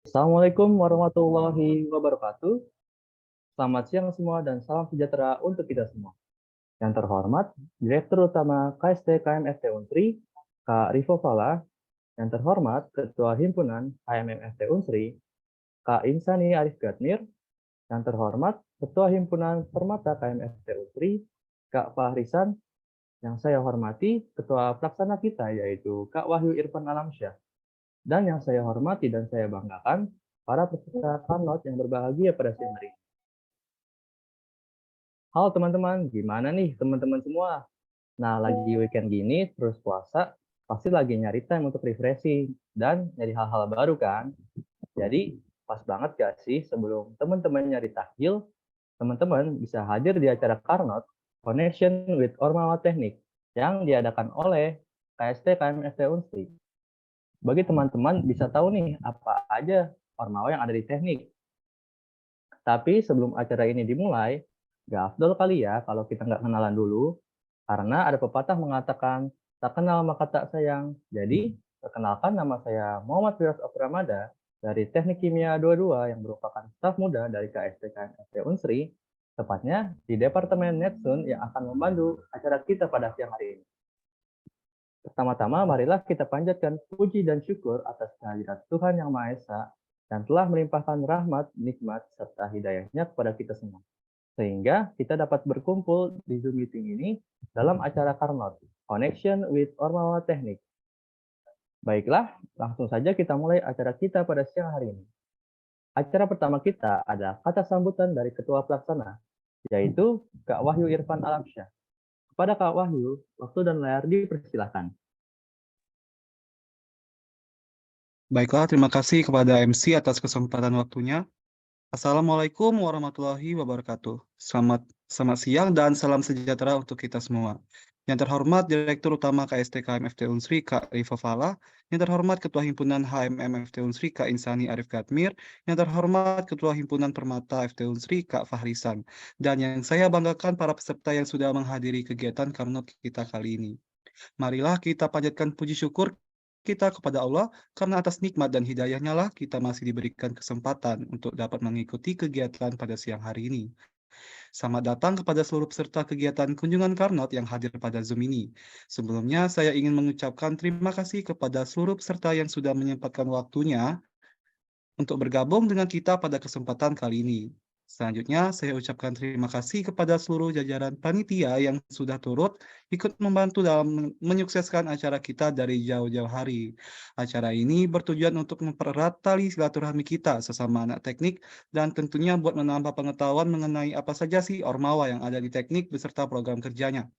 Assalamualaikum warahmatullahi wabarakatuh. Selamat siang semua dan salam sejahtera untuk kita semua. Yang terhormat, Direktur Utama KST KMFT Unsri, Kak Rivo Fala. Yang terhormat, Ketua Himpunan HMMFT Unsri, Kak Insani Arif Gatmir. Yang terhormat, Ketua Himpunan Permata KMFT Unsri, Kak Fahrisan. Yang saya hormati, Ketua Pelaksana kita yaitu Kak Wahyu Irfan Alamsyah. Dan yang saya hormati dan saya banggakan, para peserta Karnot yang berbahagia pada siang hari ini. Halo teman-teman, gimana nih teman-teman semua? Nah, lagi weekend gini, terus puasa, pasti lagi nyari time untuk refreshing dan nyari hal-hal baru kan? Jadi, pas banget gak sih sebelum teman-teman nyari takjil, teman-teman bisa hadir di acara Karnot Connection with Ormawa Teknik yang diadakan oleh KST KMFT Unsri. Bagi teman-teman bisa tahu nih apa aja Ormawa yang ada di teknik. Tapi sebelum acara ini dimulai, gak afdol kali ya kalau kita nggak kenalan dulu, karena ada pepatah mengatakan, tak kenal maka tak sayang. Jadi, perkenalkan nama saya Muhammad Firas Okramada dari Teknik Kimia 22 yang merupakan staf muda dari KST KMFT Unsri, tepatnya di Departemen Netsun yang akan membantu acara kita pada siang hari ini. Pertama-tama, marilah kita panjatkan puji dan syukur atas kehadirat Tuhan Yang Maha Esa dan telah melimpahkan rahmat, nikmat, serta hidayahnya kepada kita semua. Sehingga kita dapat berkumpul di Zoom meeting ini dalam acara Karnot, Connection with Ormawa Teknik. Baiklah, langsung saja kita mulai acara kita pada siang hari ini. Acara pertama kita ada kata sambutan dari Ketua Pelaksana, yaitu Kak Wahyu Irfan Alamsyah. Kepada Kak Wahyu, waktu dan layar dipersilahkan. Baiklah, terima kasih kepada MC atas kesempatan waktunya. Assalamualaikum warahmatullahi wabarakatuh. Selamat siang dan salam sejahtera untuk kita semua. Yang terhormat Direktur Utama KST KMFT Unsri, Kak Rivo Fala. Yang terhormat Ketua Himpunan HMMFT Unsri, Kak Insani Arif Gatmir. Yang terhormat Ketua Himpunan Permata FT Unsri, Kak Fahrisan. Dan yang saya banggakan para peserta yang sudah menghadiri kegiatan Karnot kita kali ini. Marilah kita panjatkan puji syukur kita kepada Allah, karena atas nikmat dan hidayahnya lah kita masih diberikan kesempatan untuk dapat mengikuti kegiatan pada siang hari ini. Selamat datang kepada seluruh peserta kegiatan kunjungan Karnot yang hadir pada Zoom ini. Sebelumnya, saya ingin mengucapkan terima kasih kepada seluruh peserta yang sudah menyempatkan waktunya untuk bergabung dengan kita pada kesempatan kali ini. Selanjutnya, saya ucapkan terima kasih kepada seluruh jajaran panitia yang sudah turut ikut membantu dalam menyukseskan acara kita dari jauh-jauh hari. Acara ini bertujuan untuk mempererat tali silaturahmi kita sesama anak teknik dan tentunya buat menambah pengetahuan mengenai apa saja sih Ormawa yang ada di teknik beserta program kerjanya.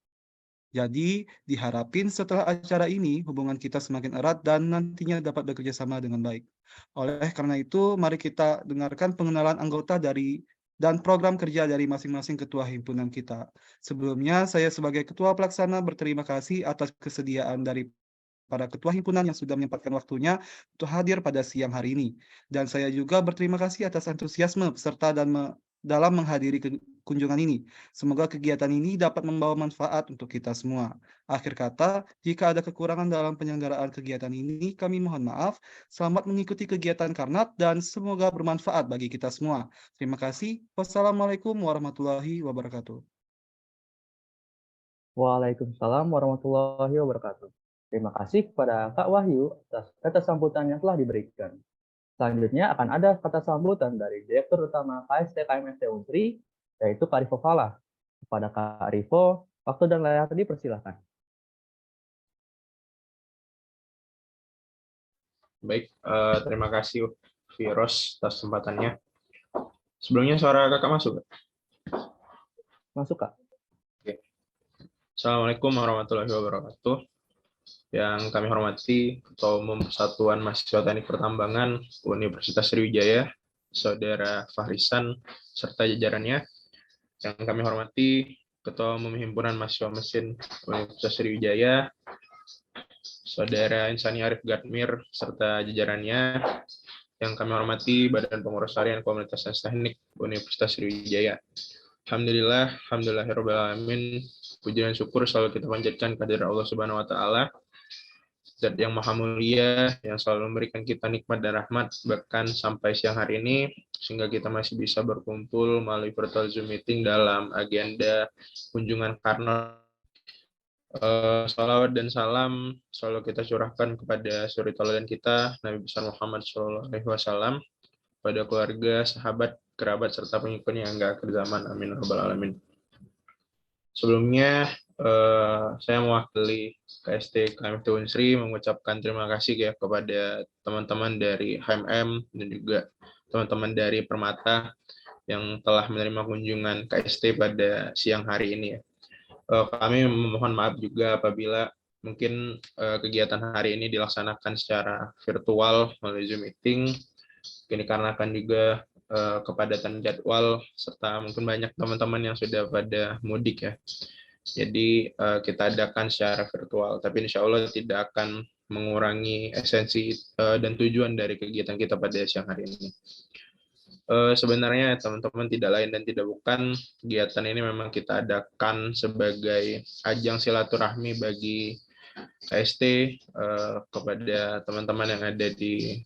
Jadi, diharapin setelah acara ini, hubungan kita semakin erat dan nantinya dapat bekerja sama dengan baik. Oleh karena itu, mari kita dengarkan pengenalan anggota dan program kerja dari masing-masing ketua himpunan kita. Sebelumnya, saya sebagai ketua pelaksana berterima kasih atas kesediaan dari para ketua himpunan yang sudah menyempatkan waktunya untuk hadir pada siang hari ini. Dan saya juga berterima kasih atas antusiasme peserta dalam menghadiri kunjungan ini. Semoga kegiatan ini dapat membawa manfaat untuk kita semua. Akhir kata, jika ada kekurangan dalam penyelenggaraan kegiatan ini, kami mohon maaf. Selamat mengikuti kegiatan Karnat dan semoga bermanfaat bagi kita semua. Terima kasih. Wassalamualaikum warahmatullahi wabarakatuh. Waalaikumsalam warahmatullahi wabarakatuh. Terima kasih kepada Kak Wahyu atas kata sambutan yang telah diberikan. Selanjutnya akan ada kata sambutan dari Direktur Utama KST KMFT Unsri, yaitu Kak Rivo Fala. Kepada Kak Rivo, waktu dan layar dipersilahkan. Baik, terima kasih Firos atas kesempatannya. Sebelumnya suara kakak masuk? Masuk, Kak. Oke. Assalamualaikum warahmatullahi wabarakatuh. Yang kami hormati Ketua Umum Persatuan Mahasiswa Teknik Pertambangan Universitas Sriwijaya, Saudara Fahrisan, serta jajarannya. Yang kami hormati Ketua Umum Himpunan Mahasiswa Mesin Universitas Sriwijaya, Saudara Insani Arif Gatmir, serta jajarannya. Yang kami hormati Badan Pengurus Harian Komunitas Sains Teknik Universitas Sriwijaya. Alhamdulillahirrahmanirrahim. Puji dan syukur selalu kita panjatkan kehadirat Allah Subhanahu wa Ta'ala. Zat yang Maha Mulia yang selalu memberikan kita nikmat dan rahmat bahkan sampai siang hari ini, sehingga kita masih bisa berkumpul melalui virtual Zoom meeting dalam agenda kunjungan Karno. Salawat dan salam selalu kita curahkan kepada suri tauladan kita Nabi besar Muhammad SAW, pada keluarga, sahabat, kerabat, serta pengikutnya hingga akhir zaman. Amin. Rabbal alamin. Sebelumnya, saya mewakili KST KMFT Unsri mengucapkan terima kasih ya kepada teman-teman dari HMM dan juga teman-teman dari Permata yang telah menerima kunjungan KST pada siang hari ini ya. Kami memohon maaf juga apabila mungkin kegiatan hari ini dilaksanakan secara virtual melalui Zoom meeting. Ini dikarenakan juga kepadatan jadwal serta mungkin banyak teman-teman yang sudah pada mudik ya. Jadi kita adakan secara virtual, tapi insya Allah tidak akan mengurangi esensi dan tujuan dari kegiatan kita pada siang hari ini. Sebenarnya teman-teman tidak lain dan tidak bukan, kegiatan ini memang kita adakan sebagai ajang silaturahmi bagi KST kepada teman-teman yang ada di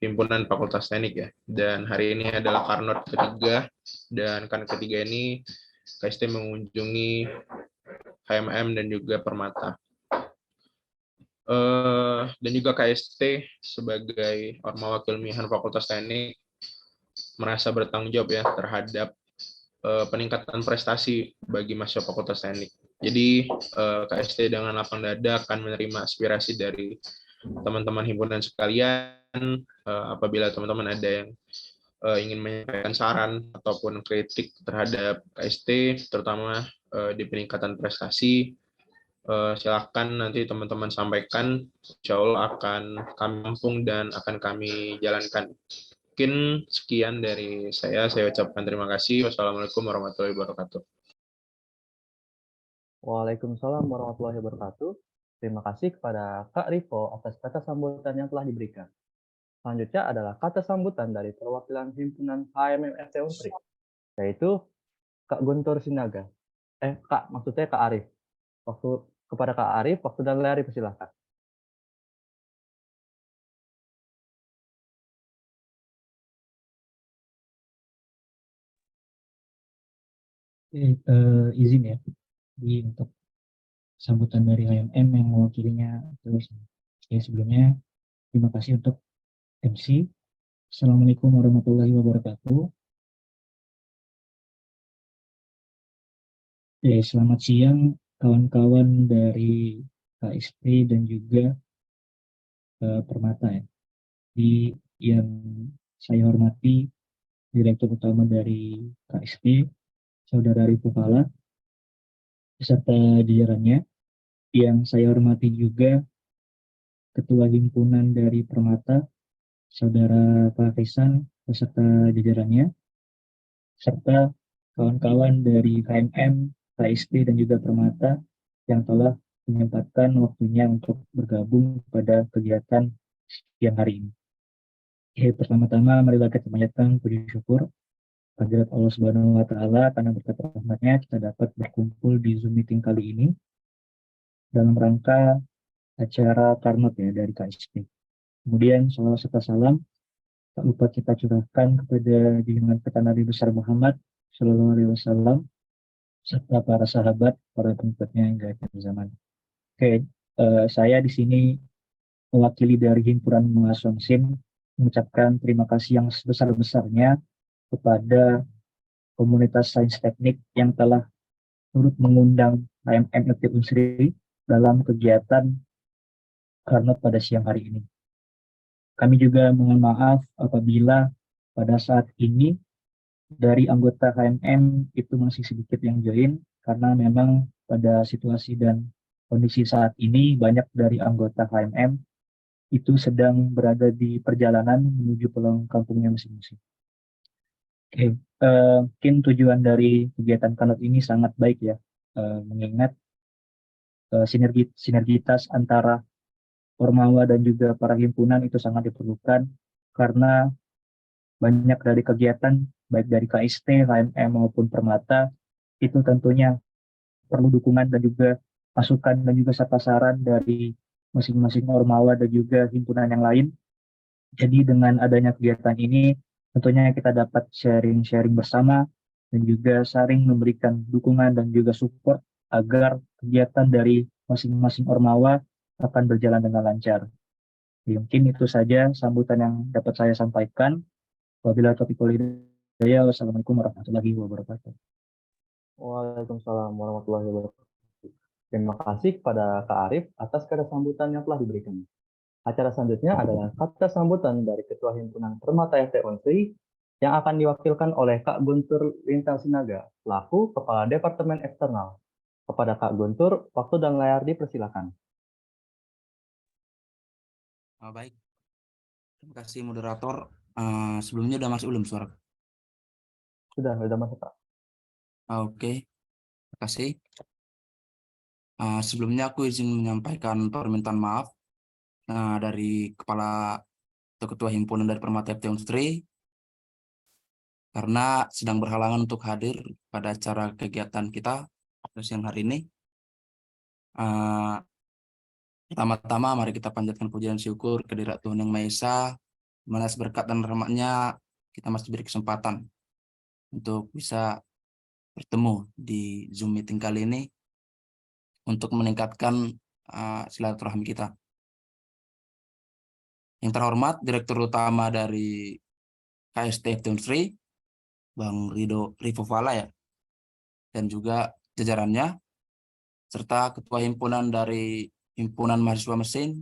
Himpunan Fakultas Teknik ya. Dan hari ini adalah Karnot ketiga, dan Karnot ketiga ini KST mengunjungi HMM dan juga Permata. Dan juga KST sebagai Ormawa Keilmiahan Fakultas Teknik merasa bertanggung jawab ya terhadap peningkatan prestasi bagi mahasiswa Fakultas Teknik. Jadi KST dengan lapang dada akan menerima aspirasi dari teman-teman himpunan sekalian. Apabila teman-teman ada yang ingin menyampaikan saran ataupun kritik terhadap KST, terutama di peningkatan prestasi, silakan nanti teman-teman sampaikan. Insya Allah akan kami tampung dan akan kami jalankan. Mungkin sekian dari saya ucapkan terima kasih. Wassalamualaikum warahmatullahi wabarakatuh. Waalaikumsalam warahmatullahi wabarakatuh. Terima kasih kepada Kak Rivo atas kata sambutan yang telah diberikan. Selanjutnya adalah kata sambutan dari perwakilan himpunan HMMFT Unsri, yaitu Kak Guntur Sinaga. Kak, maksudnya Kak Arif. Kepada Kak Arif, waktu dan lari persilahkan. Izin ya, untuk sambutan dari HMM yang mewakilinya terus. Sebelumnya terima kasih untuk MC. Assalamualaikum warahmatullahi wabarakatuh. Selamat siang kawan-kawan dari KSP dan juga Permata ya. Yang saya hormati Direktur Utama dari KSP, Saudara Rivo Fala, beserta jajarannya. Yang saya hormati juga Ketua Himpunan dari Permata, Saudara Pak Kaisan, beserta jajarannya, serta kawan-kawan dari KMM, KSP, dan juga Permata yang telah menyempatkan waktunya untuk bergabung pada kegiatan siang hari ini. Pertama-tama marilah kita panjatkan puji syukur kehadirat Allah Subhanahu wa Ta'ala karena berkat rahmatnya kita dapat berkumpul di Zoom meeting kali ini dalam rangka acara Karnot ya dari KSP. Kemudian salawat serta salam tak lupa kita curahkan kepada junjungan kita Nabi besar Muhammad Shallallahu Alaihi Wasallam serta para sahabat, para pengikutnya hingga akhir zaman. Saya di sini mewakili dari himpunan mahasiswa SIM mengucapkan terima kasih yang sebesar-besarnya kepada komunitas sains teknik yang telah turut mengundang HMMFT Unsri dalam kegiatan Karnot pada siang hari ini. Kami juga mohon maaf apabila pada saat ini dari anggota HMM itu masih sedikit yang join, karena memang pada situasi dan kondisi saat ini banyak dari anggota HMM itu sedang berada di perjalanan menuju pulang kampungnya masing-masing. Mungkin tujuan dari kegiatan Karnot ini sangat baik ya, mengingat sinergitas antara Ormawa dan juga para himpunan itu sangat diperlukan karena banyak dari kegiatan baik dari KST, HMM maupun Permata itu tentunya perlu dukungan dan juga masukan dan juga serta saran dari masing-masing ormawa dan juga himpunan yang lain. Jadi dengan adanya kegiatan ini, tentunya kita dapat sharing-sharing bersama dan juga saling memberikan dukungan dan juga support agar kegiatan dari masing-masing ormawa akan berjalan dengan lancar. Mungkin itu saja sambutan yang dapat saya sampaikan. Wabillahi taufiq wal hidayah. Wassalamualaikum warahmatullahi wabarakatuh. Waalaikumsalam warahmatullahi wabarakatuh. Terima kasih kepada Kak Arif atas kata sambutan yang telah diberikan. Acara selanjutnya adalah kata sambutan dari Ketua Himpunan Permata FT Unsri yang akan diwakilkan oleh Kak Guntur Lintang Sinaga, selaku Kepala Departemen Eksternal. Kepada Kak Guntur, waktu dan layar dipersilakan. Baik, terima kasih moderator. Sebelumnya udah masuk belum suara? Sudah masuk, Kak. Oke, terima kasih. Sebelumnya aku izin menyampaikan permintaan maaf dari Kepala atau Ketua Himpunan dari Permata FT Unsri karena sedang berhalangan untuk hadir pada acara kegiatan kita siang hari ini. Pertama-tama mari kita panjatkan puji dan syukur kehadirat Tuhan Yang Maha Esa, di mana berkat dan rahmat-Nya kita masih diberi kesempatan untuk bisa bertemu di Zoom meeting kali ini untuk meningkatkan silaturahmi kita. Yang terhormat Direktur Utama dari KST FT Unsri, Bang Rivo Fala ya, dan juga jajarannya, serta Ketua Himpunan dari Himpunan Mahasiswa Mesin,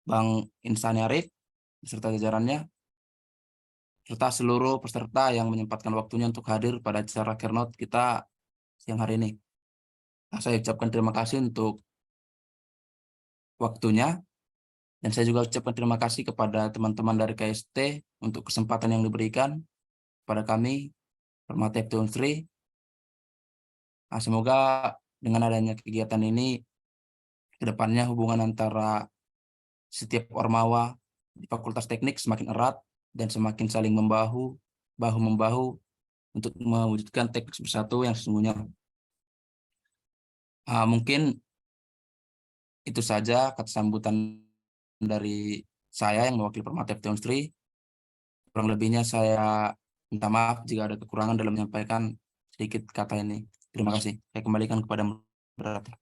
Bang Insani Arif, beserta jajarannya, serta seluruh peserta yang menyempatkan waktunya untuk hadir pada acara keynote kita siang hari ini. Saya ucapkan terima kasih untuk waktunya, dan saya juga ucapkan terima kasih kepada teman-teman dari KST untuk kesempatan yang diberikan kepada kami, Permata FT Unsri. Semoga dengan adanya kegiatan ini, kedepannya hubungan antara setiap ormawa di Fakultas Teknik semakin erat dan semakin saling bahu-membahu untuk mewujudkan teknik bersatu yang sesungguhnya. Mungkin itu saja kata sambutan dari saya yang mewakili Permata FT Unsri. Kurang lebihnya saya minta maaf jika ada kekurangan dalam menyampaikan sedikit kata ini. Terima kasih. Saya kembalikan kepada moderator.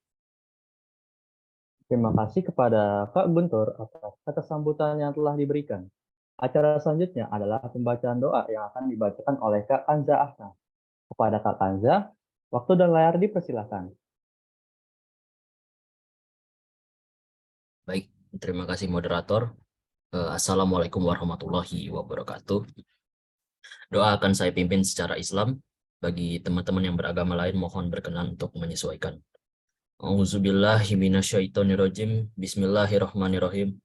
Terima kasih kepada Kak Guntur atas kata sambutan yang telah diberikan. Acara selanjutnya adalah pembacaan doa yang akan dibacakan oleh Kak Kanza Ahsan. Kepada Kak Kanza, waktu dan layar dipersilakan. Baik, terima kasih moderator. Assalamualaikum warahmatullahi wabarakatuh. Doa akan saya pimpin secara Islam. Bagi teman-teman yang beragama lain, mohon berkenan untuk menyesuaikan. A'udzubillahi minasyaitonirrajim. Bismillahirrahmanirrahim.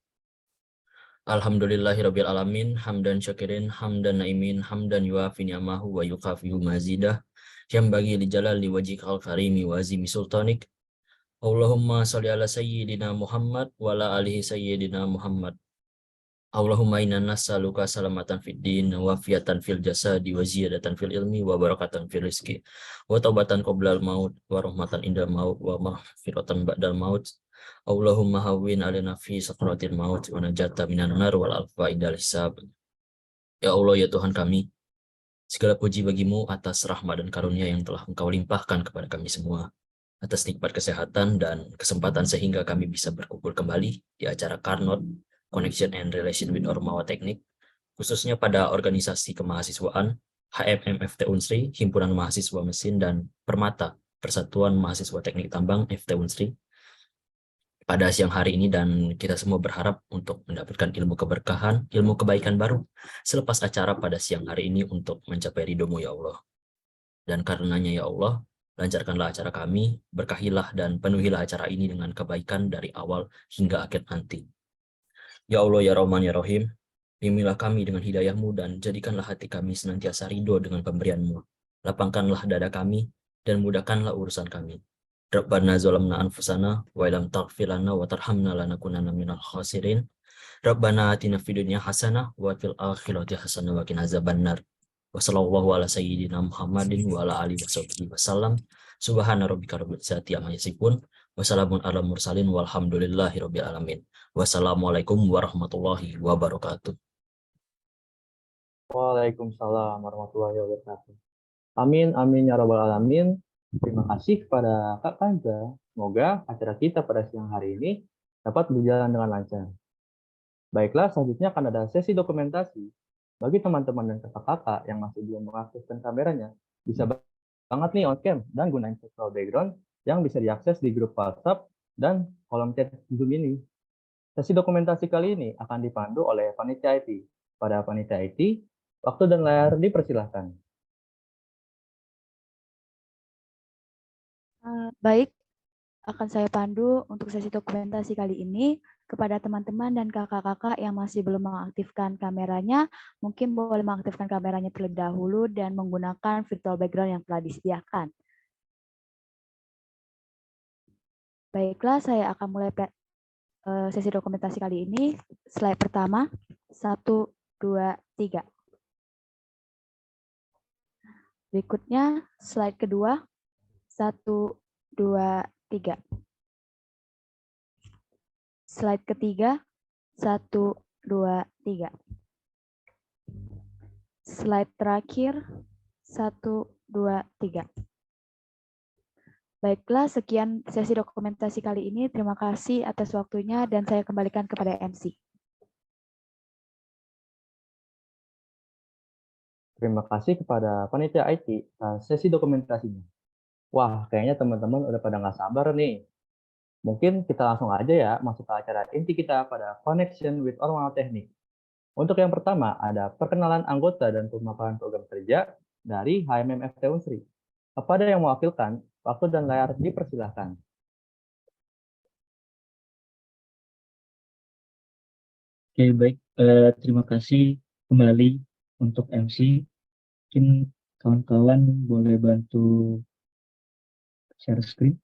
Alhamdulillahirabbil alamin, hamdan syakirin, hamdan naimin, hamdan yuafi ni'amahu wa yukafihu mazidah. Yang bagi li jalali wajhikal karimi wa azimi sultanik. Allahumma sholli ala sayyidina Muhammad wa ala alihi sayyidina Muhammad. Allahumma inna nas'aluka salamatan fid din wa fiatan fil jasadi wa ziyadatan fil ilmi wa barakatan fil rizqi wa taubatan qoblal maut wa rahmatan indal maut wa maghfiratan ba'dal maut. Allahumma hawwin alaina fi sakratil maut wa najata minan nar wal alfa indal hisab. Ya Allah, ya Tuhan kami, segala puji bagimu atas rahmat dan karunia yang telah Engkau limpahkan kepada kami semua, atas nikmat kesehatan dan kesempatan sehingga kami bisa berkumpul kembali di acara Karnot Connection and Relation with Ormawa Teknik, khususnya pada organisasi kemahasiswaan HMM FT Unsri, Himpunan Mahasiswa Mesin, dan Permata, Persatuan Mahasiswa Teknik Tambang FT Unsri, pada siang hari ini, dan kita semua berharap untuk mendapatkan ilmu keberkahan, ilmu kebaikan baru selepas acara pada siang hari ini untuk mencapai ridho-Mu ya Allah. Dan karenanya ya Allah, lancarkanlah acara kami, berkahilah dan penuhilah acara ini dengan kebaikan dari awal hingga akhir nanti. Ya Allah, ya Rahman, ya Rahim, bimbinglah kami dengan hidayah-Mu dan jadikanlah hati kami senantiasa ridho dengan pemberian-Mu. Lapangkanlah dada kami dan mudahkanlah urusan kami. Rabbana zalamna anfusana wa illam taghfir lana wa tarhamna lanakunanna minal khasirin. Rabbana atina fid dunya hasanah wa fil akhirati hasanah wa qina azabannar. Wa sallallahu ala sayyidina Muhammadin wa ala alihi wasallam. Subhana rabbika rabbil izzati amma yasifun Wassalamun ala mursalin walhamdulillahi rabbil alamin. Wassalamualaikum warahmatullahi wabarakatuh. Waalaikumsalam warahmatullahi wabarakatuh. Amin, amin ya rabbal alamin. Terima kasih kepada Kak Kanza. Semoga acara kita pada siang hari ini dapat berjalan dengan lancar. Baiklah, selanjutnya akan ada sesi dokumentasi. Bagi teman-teman dan kakak-kakak yang masih belum mengaktifkan kameranya, bisa banget nih on cam dan gunain virtual background yang bisa diakses di grup WhatsApp dan kolom chat Zoom ini. Sesi dokumentasi kali ini akan dipandu oleh panitia IT. Pada panitia IT, waktu dan layar dipersilahkan. Baik, akan saya pandu untuk sesi dokumentasi kali ini. Kepada teman-teman dan kakak-kakak yang masih belum mengaktifkan kameranya, mungkin boleh mengaktifkan kameranya terlebih dahulu dan menggunakan virtual background yang telah disediakan. Baiklah, saya akan mulai sesi dokumentasi kali ini. Slide pertama, 1, 2, 3. Berikutnya, slide kedua, 1, 2, 3. Slide ketiga, 1, 2, 3. Slide terakhir, 1, 2, 3. Baiklah, sekian sesi dokumentasi kali ini. Terima kasih atas waktunya dan saya kembalikan kepada MC. Terima kasih kepada panitia IT sesi dokumentasinya. Wah, kayaknya teman-teman udah pada nggak sabar nih. Mungkin kita langsung aja ya masuk ke acara inti kita pada Connection with Ormal Teknik. Untuk yang pertama ada perkenalan anggota dan pemaparan program kerja dari HMMFT Unsri. Kepada yang mewakilkan, waktu dan layar dipersilahkan. Oke, baik. Terima kasih kembali untuk MC. Mungkin kawan-kawan boleh bantu share screen.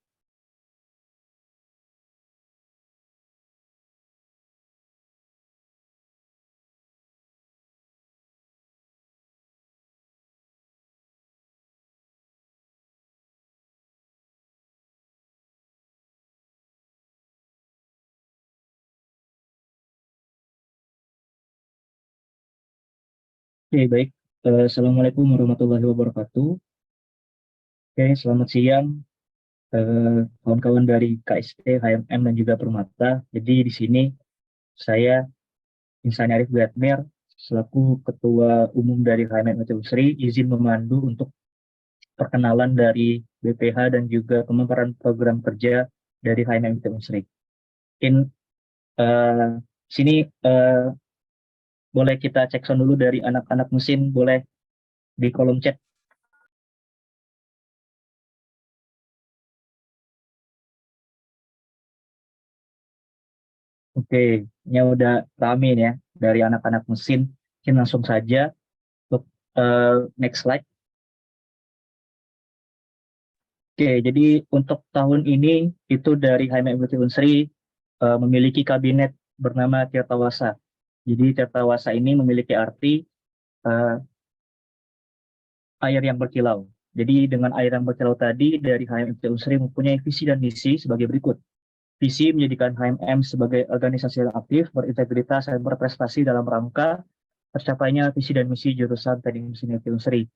Oke, baik. Assalamualaikum warahmatullahi wabarakatuh. Oke, selamat siang kawan-kawan dari KST, HMM, dan juga Permata. Jadi di sini saya Insan Arif Gatmer selaku Ketua Umum dari HMM Unsri izin memandu untuk perkenalan dari BPH dan juga pemaparan program kerja dari HMM Unsri. Mungkin sini boleh kita cek sound dulu dari anak-anak mesin, boleh di kolom chat. Oke, ini udah rame ya dari anak-anak mesin. Mungkin langsung saja untuk next slide. Oke, jadi untuk tahun ini itu dari HMM Unsri memiliki kabinet bernama Tirtawasa. Jadi Tirtawasa ini memiliki arti air yang berkilau. Jadi dengan air yang berkilau tadi dari HMM Unsri mempunyai visi dan misi sebagai berikut. Visi menjadikan HMM sebagai organisasi yang aktif, berintegritas, dan berprestasi dalam rangka tercapainya visi dan misi jurusan Teknik Mesin Unsri.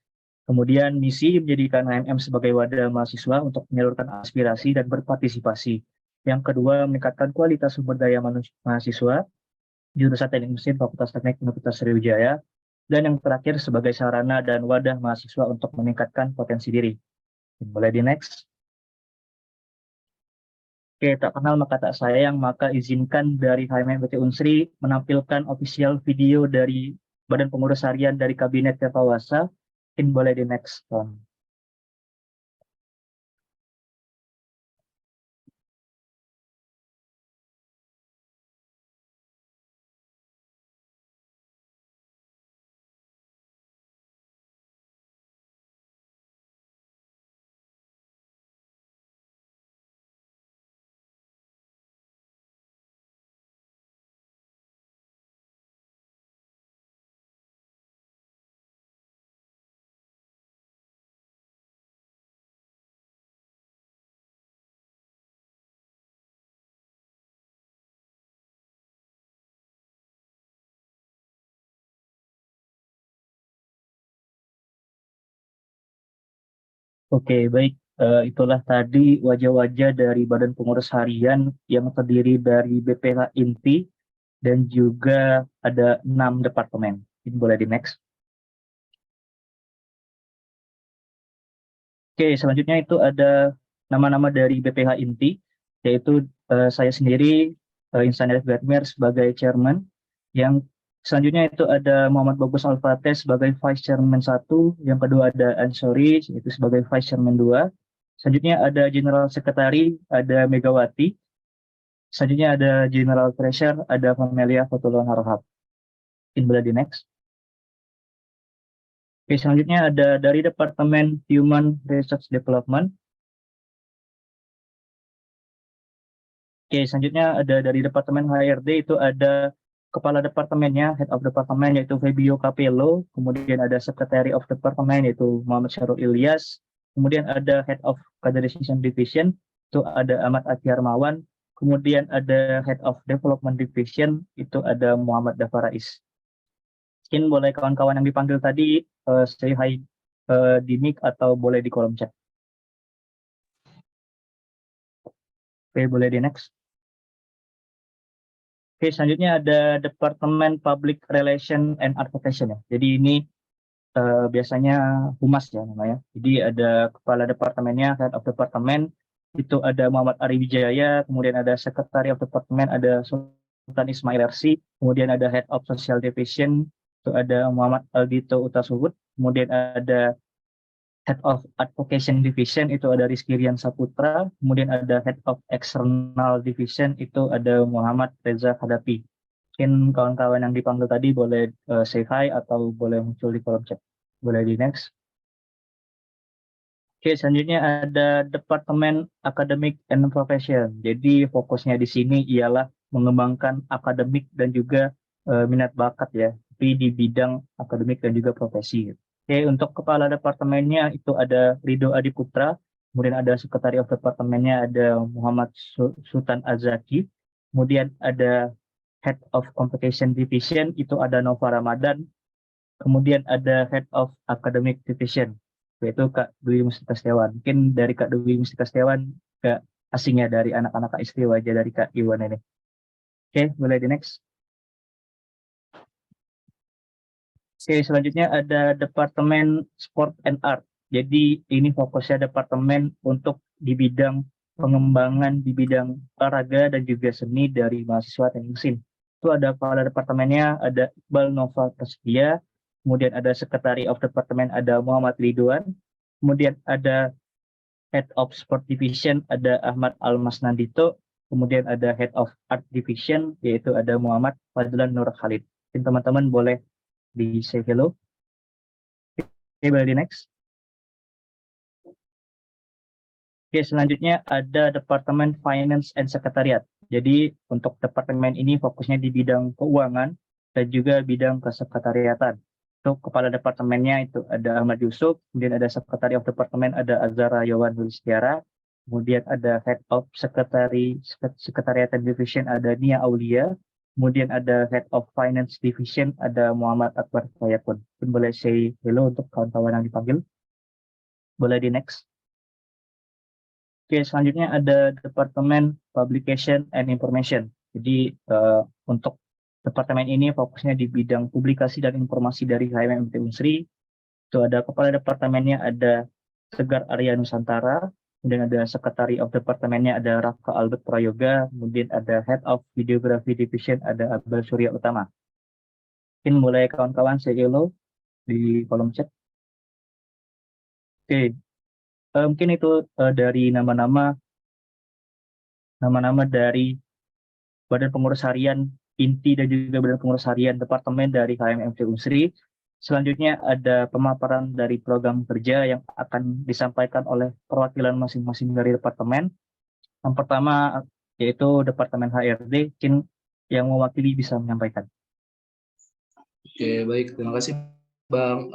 Kemudian misi menjadikan HMM sebagai wadah mahasiswa untuk menyalurkan aspirasi dan berpartisipasi. Yang kedua, meningkatkan kualitas sumber daya mahasiswa jurusan Teknik Mesin Fakultas Teknik Universitas Sriwijaya. Dan yang terakhir sebagai sarana dan wadah mahasiswa untuk meningkatkan potensi diri. Boleh di next. Oke, tak kenal maka tak sayang, maka izinkan dari HMM Unsri menampilkan official video dari Badan Pengurus Harian dari Kabinet Tirtawasa. Mungkin boleh di next. Oke, baik. Itulah tadi wajah-wajah dari Badan Pengurus Harian yang terdiri dari BPH Inti dan juga ada 6 departemen. Ini boleh di next. Oke, selanjutnya itu ada nama-nama dari BPH Inti, yaitu saya sendiri, Insan Elif Gatmir sebagai chairman. Yang selanjutnya itu ada Muhammad Bagus Al-Fateh sebagai vice chairman 1, yang kedua ada Ansori itu sebagai vice chairman 2. Selanjutnya ada general secretary, ada Megawati. Selanjutnya ada general treasurer, ada Famelia Fatullah Harahap. Ini boleh di next. Oke, selanjutnya ada dari Departemen Human Resource Development. Oke, selanjutnya ada dari Departemen HRD itu ada Kepala Departemennya, Head of Department yaitu Febio Capello, kemudian ada Secretary of Department yaitu Muhammad Syarul Ilyas, kemudian ada Head of Categorization Division itu ada Ahmad Akyar Mawan, kemudian ada Head of Development Division itu ada Muhammad Dafarais. Mungkin boleh kawan-kawan yang dipanggil tadi say hi di mic atau boleh di kolom chat. Oke, boleh di next. Oke, selanjutnya ada Departemen Public Relation and Advocacy ya. Jadi ini biasanya humas ya namanya. Jadi ada kepala departemennya, head of department, itu ada Muhammad Ari Wijaya, kemudian ada Secretary of Department, ada Sultan Ismail RC, kemudian ada Head of Social Division, itu ada Muhammad Aldito Utasuhud, kemudian ada Head of Advocacy Division itu ada Rizky Rian Saputra, kemudian ada Head of External Division itu ada Muhammad Reza Hadapi. Mungkin kawan-kawan yang dipanggil tadi boleh say hi atau boleh muncul di kolom chat. Boleh di next. Oke, selanjutnya ada Departemen Academic and Profession. Jadi fokusnya di sini ialah mengembangkan akademik dan juga minat bakat ya, tapi di bidang akademik dan juga profesi. Oke, untuk kepala departemennya itu ada Rido Adiputra, kemudian ada Secretary of Departemennya ada Muhammad Sultan Azaki, kemudian ada Head of Competition Division itu ada Nova Ramadan, kemudian ada Head of Academic Division yaitu Kak Dwi Mustika Setiawan. Mungkin dari Kak Dwi Mustika Setiawan ke asingnya dari anak-anak Kak Istri wajah dari Kak Iwan ini. Oke, boleh di next. Oke, selanjutnya ada Departemen Sport and Art. Jadi ini fokusnya departemen untuk di bidang pengembangan di bidang olahraga dan juga seni dari mahasiswa teknik mesin. Itu ada kepala departemennya ada Iqbal Nova Prasetya, kemudian ada Secretary of Department ada Muhammad Ridwan, kemudian ada Head of Sport Division ada Ahmad Almasnandito, kemudian ada Head of Art Division yaitu ada Muhammad Fadlan Nur Khalid. Teman-teman boleh di say hello. Oke, boleh di next. Oke, selanjutnya ada Departemen Finance and Secretariat. Jadi untuk departemen ini fokusnya di bidang keuangan dan juga bidang kesekretariatan. Untuk kepala departemennya itu ada Ahmad Yusuf, kemudian ada Secretary of Department ada Azara Yowan Hulistiara, kemudian ada Head of Sekretariatan Division ada Nia Aulia, kemudian ada Head of Finance Division ada Muhammad Akbar Fayakun. Boleh say hello untuk kawan-kawan yang dipanggil. Boleh di next. Oke, selanjutnya ada Departemen Publication and Information. Jadi untuk departemen ini fokusnya di bidang publikasi dan informasi dari HMMT Unsri. Itu ada kepala departemennya ada Tegar Arya Nusantara, kemudian ada Secretary of Departemennya ada Raka Albert Prayoga, kemudian ada Head of Videography Division ada Abel Surya Utama. Mungkin mulai kawan-kawan say hello di kolom chat. Oke. Mungkin itu dari nama-nama dari Badan Pengurus Harian Inti dan juga Badan Pengurus Harian Departemen dari HMMT Unsri. Selanjutnya ada pemaparan dari program kerja yang akan disampaikan oleh perwakilan masing-masing dari departemen. Yang pertama yaitu Departemen HRD, mungkin yang mewakili bisa menyampaikan. Oke, baik. Terima kasih, Bang.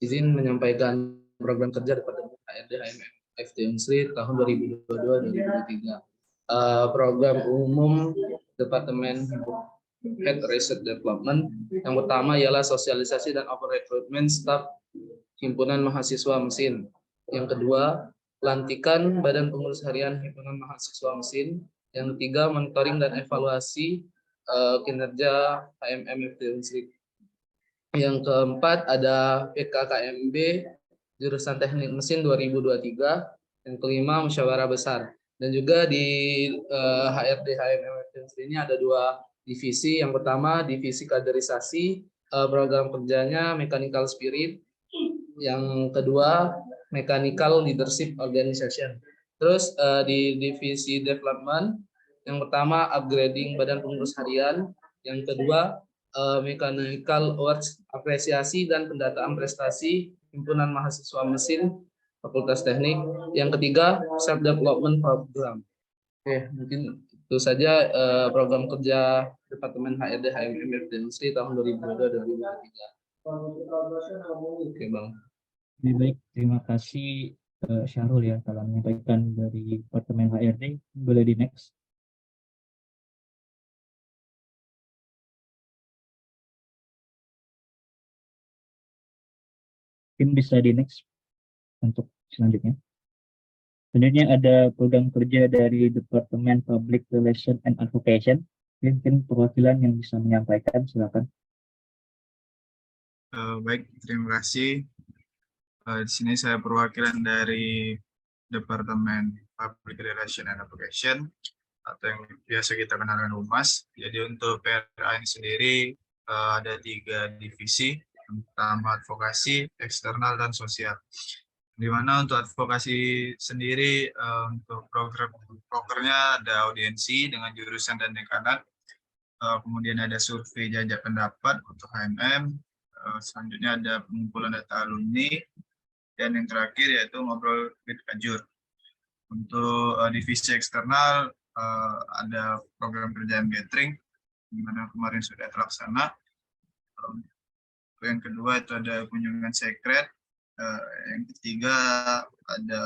Izin menyampaikan program kerja Departemen HRD HMFT Unsri tahun 2022-2023. Program umum Departemen Head Research Development. Yang pertama ialah sosialisasi dan over recruitment staff Himpunan Mahasiswa Mesin. Yang kedua, pelantikan Badan Pengurus Harian Himpunan Mahasiswa Mesin. Yang ketiga, monitoring dan evaluasi kinerja HMM FT Unsri. Yang keempat ada PKKMB jurusan Teknik Mesin 2023. Yang kelima musyawarah besar. Dan juga di HRD HMM FT Unsri ini ada 2 divisi. Yang pertama divisi kaderisasi, program kerjanya Mechanical Spirit. Yang kedua Mechanical Leadership Organization. Terus di divisi development, yang pertama upgrading Badan Pengurus Harian, yang kedua Mechanical Awards, apresiasi dan pendataan prestasi Himpunan Mahasiswa Mesin Fakultas Teknik, yang ketiga self development program. Oke, mungkin itu saja program kerja Departemen HRD HMM FT Unsri tahun 2022-2023. Oke, Bang. Baik, terima kasih Syahrul ya telah menyampaikan dari Departemen HRD. Boleh di next. Mungkin bisa di next untuk selanjutnya. Selanjutnya ada program kerja dari Departemen Public Relations and Advocacy. Mungkin perwakilan yang bisa menyampaikan, silakan. Baik, terima kasih. Di sini saya perwakilan dari Departemen Public Relations and Advocacy atau yang biasa kita kenal dengan Humas. Jadi untuk PRA ini sendiri ada 3 divisi, yang pertama advokasi, eksternal, dan sosial. Di mana untuk advokasi sendiri untuk prokernya ada audiensi dengan jurusan dan dekanat, kemudian ada survei jajak pendapat untuk HMM, selanjutnya ada pengumpulan data alumni, dan yang terakhir yaitu ngobrol with Kajur. Untuk divisi eksternal ada program kerja gathering, di mana kemarin sudah terlaksana. Yang kedua itu ada kunjungan sekret. Yang ketiga ada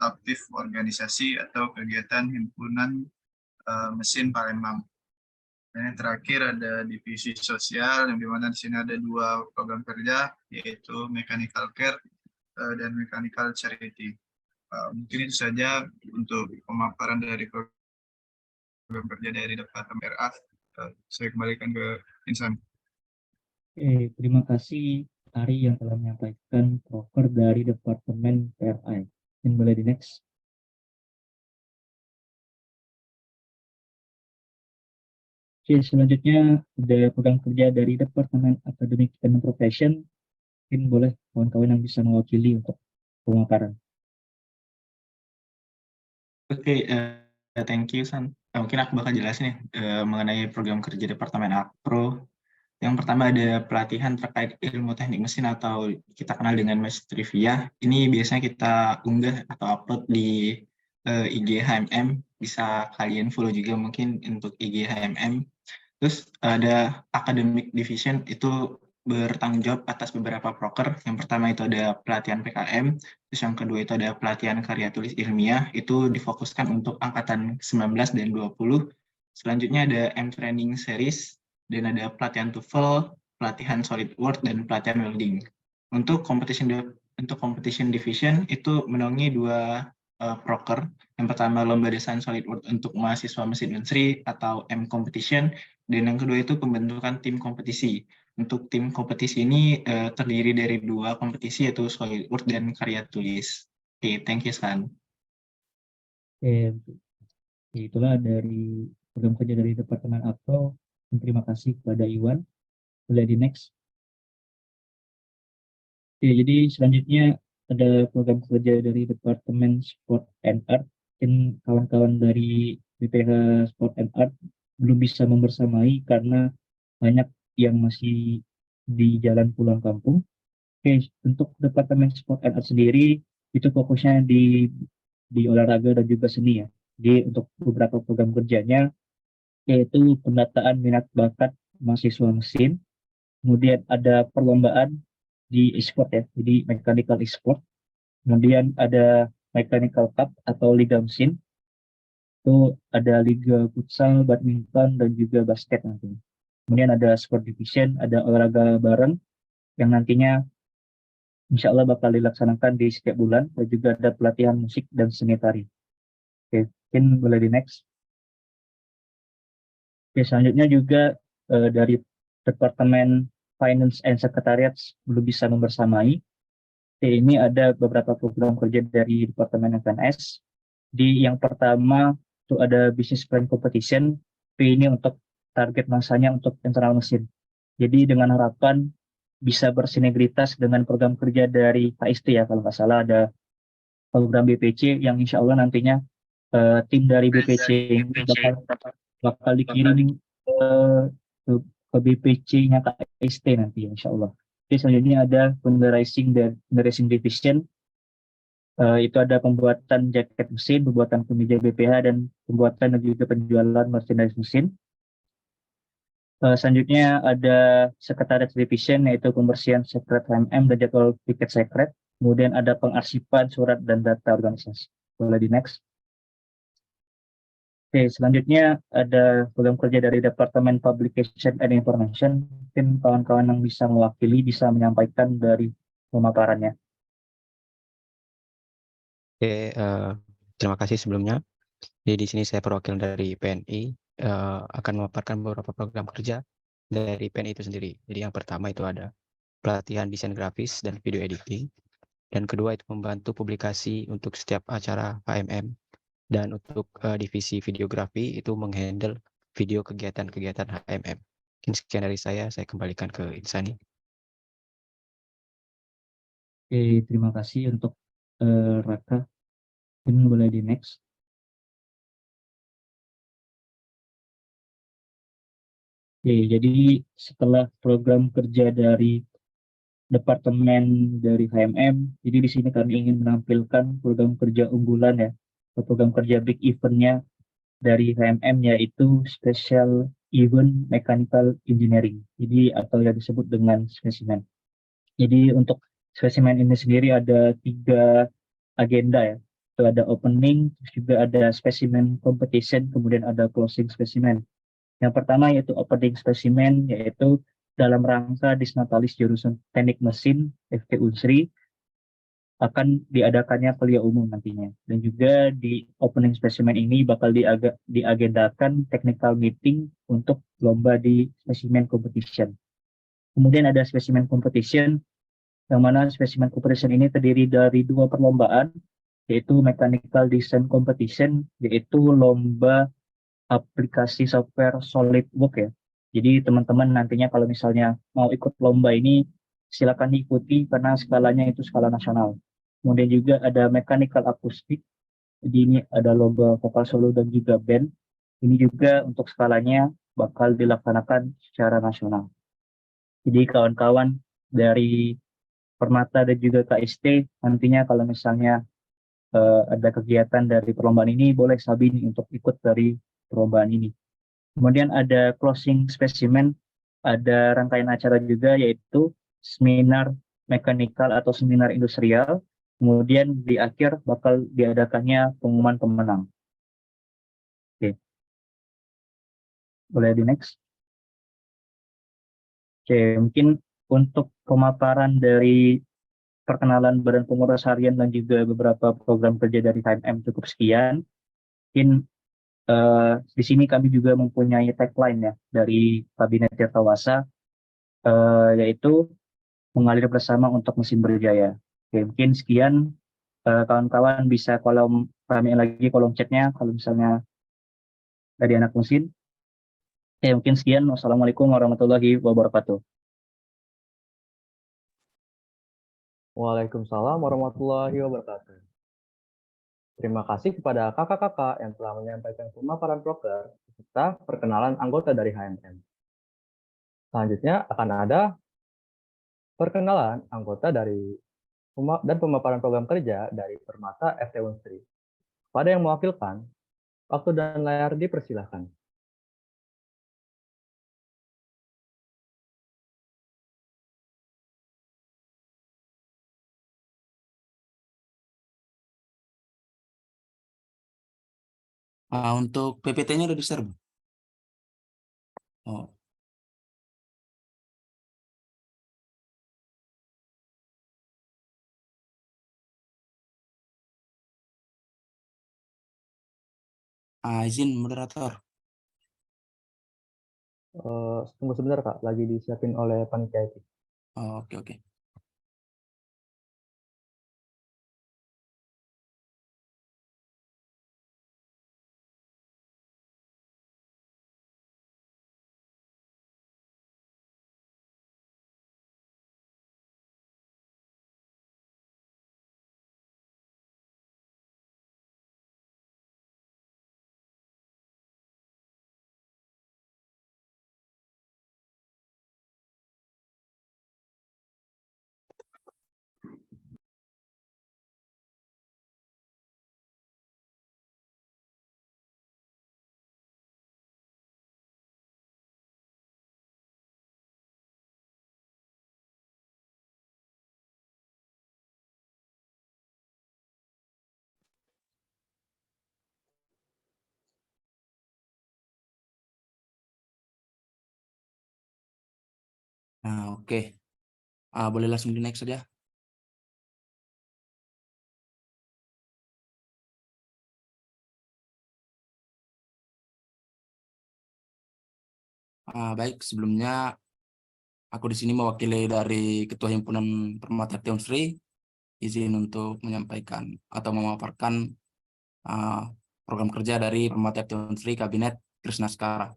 aktif organisasi atau kegiatan himpunan mesin Palembang. Dan yang terakhir ada divisi sosial, yang dimana di sini ada 2 program kerja, yaitu Mechanical Care dan Mechanical Charity. Mungkin itu saja untuk pemaparan dari program kerja dari Departemen PRA. Saya kembalikan ke Insan. Terima kasih Ari yang telah menyampaikan proker dari Departemen PRA. Yang boleh di next. Oke, selanjutnya ada program kerja dari Departemen Academic and Profession. Mungkin boleh kawan-kawan yang bisa mewakili untuk pemaparan. Oke, thank you San. Mungkin aku bakal jelasin mengenai program kerja Departemen Akpro. Yang pertama ada pelatihan terkait ilmu teknik mesin atau kita kenal dengan Mesin Trivia. Ini biasanya kita unggah atau upload di IG HMM. Bisa kalian follow juga mungkin untuk IG HMM. Terus ada Academic Division, itu bertanggung jawab atas beberapa proker. Yang pertama itu ada pelatihan PKM, terus yang kedua itu ada pelatihan karya tulis ilmiah, itu difokuskan untuk angkatan 19 dan 20. Selanjutnya ada M-Training Series, dan ada pelatihan TOEFL, pelatihan SolidWorks, dan pelatihan welding. Untuk competition division itu menaungi 2 proker. Yang pertama lomba desain SolidWorks untuk mahasiswa mesin Unsri atau M-Competition, dan yang kedua itu pembentukan tim kompetisi. Untuk tim kompetisi ini terdiri dari 2 kompetisi, yaitu SolidWorks dan karya tulis. Oke, thank you San. Itulah dari program kerja dari Departemen Akpro. Terima kasih kepada Iwan. Boleh di next. Jadi selanjutnya ada program kerja dari Departemen Sport and Art. Mungkin kawan-kawan dari BPH Sport and Art belum bisa membersamai karena banyak yang masih di jalan pulang kampung. Untuk Departemen Sport and Art sendiri itu fokusnya di olahraga dan juga seni ya. Jadi untuk beberapa program kerjanya yaitu pendataan minat bakat mahasiswa mesin, kemudian ada perlombaan di e-sport ya, jadi mechanical e-sport, kemudian ada mechanical cup atau liga mesin, itu ada liga futsal, badminton, dan juga basket nantinya. Kemudian ada sport division, ada olahraga bareng yang nantinya insya Allah bakal dilaksanakan di setiap bulan, dan juga ada pelatihan musik dan seni tari. Oke, mungkin boleh di next. Oke, selanjutnya juga dari Departemen Finance and Secretariat belum bisa membersamai. Oke, ini ada beberapa program kerja dari Departemen FNS. Di yang pertama itu ada Business Plan Competition. Ini untuk target masanya untuk internal mesin. Jadi dengan harapan bisa bersinergitas dengan program kerja dari KST ya, kalau nggak salah ada program BPC yang insya Allah nantinya tim dari BPC ini bakal dikirim ke BPC-nya KST nanti insya Allah. Jadi selanjutnya ada fundraising division. Itu ada pembuatan jaket mesin, pembuatan kemeja BPH, dan pembuatan dan juga penjualan merchandise mesin. Selanjutnya ada Secretariat Division, yaitu pembersihan sekret HMM dan jadwal tiket sekret. Kemudian ada pengarsipan surat dan data organisasi. Boleh di next. Oke, selanjutnya ada program kerja dari Departemen Publication and Information. Mungkin kawan-kawan yang bisa mewakili bisa menyampaikan dari pemaparannya. Oke, terima kasih sebelumnya. Jadi di sini saya perwakilan dari PNI akan memaparkan beberapa program kerja dari PNI itu sendiri. Jadi yang pertama itu ada pelatihan desain grafis dan video editing. Dan kedua itu membantu publikasi untuk setiap acara HMM. Dan untuk divisi videografi itu menghandle video kegiatan-kegiatan HMM. Mungkin sekian dari saya kembalikan ke Insani. Oke, terima kasih untuk Raka. Ini boleh di next. Oke, jadi setelah program kerja dari Departemen dari HMM, jadi di sini kami ingin menampilkan program kerja unggulan ya, atau program kerja big event-nya dari HMM, yaitu Special Event Mechanical Engineering. Jadi atau yang disebut dengan spesimen. Jadi untuk spesimen ini sendiri ada 3 agenda ya. Itu ada opening, terus juga ada spesimen competition, kemudian ada closing spesimen. Yang pertama yaitu opening spesimen, yaitu dalam rangka Disnatalis jurusan Teknik Mesin FK Unsri akan diadakannya kuliah umum nantinya. Dan juga di opening spesimen ini bakal diagendakan technical meeting untuk lomba di spesimen competition. Kemudian ada spesimen competition, yang mana spesimen competition ini terdiri dari 2 perlombaan, yaitu Mechanical Design Competition, yaitu lomba aplikasi software SolidWorks ya. Jadi teman-teman nantinya kalau misalnya mau ikut lomba ini, silakan diikuti karena skalanya itu skala nasional. Kemudian juga ada Mechanical Acoustic, jadi ini ada lomba vokal solo dan juga band. Ini juga untuk skalanya bakal dilaksanakan secara nasional. Jadi kawan-kawan dari Permata dan juga KST nantinya kalau misalnya ada kegiatan dari perlombaan ini, boleh Sabini untuk ikut dari perlombaan ini. Kemudian ada closing specimen, ada rangkaian acara juga yaitu seminar mekanikal atau seminar industrial. Kemudian di akhir bakal diadakannya pengumuman pemenang. Oke. Boleh di next. Oke, mungkin untuk pemaparan dari perkenalan Badan Pengurus Harian dan juga beberapa program kerja dari HMM cukup sekian. Mungkin di sini kami juga mempunyai tagline ya dari Kabinet Tirtawasa, yaitu mengalir bersama untuk mesin berjaya. Oke, mungkin sekian. Kawan-kawan bisa ramein lagi kolom chatnya kalau misalnya dari anak mesin. Oke, mungkin sekian. Wassalamualaikum warahmatullahi wabarakatuh. Waalaikumsalam warahmatullahi wabarakatuh. Terima kasih kepada kakak-kakak yang telah menyampaikan pemaparan proker serta perkenalan anggota dari HMM. Selanjutnya akan ada perkenalan anggota dari dan pemaparan program kerja dari Permata FT Unsri. Pada yang mewakilkan, waktu dan layar dipersilahkan. Untuk PPT-nya udah di-share, Bang? Oh. Izin moderator. Tunggu sebentar Kak, lagi disiapin oleh panitia itu. Oke. Oke. Boleh langsung di next saja. Baik, sebelumnya aku di sini mewakili dari Ketua Himpunan Permata Tionsri, izin untuk menyampaikan atau memaparkan program kerja dari Permata Tionsri Kabinet Krishna Skara.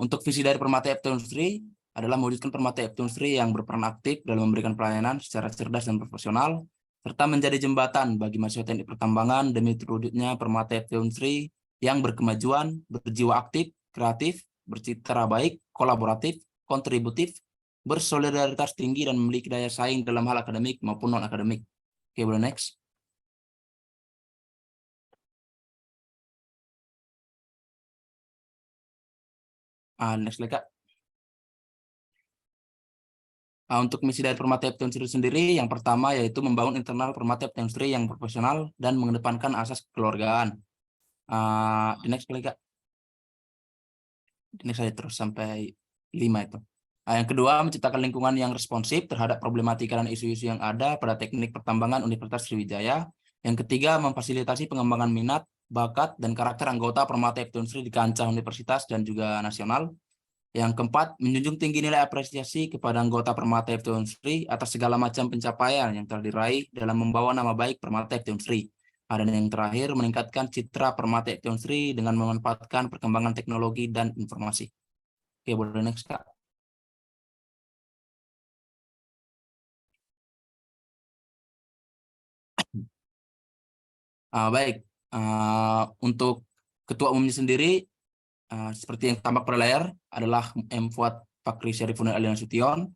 Untuk visi dari Permata Tionsri adalah mewujudkan Permata Tionsri yang berperan aktif dalam memberikan pelayanan secara cerdas dan profesional, serta menjadi jembatan bagi mahasiswa teknik pertambangan demi terwujudnya Permata Tionsri yang berkemajuan, berjiwa aktif, kreatif, bercitra baik, kolaboratif, kontributif, bersolidaritas tinggi, dan memiliki daya saing dalam hal akademik maupun non-akademik. Oke, boleh next. Next slide, Kak. Untuk misi dari Permata Tionsri sendiri, yang pertama yaitu membangun internal Permata Tionsri yang profesional dan mengedepankan asas kekeluargaan. Di next slide, Kak. Di next slide terus sampai 5 itu. Yang kedua, menciptakan lingkungan yang responsif terhadap problematika dan isu-isu yang ada pada teknik pertambangan Universitas Sriwijaya. Yang ketiga, memfasilitasi pengembangan minat, bakat, dan karakter anggota Permata Tionsri di kancah universitas dan juga nasional. Yang keempat, menjunjung tinggi nilai apresiasi kepada anggota Permata Tionsri atas segala macam pencapaian yang telah diraih dalam membawa nama baik Permata Tionsri. Dan yang terakhir, meningkatkan citra Permata Tionsri dengan memanfaatkan perkembangan teknologi dan informasi. Oke, boleh next, Kak. Baik, untuk ketua umumnya sendiri, seperti yang tampak pada layar, adalah M. Fuad Fakri Syarifudin Ali Nasution,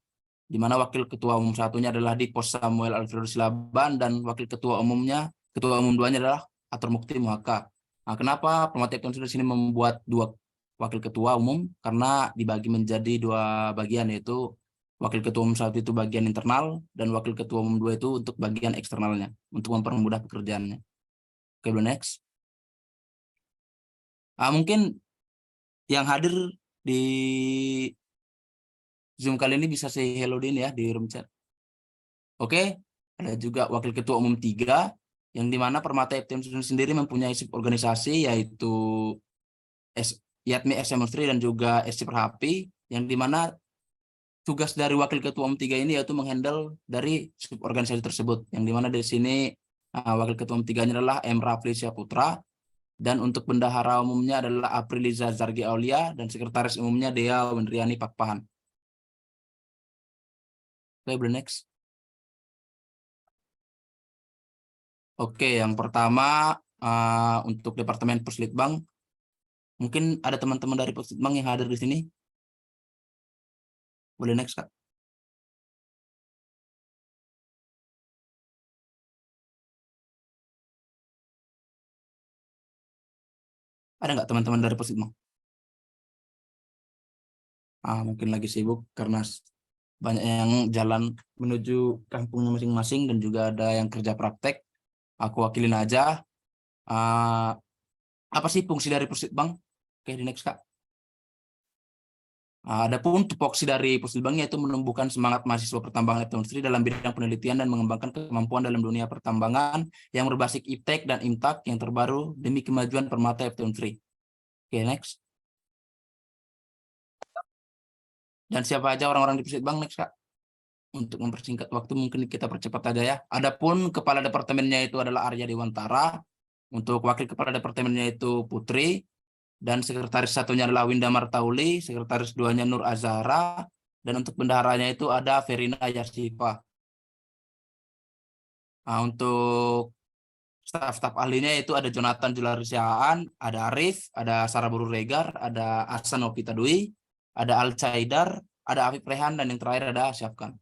di mana wakil ketua umum satunya adalah Dipos Samuel Alfredo Silaban, dan wakil ketua umum duanya adalah Atur Mukti Muhaka. Kenapa Permata Tionsri di sini membuat 2 wakil ketua umum? Karena dibagi menjadi 2 bagian, yaitu wakil ketua umum 1 itu bagian internal, dan wakil ketua umum 2 itu untuk bagian eksternalnya, untuk mempermudah pekerjaannya. Oke, next. Mungkin yang hadir di Zoom kali ini bisa say hello din ya di room chat. Oke, ada juga wakil ketua umum 3, yang dimana Permata Tionsri sendiri mempunyai sub organisasi, yaitu YATMI Chemistry dan juga SC Perhapi, yang dimana tugas dari wakil ketua umum 3 ini yaitu menghandle dari sub organisasi tersebut, yang dimana di sini wakil ketua umum 3-nya adalah M. Rafli Syaputra, dan untuk bendahara umumnya adalah Apriliza Zargi Aulia, dan sekretaris umumnya Dea Wendriani Pakpahan. Oke, boleh next. Oke, yang pertama untuk Departemen Puslitbang, mungkin ada teman-teman dari Puslitbang yang hadir di sini. Boleh next, Kak. Ada nggak teman-teman dari Puslitbang? Mungkin lagi sibuk karena banyak yang jalan menuju kampungnya masing-masing dan juga ada yang kerja praktek. Aku wakilin aja. Apa sih fungsi dari Puslitbang? Oke, di next, Kak. Adapun tupoksi dari Puslitbang yaitu menumbuhkan semangat mahasiswa pertambangan FT dalam bidang penelitian dan mengembangkan kemampuan dalam dunia pertambangan yang berbasis iptek dan imtak yang terbaru demi kemajuan Permata FT Unsri. Oke, next. Dan siapa aja orang-orang di Puslitbang, next Kak. Untuk mempersingkat waktu mungkin kita percepat aja ya. Adapun kepala departemennya itu adalah Arya Dewantara, untuk wakil kepala departemennya itu Putri, dan sekretaris satunya adalah Winda Martauli, sekretaris duanya Nur Azhara, dan untuk bendaharanya itu ada Verina Yarsifa. Untuk staf-staf ahlinya itu ada Jonathan Jularisiaan, ada Arif, ada Sarah Buru Regar, ada Ahsan Opita Dwi, ada Al Caidar, ada Afif Rehan, dan yang terakhir ada Syafkan.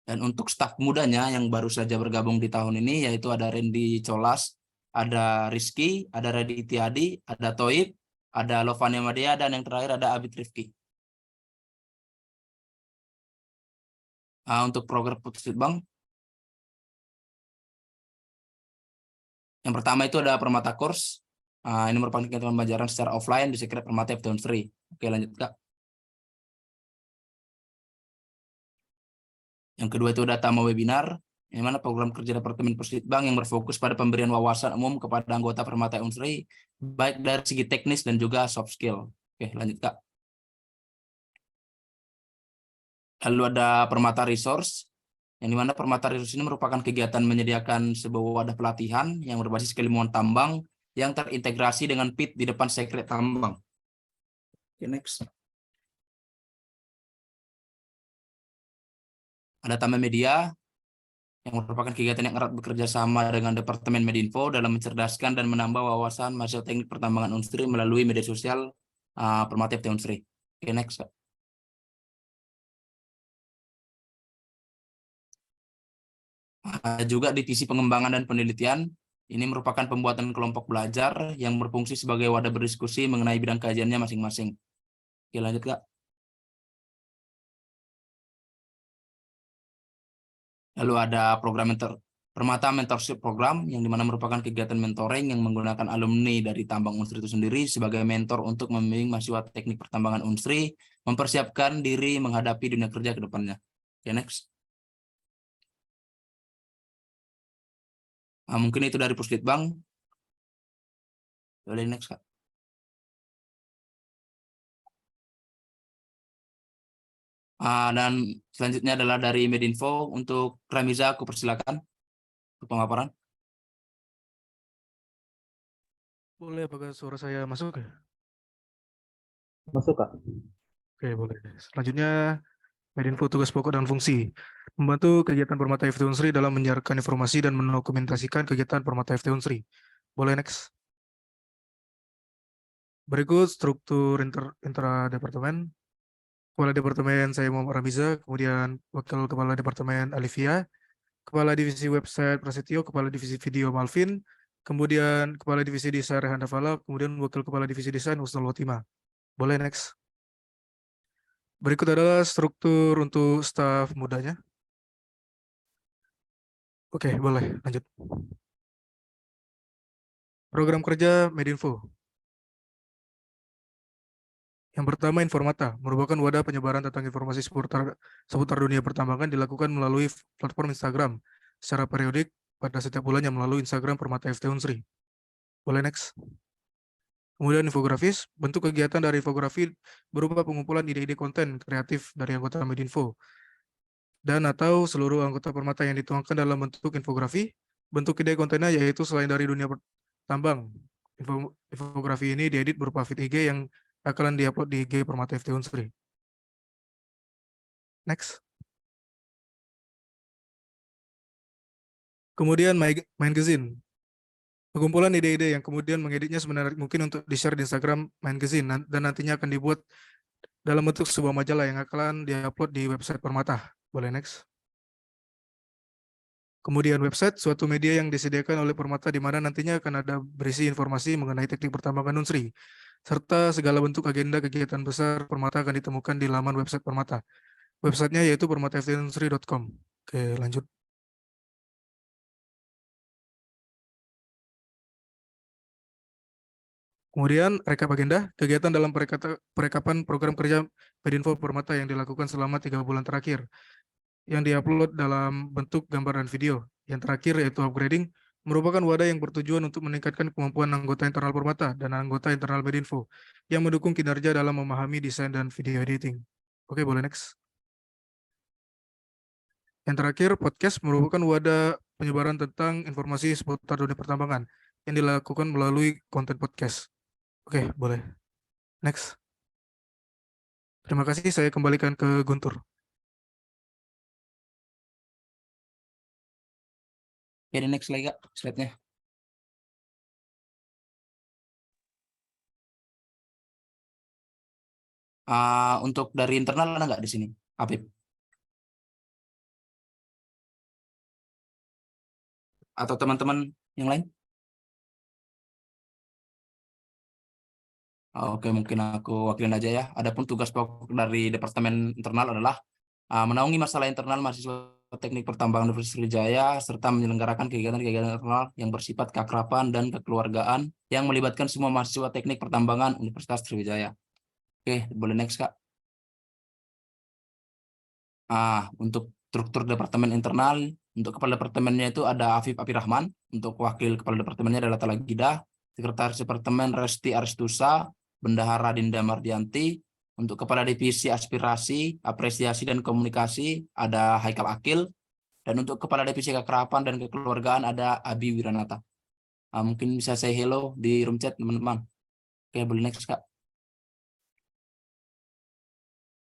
Dan untuk staf mudanya yang baru saja bergabung di tahun ini yaitu ada Randy Colas, ada Rizky, ada Raditya Adi, ada Toib, ada Lovania Madea, dan yang terakhir ada Abid Rifki. Untuk program Puslitbang, yang pertama itu ada Permata Course. Ini merupakan kegiatan pembelajaran secara offline di Sekret Permata FT Unsri. Oke, lanjut Kak. Yang kedua itu ada Tama Webinar, yang mana program kerja Departemen Puslitbang yang berfokus pada pemberian wawasan umum kepada anggota Permata Unsri, baik dari segi teknis dan juga soft skill. Oke, lanjut Kak. Lalu ada Permata Resource, yang dimana Permata Resource ini merupakan kegiatan menyediakan sebuah wadah pelatihan yang berbasis keilmuan tambang yang terintegrasi dengan PIT di depan sekret tambang. Oke, next. Ada Tama Media, yang merupakan kegiatan yang erat bekerja sama dengan Departemen Medinfo dalam mencerdaskan dan menambah wawasan mahasiswa teknik pertambangan Unsri melalui media sosial Permata FT Unsri. Oke, next. Juga divisi pengembangan dan penelitian, ini merupakan pembuatan kelompok belajar yang berfungsi sebagai wadah berdiskusi mengenai bidang kajiannya masing-masing. Oke, lanjut Kak. Lalu ada program Permata Mentorship Program, yang dimana merupakan kegiatan mentoring yang menggunakan alumni dari tambang Unsri itu sendiri sebagai mentor untuk membimbing mahasiswa teknik pertambangan Unsri mempersiapkan diri menghadapi dunia kerja ke depannya. Oke, next. Mungkin itu dari Puslitbang. Boleh next Kak. Dan selanjutnya adalah dari Medinfo. Untuk Ramiza, aku persilakan untuk pemaparan. Boleh, apakah suara saya masuk ya? Masuk Kak. Oke, boleh. Selanjutnya, Medinfo tugas pokok dan fungsi. Membantu kegiatan Permata FT Unsri dalam menyiarkan informasi dan mendokumentasikan kegiatan Permata FT Unsri. Boleh next. Berikut struktur intra-departemen. Kepala Departemen saya Muhammad Ramiza, kemudian Wakil Kepala Departemen Alivia, Kepala Divisi Website Prasetyo, Kepala Divisi Video Malvin, kemudian Kepala Divisi Desain Rehan Dafala, kemudian Wakil Kepala Divisi Desain Husnul Watima. Boleh next. Berikut adalah struktur untuk staf mudanya. Oke, boleh lanjut. Program kerja Medinfo. Yang pertama, Informata, merupakan wadah penyebaran tentang informasi seputar dunia pertambangan dilakukan melalui platform Instagram secara periodik pada setiap bulannya melalui Instagram Permata FT Unsri. Boleh next. Kemudian infografis, bentuk kegiatan dari infografi berupa pengumpulan ide-ide konten kreatif dari anggota Medinfo dan atau seluruh anggota Permata yang dituangkan dalam bentuk infografi. Bentuk ide kontennya yaitu selain dari dunia tambang. Infografi ini diedit berupa feed IG yang akan diupload di IG Permata FT Unsri. Next. Kemudian magazine. Pengumpulan ide-ide yang kemudian mengeditnya sebenarnya mungkin untuk di-share di Instagram magazine dan nantinya akan dibuat dalam bentuk sebuah majalah yang akan diupload di website Permata. Boleh next. Kemudian website, suatu media yang disediakan oleh Permata di mana nantinya akan ada berisi informasi mengenai teknik pertambangan Unsri, serta segala bentuk agenda kegiatan besar Permata akan ditemukan di laman website Permata. Websitenya yaitu permataftunsri.com. Oke, lanjut. Kemudian rekap agenda, kegiatan dalam perekapan program kerja Pedinfo Permata yang dilakukan selama 3 bulan terakhir, yang diupload dalam bentuk gambar dan video. Yang terakhir yaitu upgrading, merupakan wadah yang bertujuan untuk meningkatkan kemampuan anggota internal Permata dan anggota internal Pedinfo, yang mendukung kinerja dalam memahami desain dan video editing. Oke, boleh next. Yang terakhir, podcast merupakan wadah penyebaran tentang informasi seputar dunia pertambangan, yang dilakukan melalui konten podcast. Oke, boleh. Next. Terima kasih, saya kembalikan ke Guntur. Oke, next lagi Kak, slide-nya. Untuk dari internal ada nggak di sini, Apip? Atau teman-teman yang lain? Oke, mungkin aku wakilin aja ya. Adapun tugas pokok dari Departemen Internal adalah menaungi masalah internal mahasiswa Teknik Pertambangan Universitas Sriwijaya serta menyelenggarakan kegiatan-kegiatan internal yang bersifat keakraban dan kekeluargaan yang melibatkan semua mahasiswa Teknik Pertambangan Universitas Sriwijaya. Oke, boleh next Kak. Untuk struktur Departemen Internal, untuk kepala departemennya itu ada Afif Apirahman, untuk wakil kepala departemennya adalah Talagida, sekretaris departemen Resti Aristusa, Bendahara Dinda Mardianti, untuk kepala divisi aspirasi, apresiasi dan komunikasi ada Haikal Akil, dan untuk kepala divisi kekerabatan dan kekeluargaan ada Abi Wiranata. Mungkin bisa say hello di room chat teman-teman. Oke, boleh next Kak.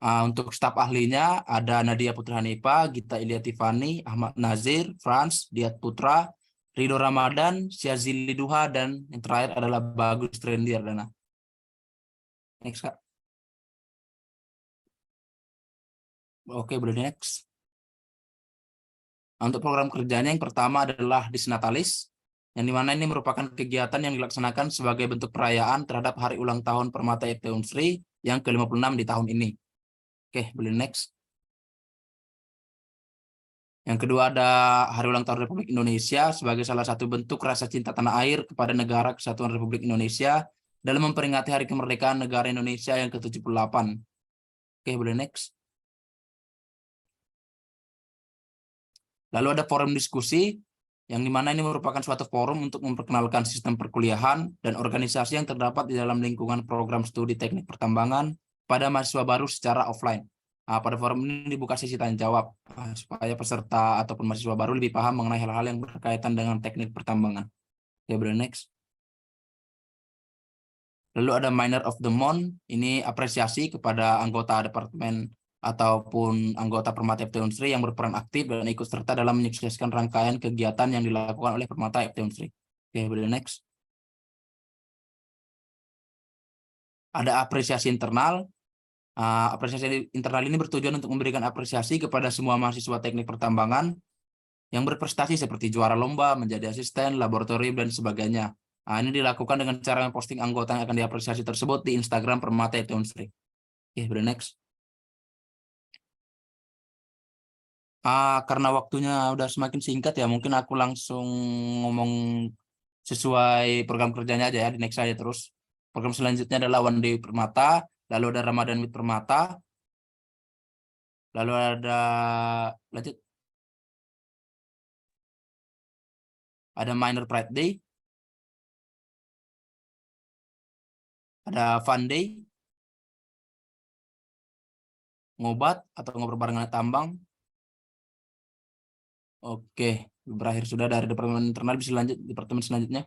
Untuk staf ahlinya ada Nadia Putra Hanifa, Gita Ilya Tiffany, Ahmad Nazir, Franz, Diat Putra, Rido Ramadan, Syazili Duha, dan yang terakhir adalah Bagus Trendiardana. Next Kak. Oke, boleh next. Untuk program kerjanya yang pertama adalah Disnatalis, yang dimana ini merupakan kegiatan yang dilaksanakan sebagai bentuk perayaan terhadap hari ulang tahun Permata IFT Unsri yang ke-56 di tahun ini. Oke, boleh next. Yang kedua ada Hari Ulang Tahun Republik Indonesia sebagai salah satu bentuk rasa cinta tanah air kepada negara Kesatuan Republik Indonesia dalam memperingati Hari Kemerdekaan Negara Indonesia yang ke-78. Oke, boleh next. Lalu ada forum diskusi, yang dimana ini merupakan suatu forum untuk memperkenalkan sistem perkuliahan dan organisasi yang terdapat di dalam lingkungan program studi teknik pertambangan pada mahasiswa baru secara offline. Pada forum ini dibuka sesi tanya jawab supaya peserta ataupun mahasiswa baru lebih paham mengenai hal-hal yang berkaitan dengan teknik pertambangan. Oke, boleh next. Lalu ada Miner of the Month, ini apresiasi kepada anggota departemen ataupun anggota Permata IFT Unsri yang berperan aktif dan ikut serta dalam menyukseskan rangkaian kegiatan yang dilakukan oleh Permata IFT Unsri. Oke, boleh next. Ada apresiasi internal. Apresiasi internal ini bertujuan untuk memberikan apresiasi kepada semua mahasiswa teknik pertambangan yang berprestasi seperti juara lomba, menjadi asisten, laboratorium, dan sebagainya. Ini dilakukan dengan cara memposting anggota yang akan diapresiasi tersebut di Instagram Permata IFT Unsri. Oke, boleh next. Karena waktunya udah semakin singkat ya, mungkin aku langsung ngomong sesuai program kerjanya aja ya, di next aja terus. Program selanjutnya adalah One Day Permata, lalu ada Ramadan with Permata, lalu ada lanjut, ada Minor Pride Day, ada Fun Day, ngobat atau ngobrol barengan tambang. Oke, berakhir sudah dari departemen internal, bisa lanjut departemen selanjutnya.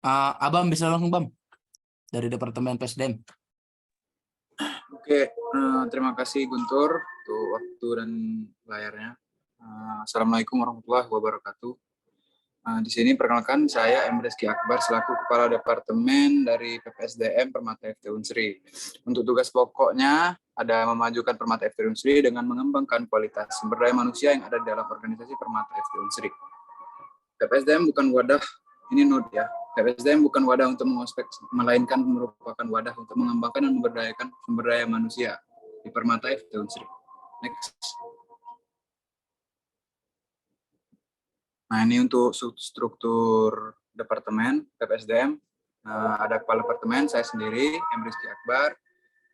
Abam bisa langsung Bam dari departemen PSDM. Oke, terima kasih Guntur untuk waktu dan layarnya. Assalamualaikum warahmatullahi wabarakatuh. Di sini perkenalkan saya M. Rizky Akbar selaku Kepala Departemen dari PPSDM Permata IFT Unsri. Untuk tugas pokoknya ada memajukan Permata IFT Unsri dengan mengembangkan kualitas sumber daya manusia yang ada di dalam organisasi Permata IFT Unsri. PPSDM bukan wadah, ini note ya, PPSDM bukan wadah untuk mengospek, melainkan merupakan wadah untuk mengembangkan dan memberdayakan sumber daya manusia di Permata IFT Unsri. Next. Nah, ini untuk struktur departemen PPSDM. Ada kepala departemen, saya sendiri, M. Rizky Akbar.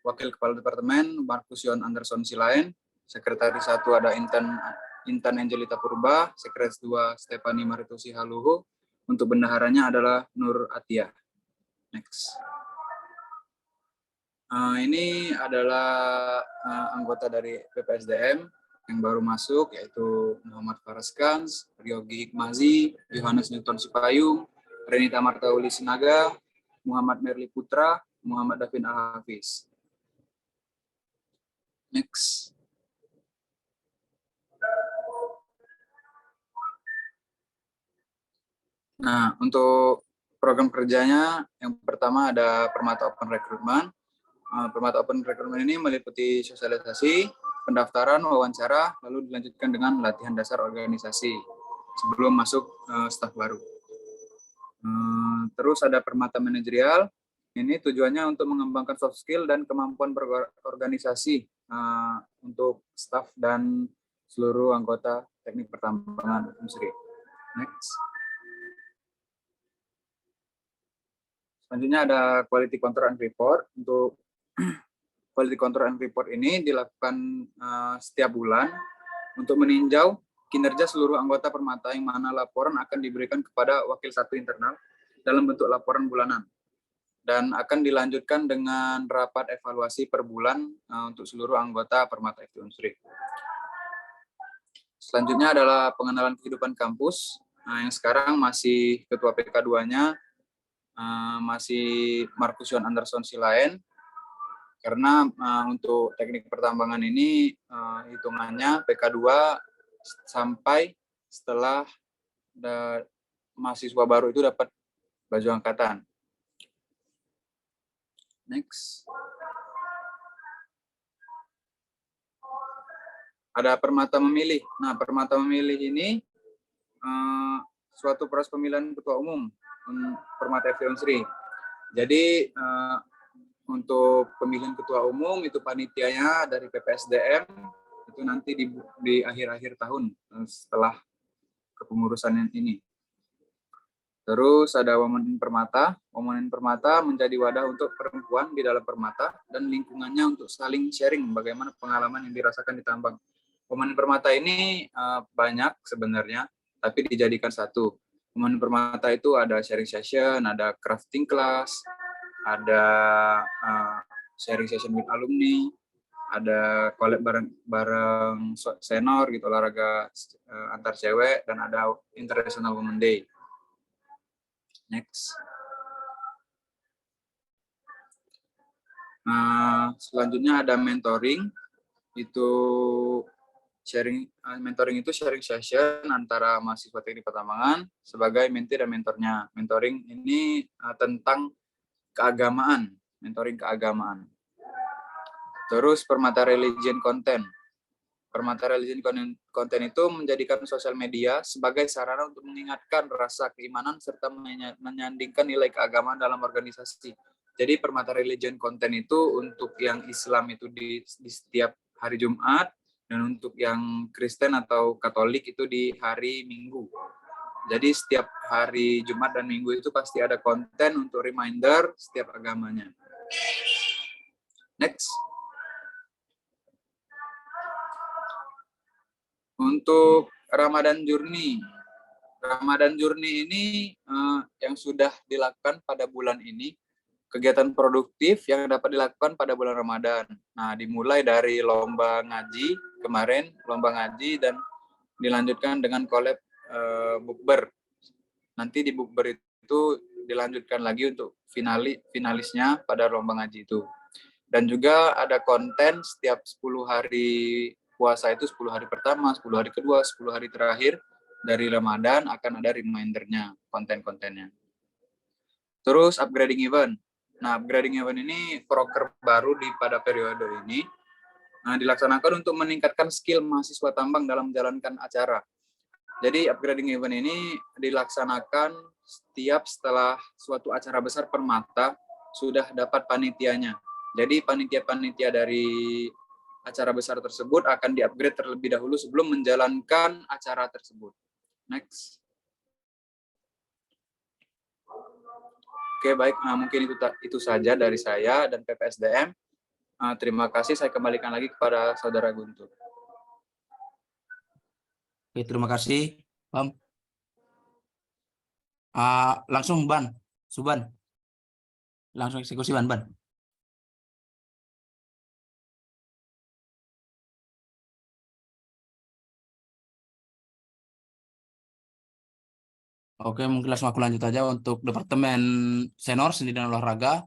Wakil kepala departemen, Markus Yon Anderson Silain. Sekretaris 1 ada Intan Angelita Purba. Sekretaris 2 Stefani Maritusi Haluhu. Untuk bendaharanya adalah Nur Atia. Next. Ini adalah anggota dari PPSDM yang baru masuk, yaitu Muhammad Faras Kans, Ryogi Hikmazi, Yohanes Newton Sipayung, Renita Martauli Sinaga, Muhammad Merli Putra, Muhammad Davin Al-Hafiz. Next. Nah, untuk program kerjanya, yang pertama ada Permata Open Recruitment. Permata Open Recruitment ini meliputi sosialisasi, pendaftaran, wawancara, lalu dilanjutkan dengan latihan dasar organisasi sebelum masuk staf baru. Terus ada Permata Manajerial. Ini tujuannya untuk mengembangkan soft skill dan kemampuan berorganisasi untuk staf dan seluruh anggota teknik pertambangan industri. Next. Selanjutnya ada Quality Control and Report. Untuk Quality Control and Report ini dilakukan setiap bulan untuk meninjau kinerja seluruh anggota Permata, yang mana laporan akan diberikan kepada wakil 1 internal dalam bentuk laporan bulanan. Dan akan dilanjutkan dengan rapat evaluasi per bulan untuk seluruh anggota Permata FT Unsri. Selanjutnya adalah pengenalan kehidupan kampus, yang sekarang masih ketua PK2-nya masih Markus Yon Anderson Silain. Karena untuk teknik pertambangan ini hitungannya PK2 sampai setelah mahasiswa baru itu dapat baju angkatan. Next. Ada Permata Memilih. Nah, Permata Memilih ini suatu proses pemilihan ketua umum Permata FT Unsri. Jadi untuk pemilihan ketua umum itu panitianya dari PPSDM itu nanti di akhir-akhir tahun setelah kepengurusan ini. Terus ada Women in Permata. Women in Permata menjadi wadah untuk perempuan di dalam Permata dan lingkungannya untuk saling sharing bagaimana pengalaman yang dirasakan di tambang. Women in Permata ini banyak sebenarnya, tapi dijadikan satu. Women in Permata itu ada sharing session, ada crafting class, ada sharing session with alumni, ada collab bareng senior gitu, olahraga antar cewek, dan ada International Women Day. Next. Selanjutnya ada mentoring. Itu mentoring itu sharing session antara mahasiswa teknik pertambangan sebagai mentee dan mentornya. Mentoring ini tentang keagamaan, mentoring keagamaan. Terus Permata Religion Content. Permata Religion Content itu menjadikan sosial media sebagai sarana untuk mengingatkan rasa keimanan serta menyandingkan nilai keagamaan dalam organisasi. Jadi Permata Religion Content itu untuk yang Islam itu di setiap hari Jumat, dan untuk yang Kristen atau Katolik itu di hari Minggu. Jadi setiap hari Jumat dan Minggu itu pasti ada konten untuk reminder setiap agamanya. Next. Untuk Ramadan Journey. Ramadan Journey ini yang sudah dilakukan pada bulan ini, kegiatan produktif yang dapat dilakukan pada bulan Ramadan. Nah, dimulai dari lomba ngaji kemarin, lomba ngaji, dan dilanjutkan dengan collab bukber. Nanti di bukber itu dilanjutkan lagi untuk finalisnya pada lomba ngaji itu. Dan juga ada konten setiap 10 hari puasa itu, 10 hari pertama, 10 hari kedua, 10 hari terakhir dari Ramadan akan ada remindernya, konten-kontennya. Terus upgrading event. Nah, upgrading event ini proker baru pada periode ini. Dilaksanakan untuk meningkatkan skill mahasiswa tambang dalam menjalankan acara. Jadi upgrading event ini dilaksanakan setiap setelah suatu acara besar Permata sudah dapat panitianya. Jadi panitia-panitia dari acara besar tersebut akan di-upgrade terlebih dahulu sebelum menjalankan acara tersebut. Next. Oke, baik. Mungkin itu saja dari saya dan PPSDM. Terima kasih. Saya kembalikan lagi kepada Saudara Guntur. Oke, terima kasih, Bang. Langsung Suban. Langsung eksekusi Ban. Oke, mungkin langsung aku lanjut aja untuk Departemen Senior Seni dan Olahraga.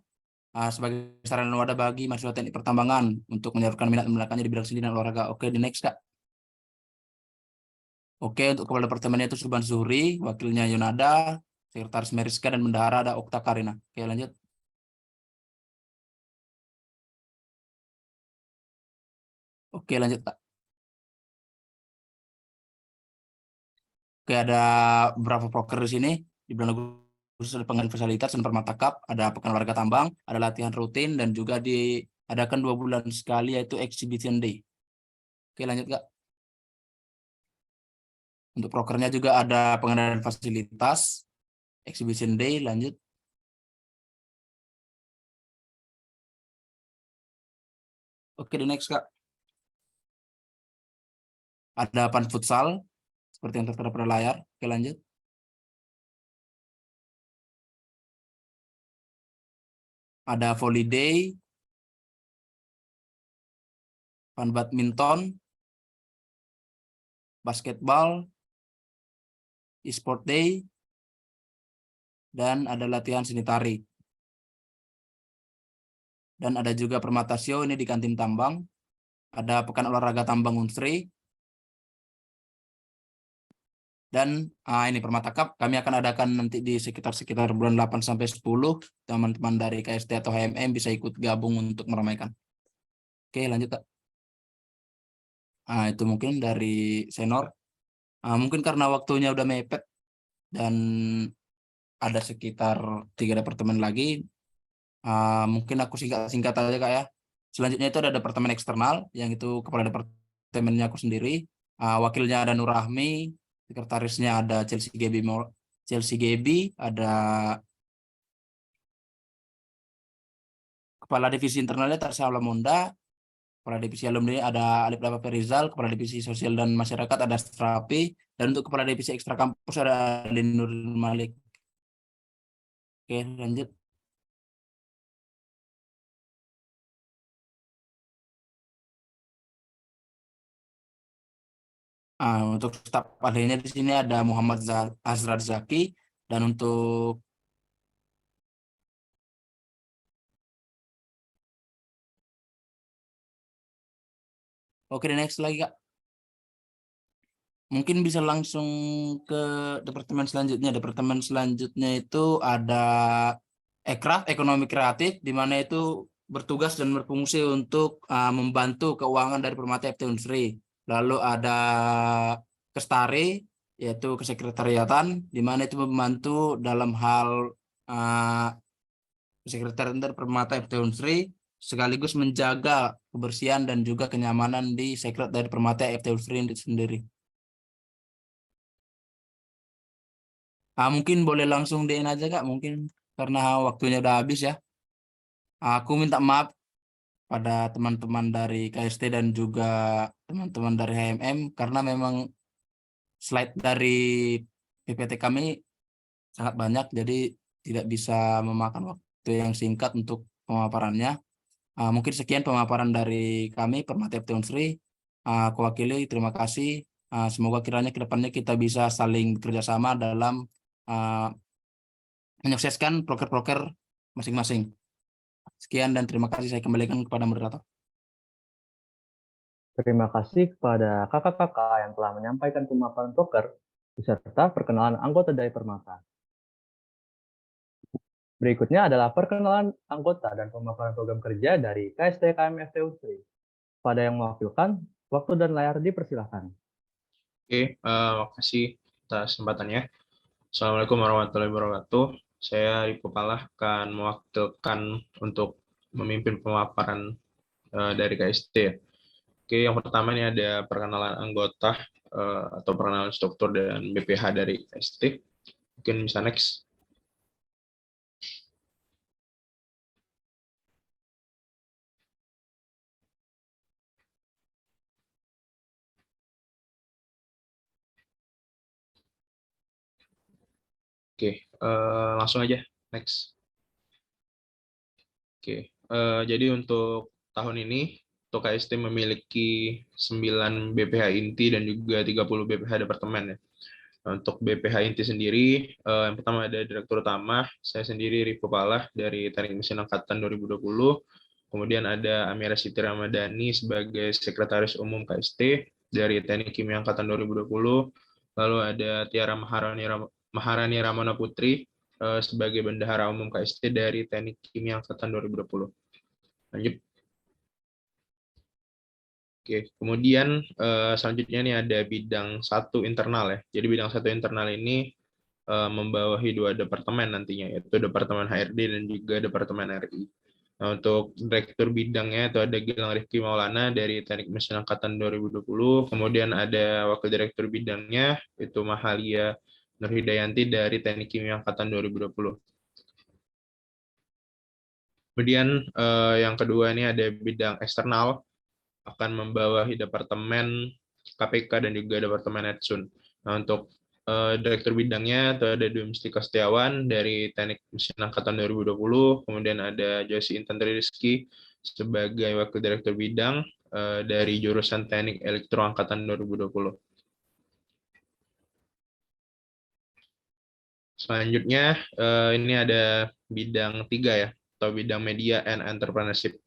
Sebagai sarana wadah bagi mahasiswa teknik pertambangan untuk menyalurkan minat dan bakatnya di bidang seni dan olahraga. Oke, di next, Kak. Oke, untuk kepala departemennya itu Suban Zuhri, wakilnya Yunada, sekretaris Meriska, dan bendahara ada Okta Karina. Oke, lanjut. Oke, lanjut, Kak. Oke, ada beberapa proker di sini. Di bulan Agustus ada pengalihan fasilitas dan permata cup, ada pekan olahraga tambang, ada latihan rutin, dan juga diadakan 2 bulan sekali yaitu exhibition day. Oke, lanjut, Kak. Untuk prokernya juga ada pengadaan fasilitas, exhibition day, lanjut. Oke, di next, Kak. Ada pan futsal, seperti yang tertera pada layar. Oke, lanjut. Ada volley day, pan badminton, basketball, e-sport day, dan ada latihan seni tari. Dan ada juga permata show ini di kantin tambang. Ada pekan olahraga tambang Unsri. Dan ini permata cup kami akan adakan nanti di sekitar bulan 8 sampai 10. Teman-teman dari KST atau HMM bisa ikut gabung untuk meramaikan. Oke, lanjut, Kak. Itu mungkin dari senior. Mungkin karena waktunya udah mepet dan ada sekitar 3 departemen lagi. Mungkin aku singkat aja, Kak, ya. Selanjutnya itu ada departemen eksternal, yang itu kepala departemennya aku sendiri. Wakilnya ada Nur Rahmi, sekretarisnya ada Chelsea Gaby, ada kepala divisi internalnya Tarsya Alamonda, kepala divisi alumni ada Alif Dapa Ferizal, kepala divisi sosial dan masyarakat ada Strapi, dan untuk kepala divisi ekstra kampus ada Linur Malik. Oke, lanjut. Untuk staf ahlinya di sini ada Muhammad Azrar Zaki, dan untuk oke, next lagi, Kak. Mungkin bisa langsung ke departemen selanjutnya. Departemen selanjutnya itu ada Ekraf, Ekonomi Kreatif, di mana itu bertugas dan berfungsi untuk membantu keuangan dari Permata FT Unsri. Lalu ada Kestari, yaitu kesekretariatan, di mana itu membantu dalam hal kesekretariatan dari Permata FT Unsri, sekaligus menjaga kebersihan dan juga kenyamanan di sekret dari Permata FT Unsri sendiri. Mungkin boleh langsung DN aja, Kak, mungkin karena waktunya udah habis ya. Aku minta maaf pada teman-teman dari KST dan juga teman-teman dari HMM karena memang slide dari PPT kami sangat banyak, jadi tidak bisa memakan waktu yang singkat untuk pemaparannya. Mungkin sekian pemaparan dari kami, Permata FT Unsri. Aku wakili, terima kasih. Semoga kiranya ke depannya kita bisa saling bekerja sama dalam menyukseskan proker-proker masing-masing. Sekian dan terima kasih, saya kembalikan kepada moderator. Terima kasih kepada kakak-kakak yang telah menyampaikan pemaparan proker beserta perkenalan anggota dari Permata. Berikutnya adalah perkenalan anggota dan pemaparan program kerja dari KST KMFT Unsri. Pada yang mewakilkan, waktu dan layar dipersilakan. Oke, makasih atas kesempatannya. Assalamualaikum warahmatullahi wabarakatuh. Saya Riko Palah akan mewakilkan untuk memimpin pemaparan dari KST. Oke, yang pertama ini ada perkenalan anggota atau perkenalan struktur dan BPH dari KST. Mungkin bisa next. Oke, langsung aja next. Oke, jadi untuk tahun ini untuk KST memiliki 9 BPH inti dan juga 30 BPH departemen ya. Untuk BPH inti sendiri, yang pertama ada Direktur Utama, saya sendiri Rifo Palah dari Teknik Mesin Angkatan 2020. Kemudian ada Amira Siti Ramadhani sebagai Sekretaris Umum KST dari Teknik Kimia Angkatan 2020. Lalu ada Tiara Maharani Ramana Putri sebagai Bendahara Umum KST dari Teknik Kimia Angkatan 2020. Lanjut. Oke, kemudian selanjutnya ini ada bidang 1 internal ya. Jadi bidang 1 internal ini membawahi 2 departemen nantinya, yaitu Departemen HRD dan juga Departemen RI. Nah, untuk direktur bidangnya itu ada Gilang Rifki Maulana dari Teknik Mesin Angkatan 2020, kemudian ada wakil direktur bidangnya itu Mahalia Nurhidayanti dari Teknik Kimia Angkatan 2020. Kemudian yang kedua ini ada bidang eksternal, akan membawahi Departemen KPK dan juga Departemen Edsun. Nah, untuk direktur bidangnya itu ada Dwi Mustika Setiawan dari Teknik Mesin Angkatan 2020, kemudian ada Joyce Intan Rizky sebagai wakil direktur bidang dari jurusan Teknik Elektro Angkatan 2020. Selanjutnya ini ada bidang 3 ya, atau bidang Media and Entrepreneurship.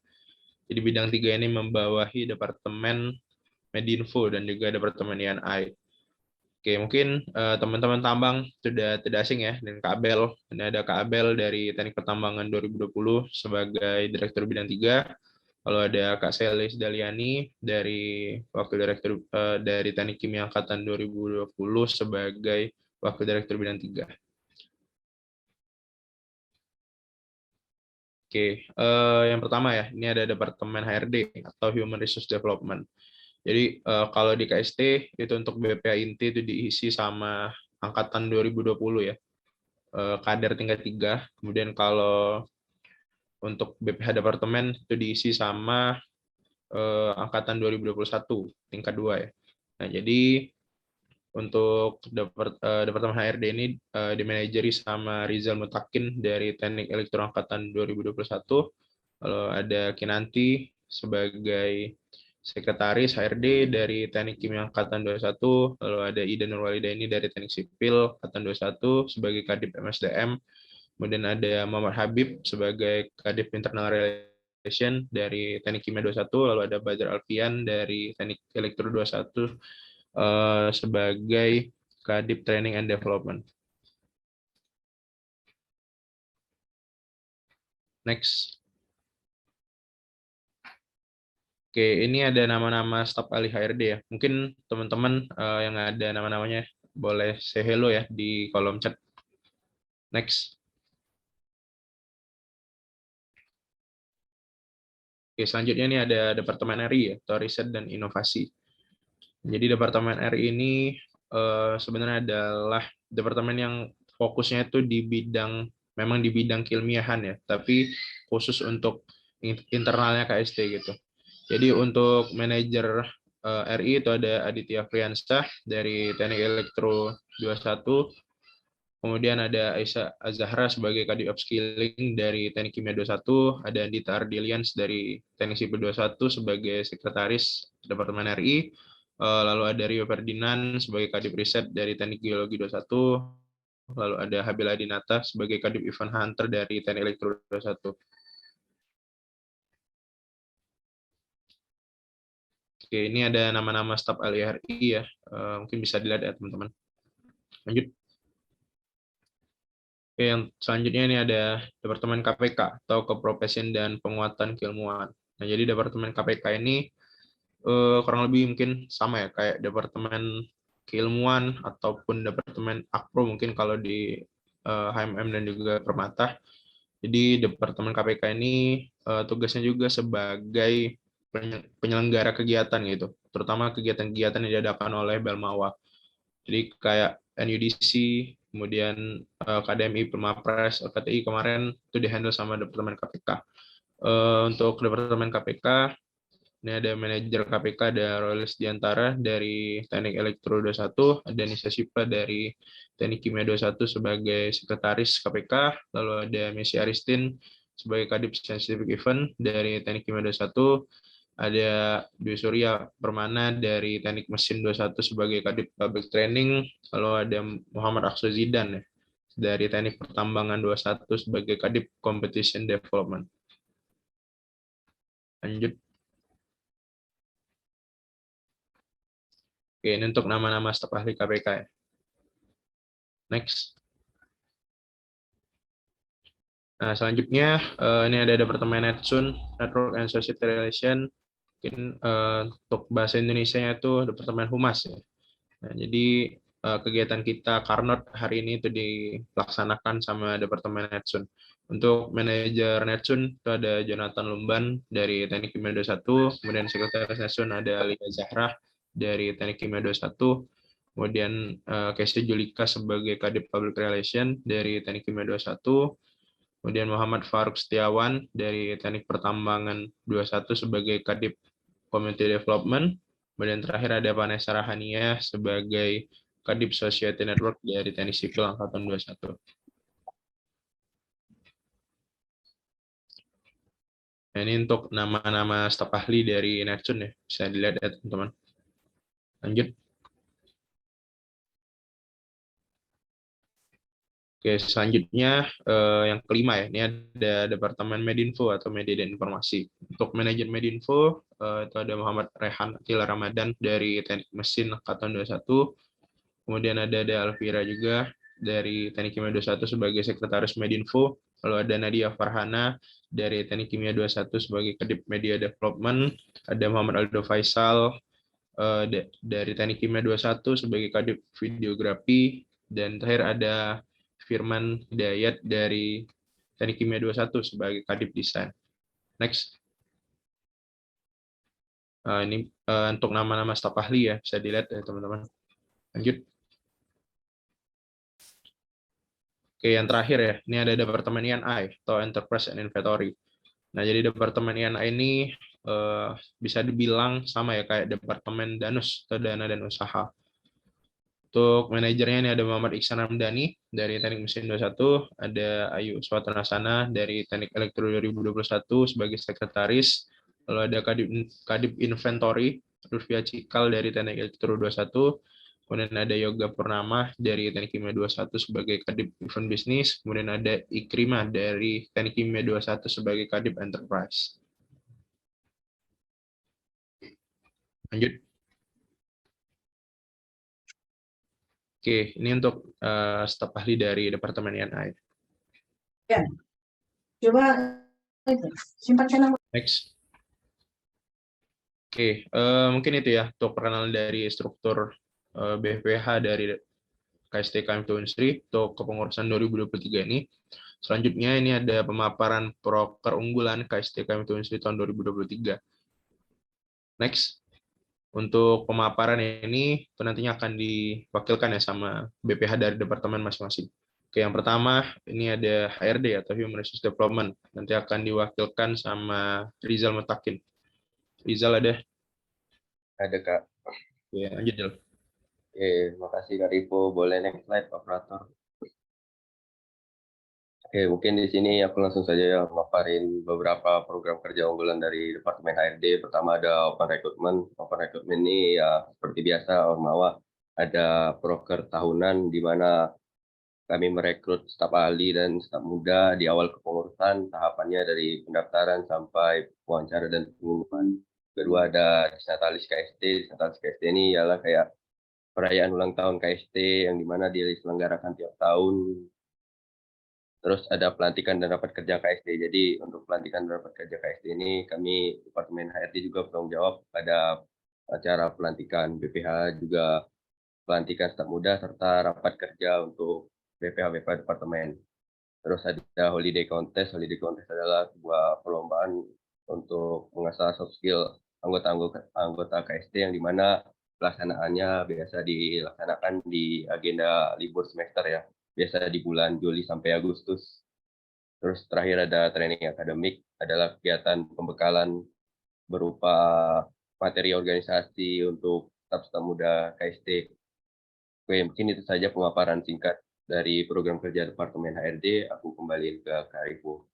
Jadi bidang 3 ini membawahi Departemen Medinfo dan juga Departemen INI. Oke, mungkin teman-teman tambang sudah tidak asing ya dengan Kak Abel. Ini ada Kak Abel dari Teknik Pertambangan 2020 sebagai Direktur Bidang 3. Lalu ada Kak Selis Daliani dari Wakil Direktur dari Teknik Kimia Angkatan 2020 sebagai Wakil Direktur Bidang 3. Oke, yang pertama ya, ini ada Departemen HRD atau Human Resource Development. Jadi kalau di KST itu untuk BPH inti itu diisi sama angkatan 2020 ya, kader tingkat 3. Kemudian kalau untuk BPH departemen itu diisi sama angkatan 2021 tingkat 2 ya. Nah, jadi untuk Departemen HRD ini dimanajeri sama Rizal Mutakin dari Teknik Elektro Angkatan 2021. Lalu ada Kinanti sebagai Sekretaris HRD dari Teknik Kimia Angkatan 21. Lalu ada Ida Nurwalidaini dari Teknik Sipil Angkatan 21 sebagai Kadip MSDM. Kemudian ada Muhammad Habib sebagai Kadip Internal Relation dari Teknik Kimia 21. Lalu ada Badar Alfian dari Teknik Elektro 21 sebagai Kadip Training and Development. Next. Oke, ini ada nama-nama staf ahli HRD ya. Mungkin teman-teman yang ada nama-namanya boleh say hello ya di kolom chat. Next. Oke, selanjutnya ini ada Departemen RI ya, atau Riset dan Inovasi. Jadi Departemen RI ini sebenarnya adalah departemen yang fokusnya itu di bidang, memang di bidang keilmiahan ya, tapi khusus untuk internalnya KST gitu. Jadi untuk manajer RI itu ada Aditya Friansyah dari Teknik Elektro 21, kemudian ada Aisyah Azahra sebagai Kadip Upskilling dari Teknik Kimia 21, ada Andita Ardilians dari Teknik Sipil 21 sebagai Sekretaris Departemen RI, lalu ada Rio Ferdinand sebagai Kadip Riset dari Teknik Geologi 21, lalu ada Habil Adinata sebagai Kadip Event Hunter dari Teknik Elektro 21. Oke, ini ada nama-nama staf ahli RI ya, mungkin bisa dilihat ya teman-teman. Lanjut. Oke, yang selanjutnya ini ada Departemen KPK atau Keprofesian dan Penguatan Keilmuan. Nah, jadi Departemen KPK ini kurang lebih mungkin sama ya kayak Departemen Keilmuan ataupun Departemen Akpro mungkin kalau di HMM dan juga Permata. Jadi Departemen KPK ini tugasnya juga sebagai penyelenggara kegiatan gitu, terutama kegiatan-kegiatan yang diadakan oleh Belmawa. Jadi kayak NUDC, kemudian KDMI, Permapres, LKTI kemarin itu dihandle sama Departemen KPK. Untuk Departemen KPK Ini ada manajer KPK, ada Rolis Diantara dari Teknik Elektro 21, ada Nisa Sipa dari Teknik Kimia 21 sebagai sekretaris KPK, lalu ada Messi Aristin sebagai Kadip Scientific Event dari Teknik Kimia 21, ada Dwi Surya Permana dari Teknik Mesin 21 sebagai Kadip Public Training, lalu ada Muhammad Aksu Zidan dari Teknik Pertambangan 21 sebagai Kadip Competition Development. Lanjut. Oke, ini untuk nama-nama staf ahli KPK ya. Next. Nah, selanjutnya ini ada Departemen Netsun, Network and Society Relation. Mungkin untuk bahasa Indonesianya itu Departemen Humas ya. Nah, jadi kegiatan kita Karnot hari ini itu dilaksanakan sama Departemen Netsun. Untuk manajer Netsun itu ada Jonathan Lumban dari Teknik Kimia 21, kemudian sekretaris Netsun ada Lia Zahra dari Teknik Kimia 21, kemudian Casey Julika sebagai Kadip Public Relation dari Teknik Kimia 21, kemudian Muhammad Faruk Setiawan dari Teknik Pertambangan 21 sebagai Kadip Community Development, kemudian terakhir ada Vanessa Rahania sebagai Kadip Society Network dari Teknik Sipil Angkatan 21. Nah, ini untuk nama-nama staf ahli dari Netsun ya, bisa dilihat ya teman-teman. Lanjut. Oke, selanjutnya yang kelima ya, ini ada Departemen Medinfo atau Media dan Informasi. Untuk manajer Medinfo itu ada Muhammad Rehan Atila Ramadan dari Teknik Mesin Angkatan 21. Kemudian ada Alvira juga dari Teknik Kimia 21 sebagai Sekretaris Medinfo. Lalu ada Nadia Farhana dari Teknik Kimia 21 sebagai Kadip Media Development. Ada Muhammad Aldo Faisal dari Teknik Kimia 21 sebagai Kadip Videografi. Dan terakhir ada Firman Hidayat dari Teknik Kimia 21 sebagai Kadip Desain. Next. Ini untuk nama-nama staf ahli ya, bisa dilihat ya teman-teman. Lanjut. Oke, yang terakhir ya, ini ada Departemen I&I atau Enterprise and Inventory. Nah, jadi Departemen I&I ini bisa dibilang sama ya kayak Departemen Danus atau Dana dan Usaha. Untuk manajernya ini ada Muhammad Iksan Ramdhani dari Teknik Mesin 21, ada Ayu Swatanasana dari Teknik Elektro 2021 sebagai sekretaris, lalu ada Kadip Inventory, Lutfia Cikal dari Teknik Elektro 21, kemudian ada Yoga Purnama dari Teknik Kimia 21 sebagai Kadip Event Business, kemudian ada Ikrimah dari Teknik Kimia 21 sebagai Kadip Enterprise. Lanjut. Oke, ini untuk staf ahli dari Departemen I&I. Ya, coba simpan channel. Next. Oke, mungkin itu ya untuk perkenalan dari struktur BPH dari KST KMT Unsri untuk kepengurusan 2023 ini. Selanjutnya ini ada pemaparan proker unggulan KST KMT Unsri tahun 2023. Next. Untuk pemaparan ini itu nantinya akan diwakilkan ya sama BPH dari departemen masing-masing. Oke, yang pertama ini ada HRD atau Human Resource Development. Nanti akan diwakilkan sama Rizal Mutakin. Rizal ada? Ada, Kak. Ya, lanjut, Jel. Oke, makasih Kak Rivo. Boleh next slide, operator. Oke, mungkin di sini aku langsung saja ya memaparin beberapa program kerja unggulan dari Departemen HRD. Pertama ada Open Recruitment. Open Recruitment ini ya seperti biasa, Ormawa, ada proker tahunan di mana kami merekrut staf ahli dan staf muda di awal kepengurusan, tahapannya dari pendaftaran sampai wawancara dan pengumuman. Kedua ada Disnatalis KST. Disnatalis KST ini ialah kayak perayaan ulang tahun KST yang dimana dia diselenggarakan tiap tahun. Terus ada pelantikan dan rapat kerja KST. Jadi untuk pelantikan dan rapat kerja KST ini kami Departemen HRD juga bertanggung jawab pada acara pelantikan BPH, juga pelantikan staf muda serta rapat kerja untuk BPH Departemen. Terus ada Holiday Contest. Holiday Contest adalah sebuah perlombaan untuk mengasah soft skill anggota KST yang dimana pelaksanaannya biasa dilaksanakan di agenda libur semester ya. Biasa di bulan Juli sampai Agustus. Terus terakhir ada training akademik, adalah kegiatan pembekalan berupa materi organisasi untuk staf-staf muda KST. Oke, mungkin itu saja pemaparan singkat dari program kerja Departemen HRD. Aku kembali ke Kak Rifo.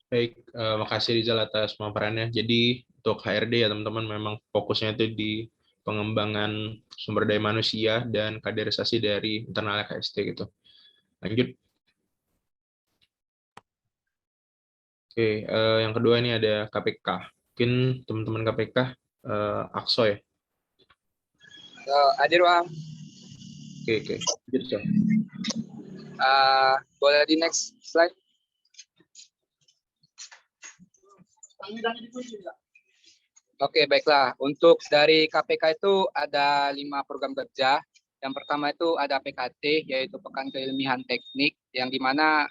Baik, makasih Rizal atas pemaparannya. Jadi untuk HRD ya teman-teman memang fokusnya itu di pengembangan sumber daya manusia dan kaderisasi dari internal KST gitu. Lanjut. Oke, yang kedua ini ada KPK. Mungkin teman-teman KPK, Akso ya. Hadir Bang. Oke. Lanjut, so. Boleh di next slide. Oke, baiklah. Untuk dari KPK itu ada 5 program kerja. Yang pertama itu ada PKT, yaitu Pekan Keilmihan Teknik, yang dimana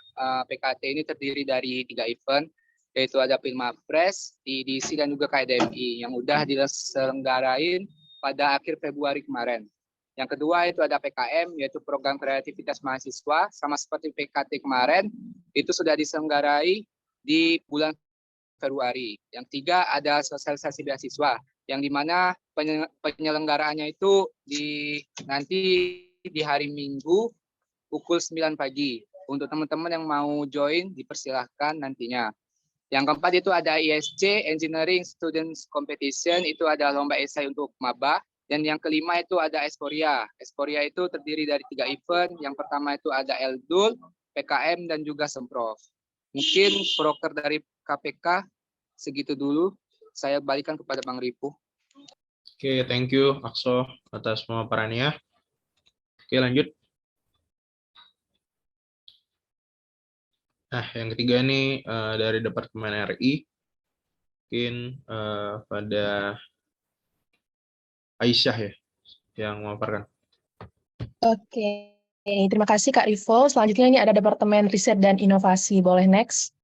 PKT ini terdiri dari 3 event, yaitu ada Pilmapres, TDC, dan juga KDMI, yang sudah diselenggarain pada akhir Februari kemarin. Yang kedua itu ada PKM, yaitu Program Kreativitas Mahasiswa, sama seperti PKT kemarin, itu sudah diselenggarai di bulan Februari. Yang tiga ada sosialisasi beasiswa, yang dimana penyelenggaraannya itu nanti di hari Minggu pukul 9 pagi. Untuk teman-teman yang mau join, dipersilahkan nantinya. Yang keempat itu ada ISC, Engineering Students Competition, itu ada lomba esai untuk maba. Dan yang kelima itu ada Esporia. Esporia itu terdiri dari 3 event. Yang pertama itu ada Eldul, PKM, dan juga Semprov. Mungkin proker dari KPK segitu dulu. Saya balikan kepada Bang Ripu. Oke, thank you Akso atas pemaparannya. Oke, lanjut. Nah, yang ketiga ini dari Departemen RI. Mungkin pada Aisyah ya yang memaparkan. Oke, terima kasih Kak Rivo. Selanjutnya ini ada Departemen Riset dan Inovasi. Boleh next?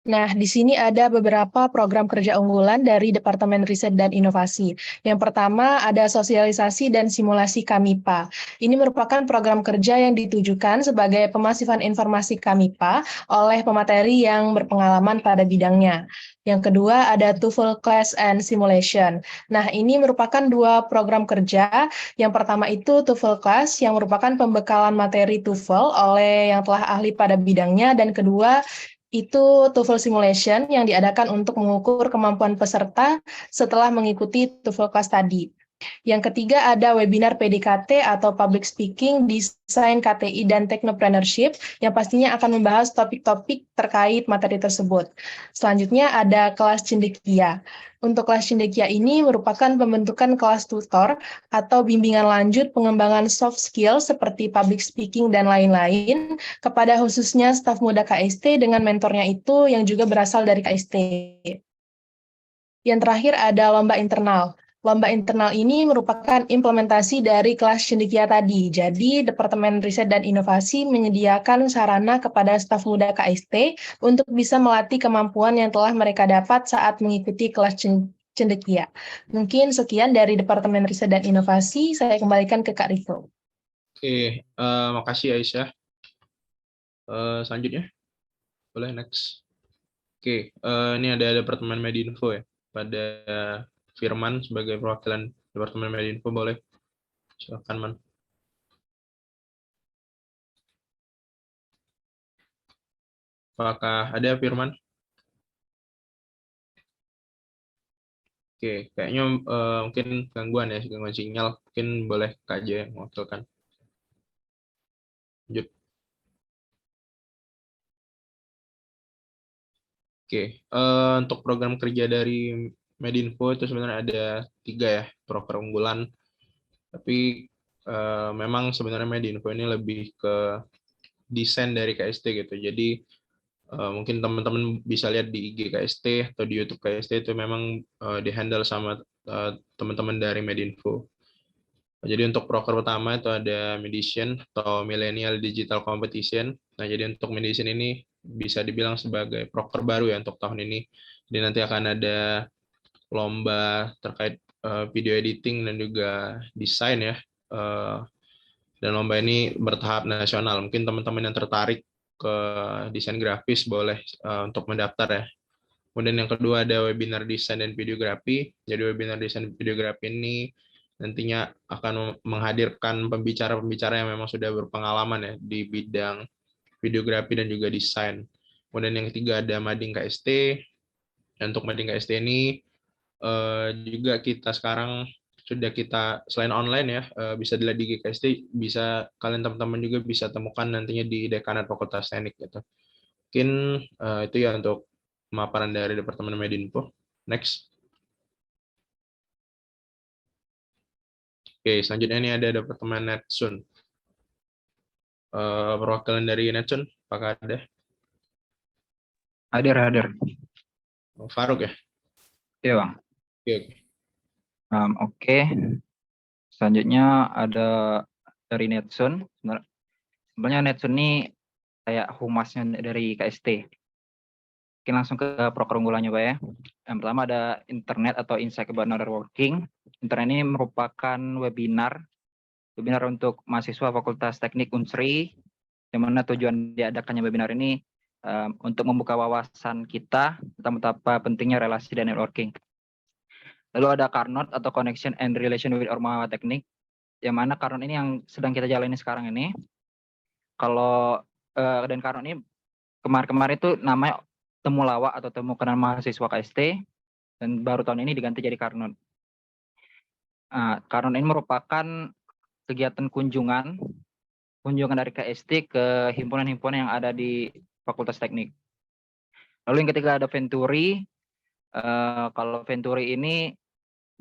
Nah, di sini ada beberapa program kerja unggulan dari Departemen Riset dan Inovasi. Yang pertama ada sosialisasi dan simulasi KAMIPA. Ini merupakan program kerja yang ditujukan sebagai pemasifan informasi KAMIPA oleh pemateri yang berpengalaman pada bidangnya. Yang kedua ada TOEFL Class and Simulation. Nah, ini merupakan 2 program kerja. Yang pertama itu TOEFL Class yang merupakan pembekalan materi TOEFL oleh yang telah ahli pada bidangnya, dan kedua itu TOEFL Simulation yang diadakan untuk mengukur kemampuan peserta setelah mengikuti TOEFL Class tadi. Yang ketiga ada webinar PDKT atau Public Speaking, Desain KTI, dan Technopreneurship yang pastinya akan membahas topik-topik terkait materi tersebut. Selanjutnya ada kelas cendekia. Untuk kelas cendekia ini merupakan pembentukan kelas tutor atau bimbingan lanjut pengembangan soft skill seperti public speaking dan lain-lain kepada khususnya staf muda KST dengan mentornya itu yang juga berasal dari KST. Yang terakhir ada lomba internal. Lomba internal ini merupakan implementasi dari kelas cendekia tadi. Jadi, Departemen Riset dan Inovasi menyediakan sarana kepada staf muda KST untuk bisa melatih kemampuan yang telah mereka dapat saat mengikuti kelas cendekia. Mungkin sekian dari Departemen Riset dan Inovasi. Saya kembalikan ke Kak Rifo. Oke, makasih Aisyah. Selanjutnya, boleh next. Oke, ini ada Departemen Medinfo ya. Pada Firman sebagai perwakilan Departemen Medinfo, boleh. Silakan, Man. Apakah ada Firman? Oke, kayaknya mungkin gangguan sinyal. Mungkin boleh Kak aja yang mewakilkan. Lanjut. Oke, untuk program kerja dari Medinfo itu sebenarnya ada 3 ya, proker unggulan. Tapi memang sebenarnya Medinfo ini lebih ke desain dari KST gitu. Jadi mungkin teman-teman bisa lihat di IG KST atau di YouTube KST itu memang dihandle sama teman-teman dari Medinfo. Jadi untuk proker pertama itu ada Medician atau Millennial Digital Competition. Nah, jadi untuk Medician ini bisa dibilang sebagai proker baru ya untuk tahun ini. Jadi nanti akan ada lomba terkait video editing dan juga desain ya. Dan lomba ini bertahap nasional. Mungkin teman-teman yang tertarik ke desain grafis boleh untuk mendaftar ya. Kemudian yang kedua ada webinar desain dan videografi. Jadi webinar desain dan videografi ini nantinya akan menghadirkan pembicara-pembicara yang memang sudah berpengalaman ya di bidang videografi dan juga desain. Kemudian yang ketiga ada Mading KST. Dan untuk Mading KST ini juga kita sekarang sudah kita selain online ya, bisa dilihat di GKST, bisa kalian teman-teman juga bisa temukan nantinya di Dekanat Fakultas Teknik gitu. Mungkin itu ya untuk pemaparan dari Departemen Medinfo. Next. Oke, selanjutnya ini ada Departemen Netsun. Perwakilan dari Netsun, apakah ada? Hadir. Faruk ya? Iya, Bang. Oke. Oke. Selanjutnya ada dari Netsun. Sebenarnya Netsun ini kayak humasnya dari KST. Mungkin langsung ke proker unggulannya, Pak ya. Yang pertama ada Internet atau Insight about Networking. Internet ini merupakan webinar untuk mahasiswa Fakultas Teknik Unsri, yang mana tujuan diadakannya webinar ini untuk membuka wawasan kita tentang betapa pentingnya relasi dan networking. Lalu ada Carnot atau Connection and Relation with Ormawa Teknik, yang mana Carnot ini yang sedang kita jalani sekarang ini. Dan Carnot ini kemarin itu namanya Temu Lawak atau Temu Kenal Mahasiswa KST, dan baru tahun ini diganti jadi Carnot. Carnot ini merupakan kegiatan kunjungan dari KST ke himpunan-himpunan yang ada di Fakultas Teknik. Lalu yang ketiga ada Venturi. Kalau Venturi ini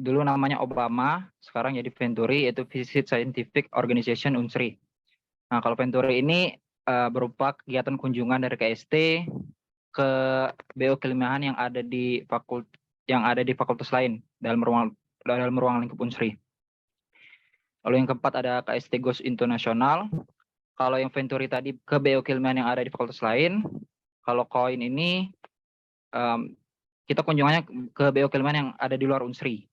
dulu namanya Obama, sekarang jadi Venturi, yaitu Visit Scientific Organization Unsri. Nah, kalau Venturi ini berupa kegiatan kunjungan dari KST ke BO keilmiahan yang ada di fakultas lain dalam ruang lingkup Unsri. Lalu yang keempat ada KST Goes Internasional. Kalau yang Venturi tadi ke BO keilmiahan yang ada di fakultas lain. Kalau Koin ini kita kunjungannya ke BO keilmiahan yang ada di luar Unsri.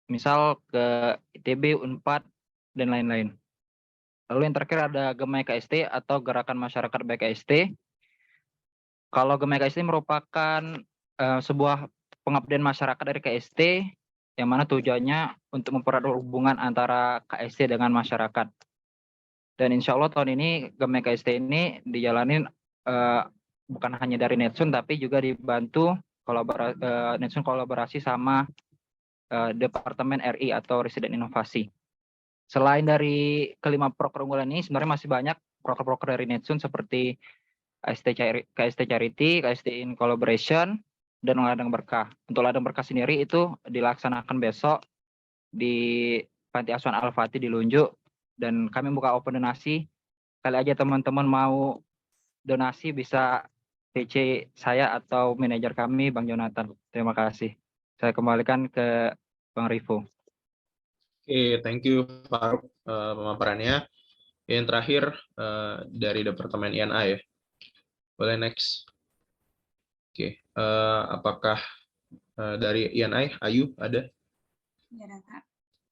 Misal ke ITB, Unpad, dan lain-lain. Lalu yang terakhir ada Gemai KST atau Gerakan Masyarakat Baik KST. Kalau Gemai KST merupakan sebuah pengabdian masyarakat dari KST, yang mana tujuannya untuk mempererat hubungan antara KST dengan masyarakat. Dan insya Allah tahun ini Gemai KST ini dijalanin bukan hanya dari Netsun, tapi juga dibantu Netsun kolaborasi sama Departemen RI atau Riset dan Inovasi. Selain dari kelima proker unggulan ini, sebenarnya masih banyak proker-proker dari Netsun seperti KST Charity, KST in Collaboration, dan Ladang Berkah. Untuk Ladang Berkah sendiri itu dilaksanakan besok di Panti Asuhan Al-Fatih di Lunjuk, dan kami buka open donasi. Kali aja teman-teman mau donasi bisa PC saya atau manajer kami, Bang Jonathan. Terima kasih. Saya kembalikan ke Bang Rivo. Oke, thank you Faruk pemaparannya. Yang terakhir dari Departemen INA ya. Boleh next. Oke, apakah dari INI Ayu ada? Ya, Kak.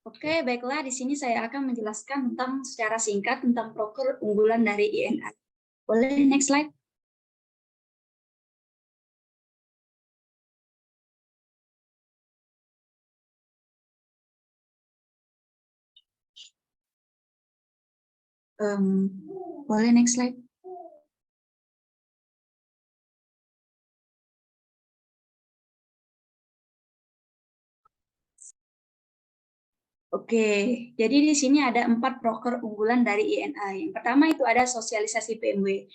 Oke, baiklah. Di sini saya akan menjelaskan tentang secara singkat tentang proker unggulan dari INI. Boleh next slide? Boleh next slide? Oke, jadi di sini ada 4 proker unggulan dari INI. Yang pertama itu ada sosialisasi PMW.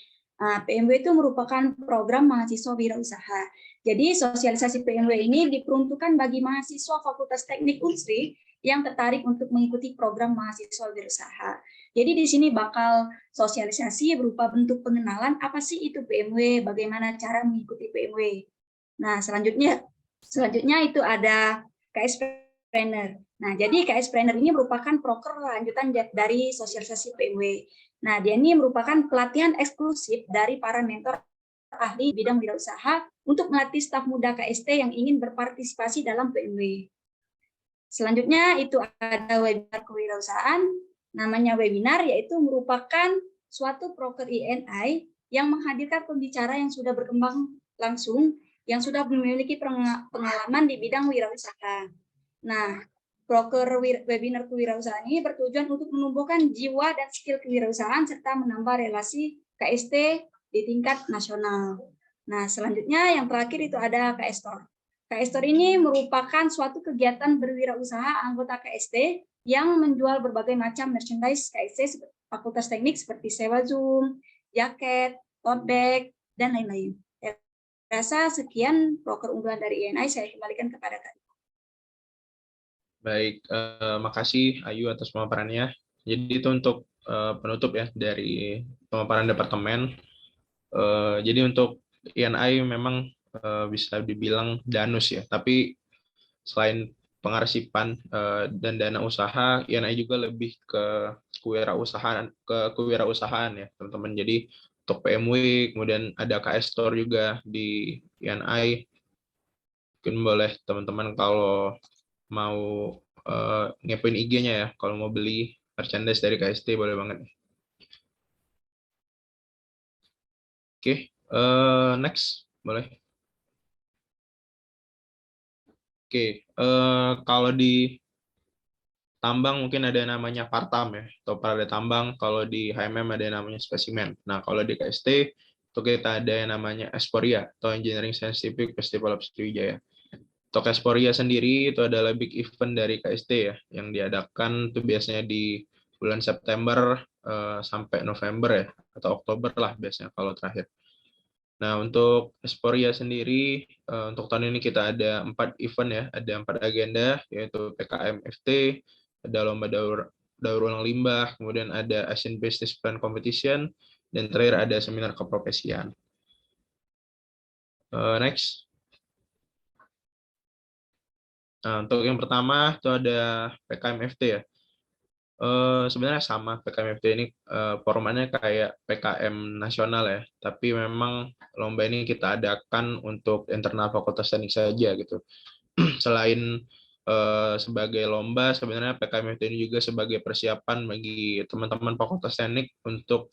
PMW itu merupakan program mahasiswa wirausaha. Jadi sosialisasi PMW ini diperuntukkan bagi mahasiswa Fakultas Teknik Unsri yang tertarik untuk mengikuti program mahasiswa wirausaha. Jadi di sini bakal sosialisasi berupa bentuk pengenalan apa sih itu PMW, bagaimana cara mengikuti PMW. Nah, selanjutnya itu ada KS Planner. Nah, jadi KS Planner ini merupakan proker lanjutan dari sosialisasi PMW. Nah, dia ini merupakan pelatihan eksklusif dari para mentor ahli bidang wirausaha untuk melatih staf muda KST yang ingin berpartisipasi dalam PMW. Selanjutnya itu ada webinar kewirausahaan. Namanya webinar yaitu merupakan suatu proker INI yang menghadirkan pembicara yang sudah berkembang langsung, yang sudah memiliki pengalaman di bidang wirausaha. Nah, proker webinar kewirausahaan ini bertujuan untuk menumbuhkan jiwa dan skill kewirausahaan serta menambah relasi KST di tingkat nasional. Nah, selanjutnya yang terakhir itu ada KS-Store. KS-Store ini merupakan suatu kegiatan berwirausaha anggota KST yang menjual berbagai macam merchandise KST Fakultas Teknik seperti sewa Zoom, jaket, tote bag, dan lain-lain. Saya rasa sekian proker unggulan dari INI, saya kembalikan kepada Kak. Baik, makasih Ayu atas pemaparannya. Jadi itu untuk penutup ya dari pemaparan departemen. Jadi untuk INI memang bisa dibilang danus ya, tapi selain pengarsipan dan dana usaha, INI juga lebih ke kewirausahaan ya teman-teman. Jadi untuk PMW, kemudian ada KS Store juga di INI. Mungkin boleh teman-teman kalau mau ngepoin IG-nya ya, kalau mau beli merchandise dari KST boleh banget. Oke, next boleh. Oke, kalau di tambang mungkin ada namanya partam ya, atau parada tambang. Kalau di HMM ada namanya spesimen. Nah, kalau di KST itu kita ada yang namanya Esporia atau Engineering Scientific Festival of Sriwijaya. Untuk Esporia sendiri itu adalah big event dari KST ya, yang diadakan itu biasanya di bulan September sampai November ya, atau Oktober lah biasanya kalau terakhir. Nah, untuk Esporia sendiri, untuk tahun ini kita ada 4 event ya, ada 4 agenda, yaitu PKM FT, ada lomba daur ulang limbah, kemudian ada Asian Business Plan Competition, dan terakhir ada seminar keprofesian. Next. Nah, untuk yang pertama itu ada PKMFT ya. Sebenarnya sama PKMFT ini formatnya kayak PKM nasional ya, tapi memang lomba ini kita adakan untuk internal Fakultas Teknik saja gitu. Selain sebagai lomba, sebenarnya PKMFT ini juga sebagai persiapan bagi teman-teman Fakultas Teknik untuk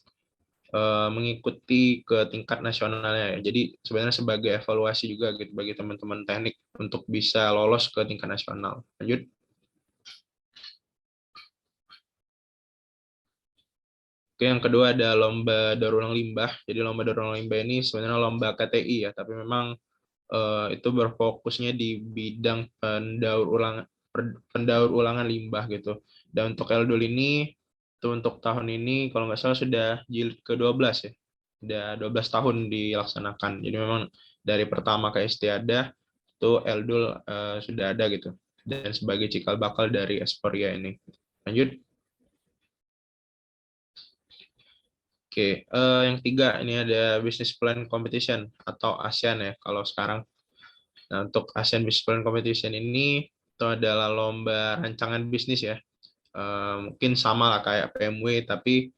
mengikuti ke tingkat nasionalnya ya. Jadi sebenarnya sebagai evaluasi juga gitu bagi teman-teman teknik untuk bisa lolos ke tingkat nasional. Lanjut. Oke, yang kedua ada lomba daur ulang limbah. Jadi lomba daur ulang limbah ini sebenarnya lomba KTI ya, tapi memang itu berfokusnya di bidang pendaur ulangan limbah gitu. Dan untuk Eldul ini itu untuk tahun ini kalau nggak salah sudah jilid ke-12 ya. Sudah 12 tahun dilaksanakan. Jadi memang dari pertama KST ada, itu Eldul sudah ada gitu. Dan sebagai cikal bakal dari Esporia ini. Lanjut. Oke, yang tiga ini ada Business Plan Competition atau ASEAN ya kalau sekarang. Nah, untuk ASEAN Business Plan Competition ini itu adalah lomba rancangan bisnis ya. Mungkin sama lah kayak PMW, tapi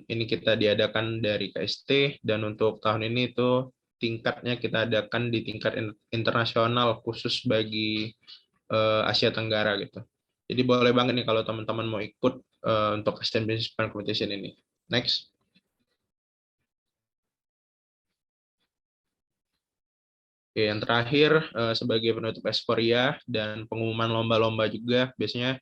ini kita diadakan dari KST, dan untuk tahun ini itu tingkatnya kita adakan di tingkat internasional khusus bagi Asia Tenggara gitu. Jadi boleh banget nih kalau teman-teman mau ikut untuk ASEAN Business Plan Competition ini. Next. Oke, yang terakhir sebagai penutup Esporia dan pengumuman lomba-lomba juga biasanya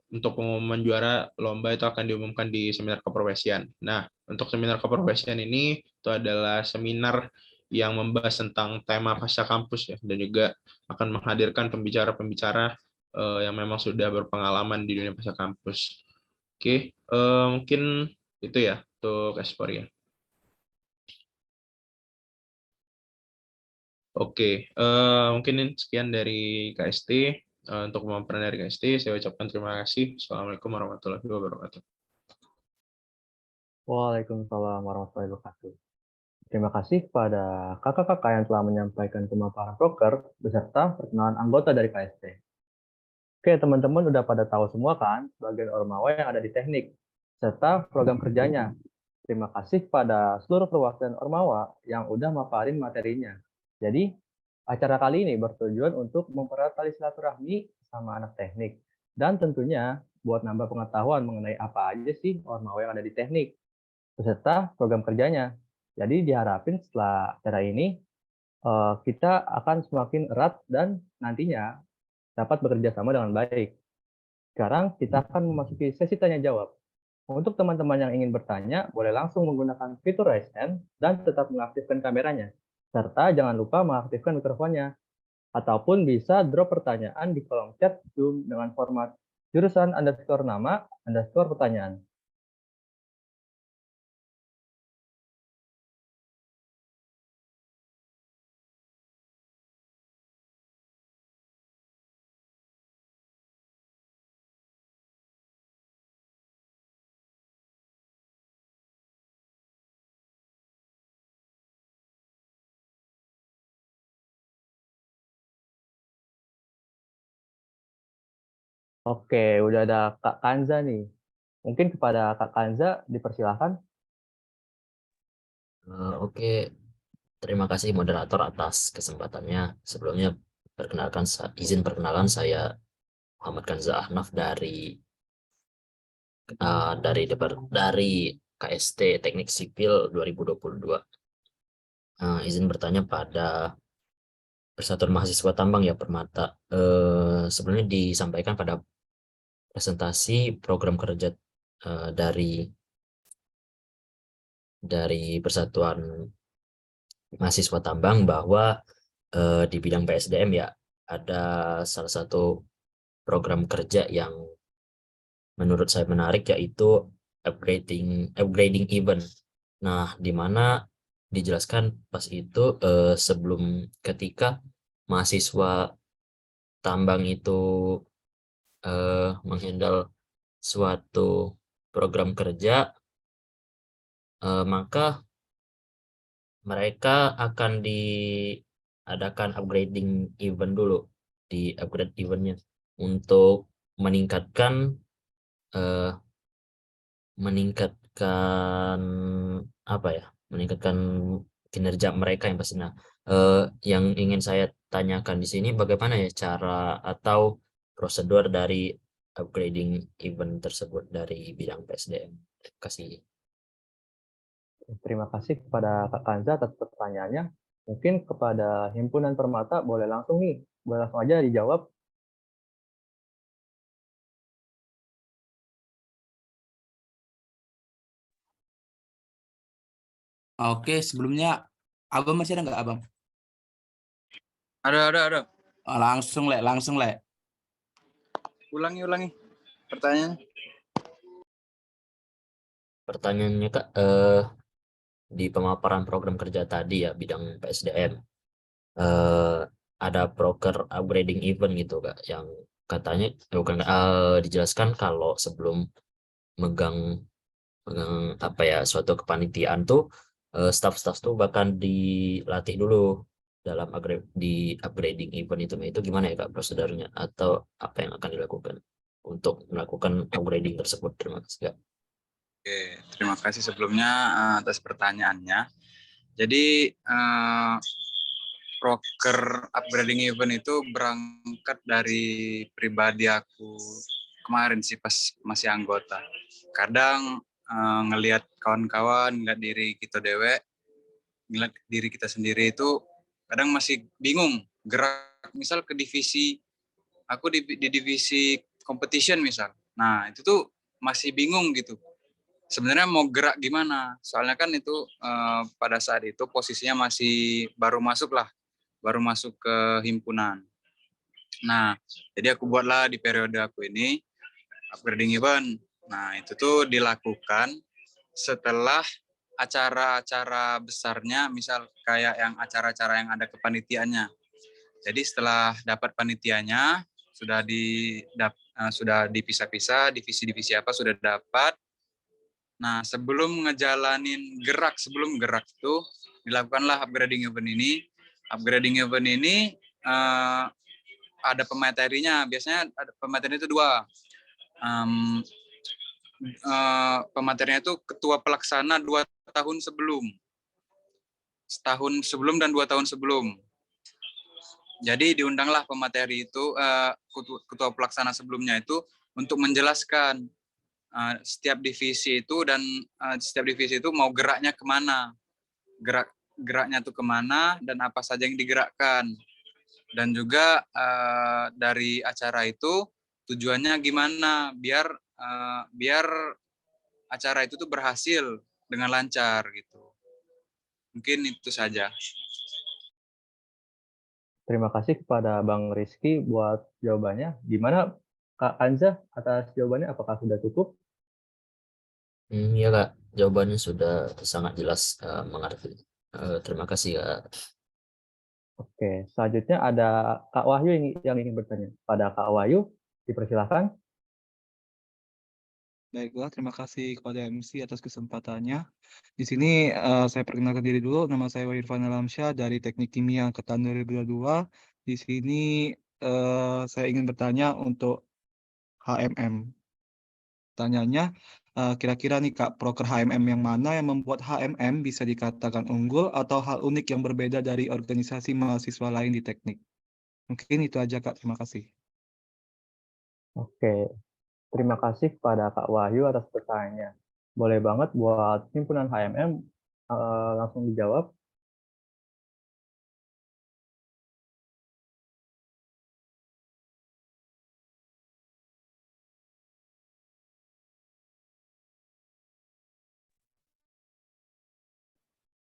untuk pengumuman juara lomba itu akan diumumkan di seminar keprofesian. Nah, untuk seminar keprofesian ini itu adalah seminar yang membahas tentang tema pasca kampus ya, dan juga akan menghadirkan pembicara-pembicara yang memang sudah berpengalaman di dunia pasca kampus. Oke, mungkin itu ya untuk Esporia. Oke, mungkin sekian dari KST. Untuk pemaparan dari KST, saya ucapkan terima kasih. Assalamualaikum warahmatullahi wabarakatuh. Waalaikumsalam warahmatullahi wabarakatuh. Terima kasih kepada kakak-kakak yang telah menyampaikan pemaparan proker beserta perkenalan anggota dari KST. Oke, teman-teman udah pada tahu semua kan bagian Ormawa yang ada di teknik, serta program kerjanya. Terima kasih kepada seluruh perwakilan Ormawa yang udah maparin materinya. Jadi, acara kali ini bertujuan untuk mempererat tali silaturahmi sama anak teknik Dan tentunya buat nambah pengetahuan mengenai apa aja sih Ormawa yang ada di teknik, beserta program kerjanya. Jadi diharapin setelah acara ini, kita akan semakin erat dan nantinya dapat bekerja sama dengan baik. Sekarang kita akan memasuki sesi tanya jawab. Untuk teman-teman yang ingin bertanya, boleh langsung menggunakan fitur raise hand dan tetap mengaktifkan kameranya. Serta jangan lupa mengaktifkan mikrofonnya. Ataupun bisa drop pertanyaan di kolom chat Zoom dengan format jurusan underscore nama underscore pertanyaan. Oke, udah ada Kak Kanza nih. Mungkin kepada Kak Kanza dipersilahkan. Oke, terima kasih moderator atas kesempatannya. Sebelumnya izin perkenalan, saya Muhammad Kanza Ahnaf dari KST Teknik Sipil 2022. Izin bertanya pada Persatuan Mahasiswa Tambang ya Permata. Sebelumnya disampaikan pada presentasi program kerja dari Persatuan Mahasiswa Tambang bahwa di bidang PSDM ya ada salah satu program kerja yang menurut saya menarik, yaitu upgrading event. Nah, di mana dijelaskan pas itu sebelum ketika mahasiswa tambang itu menghandle suatu program kerja, maka mereka akan diadakan upgrading event dulu, di upgrade eventnya untuk meningkatkan kinerja mereka yang pastinya. Yang ingin saya tanyakan di sini, bagaimana ya cara atau prosedur dari upgrading event tersebut dari bidang PSDM? Terima kasih. Terima kasih kepada Kak Kanza atas pertanyaannya. Mungkin kepada Himpunan Permata boleh langsung aja dijawab. Oke, sebelumnya Abang masih ada nggak, Abang? Ada. Langsung, Le. Ulangi pertanyaan. Pertanyaannya Kak, di pemaparan program kerja tadi ya bidang PSDM, ada proker upgrading event gitu Kak, yang katanya dijelaskan kalau sebelum megang suatu kepanitiaan tuh staff-staff tuh bahkan dilatih dulu dalam di upgrading event itu. Nah, itu gimana ya Kak prosedurnya, atau apa yang akan dilakukan untuk melakukan upgrading tersebut? Terima kasih Kak. Oke, terima kasih sebelumnya atas pertanyaannya. Jadi proker upgrading event itu berangkat dari pribadi aku kemarin sih pas masih anggota. Kadang ngelihat kawan-kawan, ngelihat diri kita ngelihat diri kita sendiri itu kadang masih bingung gerak, misal ke divisi, aku di divisi competition misal. Nah, itu tuh masih bingung gitu. Sebenarnya mau gerak gimana? Soalnya kan itu pada saat itu posisinya masih baru masuk ke himpunan. Nah, jadi aku buatlah di periode aku ini upgrading event. Nah, itu tuh dilakukan setelah acara-acara besarnya, misal kayak yang acara-acara yang ada kepanitiaannya. Jadi setelah dapat panitianya, sudah dipisah-pisah, divisi-divisi apa sudah dapat. Nah, sebelum sebelum gerak itu dilakukanlah upgrading event ini. Upgrading event ini ada pematerinya. Biasanya ada pematerinya itu 2. Pematerinya itu ketua pelaksana 2 tahun sebelum. Setahun sebelum dan 2 tahun sebelum. Jadi diundanglah pemateri itu, ketua pelaksana sebelumnya itu untuk menjelaskan setiap divisi itu dan setiap divisi itu mau geraknya kemana, geraknya tuh kemana dan apa saja yang digerakkan. Dan juga dari acara itu tujuannya gimana biar acara itu tuh berhasil dengan lancar gitu. Mungkin itu saja. Terima kasih kepada Bang Rizky buat jawabannya. Gimana Kak Anza atas jawabannya? Apakah sudah cukup? Ya Kak, jawabannya sudah sangat jelas, mengerti. Terima kasih Kak. Oke, selanjutnya ada Kak Wahyu yang ingin bertanya. Pada Kak Wahyu, dipersilakan. Baiklah, terima kasih kepada MC atas kesempatannya. Di sini saya perkenalkan diri dulu. Nama saya Irfan Alamsyah dari Teknik Kimia Angkatan 2022. Di sini saya ingin bertanya untuk HMM. Tanyanya, kira-kira nih Kak, proker HMM yang mana yang membuat HMM bisa dikatakan unggul atau hal unik yang berbeda dari organisasi mahasiswa lain di teknik? Mungkin itu aja Kak, terima kasih. Oke, terima kasih kepada Kak Wahyu atas pertanyaannya. Boleh banget buat himpunan HMM langsung dijawab.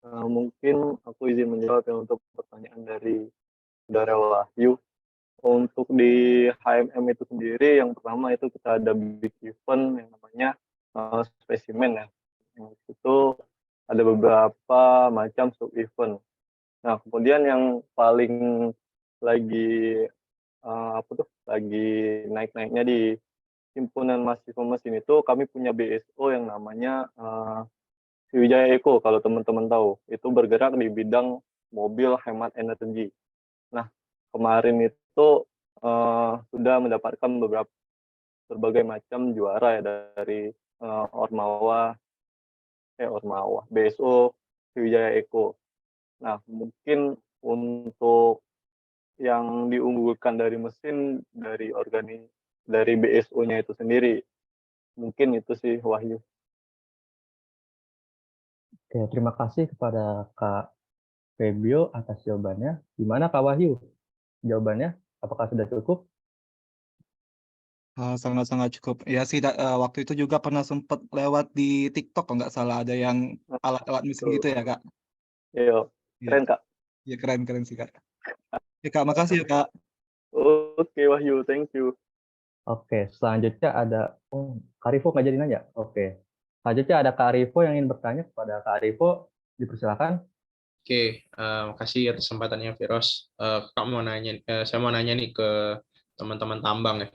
Mungkin aku izin menjawab ya untuk pertanyaan dari Saudara Wahyu. Untuk di HMM itu sendiri, yang pertama itu kita ada big event yang namanya spesimen ya. Yang itu ada beberapa macam sub event. Nah, kemudian yang paling lagi lagi naik-naiknya di himpunan mahasiswa mesin itu kami punya BSO yang namanya Sriwijaya Eco, kalau teman-teman tahu. Itu bergerak di bidang mobil hemat energi. Nah, kemarin itu sudah mendapatkan berbagai macam juara ya dari BSO Sriwijaya Eco. Nah, mungkin untuk yang diunggulkan dari mesin dari BSO-nya itu sendiri. Mungkin itu sih, Wahyu. Oke, terima kasih kepada Kak Febio atas jawabannya. Gimana Kak Wahyu? Jawabannya apakah sudah cukup? Sangat-sangat cukup. Ya sih, waktu itu juga pernah sempat lewat di TikTok kalau nggak salah, ada yang alat-alat mesin gitu ya Kak? Iya, keren Kak. Ya keren sih Kak. Ya Kak, makasih ya Kak. Oke Wahyu, thank you. Oke, selanjutnya ada Kak Rivo nggak jadi nanya? Oke, selanjutnya ada Kak Rivo yang ingin bertanya. Kepada Kak Rivo, dipersilakan. Oke, makasih atas kesempatannya Firos. Saya mau nanya nih ke teman-teman tambang ya,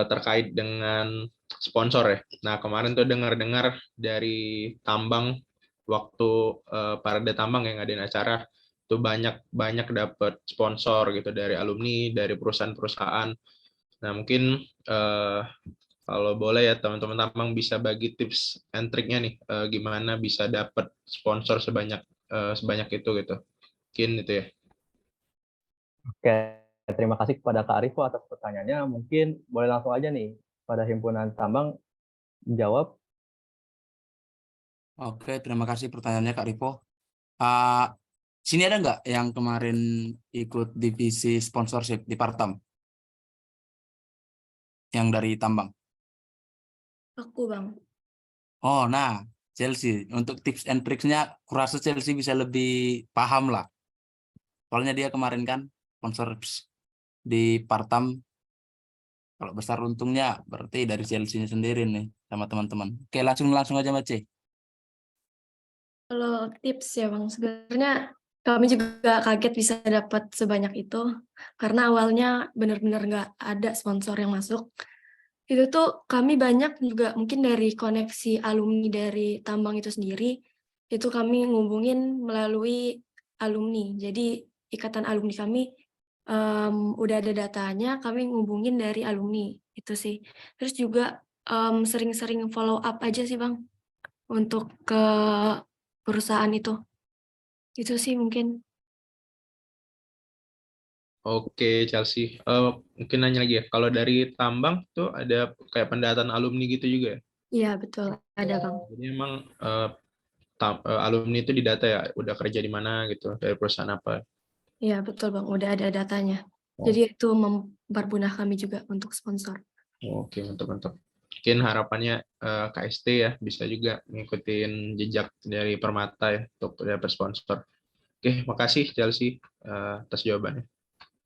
terkait dengan sponsor ya. Nah, kemarin tuh dengar-dengar dari tambang waktu parade tambang yang ngadain acara itu banyak dapat sponsor gitu dari alumni, dari perusahaan-perusahaan. Nah, mungkin kalau boleh ya teman-teman tambang bisa bagi tips and triknya nih, gimana bisa dapat sponsor sebanyak itu gitu. Mungkin itu ya. Oke, terima kasih kepada Kak Arifo atas pertanyaannya. Mungkin boleh langsung aja nih pada himpunan tambang jawab. Oke, terima kasih pertanyaannya Kak Ripo. Sini ada nggak yang kemarin ikut divisi sponsorship di Partam? Yang dari tambang? Aku Bang. Oh, nah, Chelsea. Untuk tips and tricksnya, kurasa Chelsea bisa lebih paham lah. Soalnya dia kemarin kan sponsor di Partam. Kalau besar untungnya berarti dari Chelsea sendiri nih sama teman-teman. Oke, langsung aja Mbak C. Kalau tips ya Bang, sebenarnya kami juga kaget bisa dapat sebanyak itu. Karena awalnya benar-benar nggak ada sponsor yang masuk. Itu tuh kami banyak juga mungkin dari koneksi alumni dari tambang itu sendiri, itu kami ngubungin melalui alumni. Jadi ikatan alumni kami udah ada datanya, kami ngubungin dari alumni itu sih. Terus juga sering-sering follow up aja sih Bang untuk ke perusahaan itu. Itu sih mungkin. Oke, Chelsea. Mungkin nanya lagi ya. Kalau dari tambang tuh ada kayak pendataan alumni gitu juga ya? Iya, betul. Ada, Bang. Jadi emang alumni itu didata ya, udah kerja di mana gitu, dari perusahaan apa? Iya, betul, Bang. Udah ada datanya. Oh, Jadi itu mempermudah kami juga untuk sponsor. oke, mantap-mantap. Mungkin harapannya KST ya bisa juga ngikutin jejak dari Permata ya untuk dapat sponsor. Oke, makasih Chelsea atas jawabannya.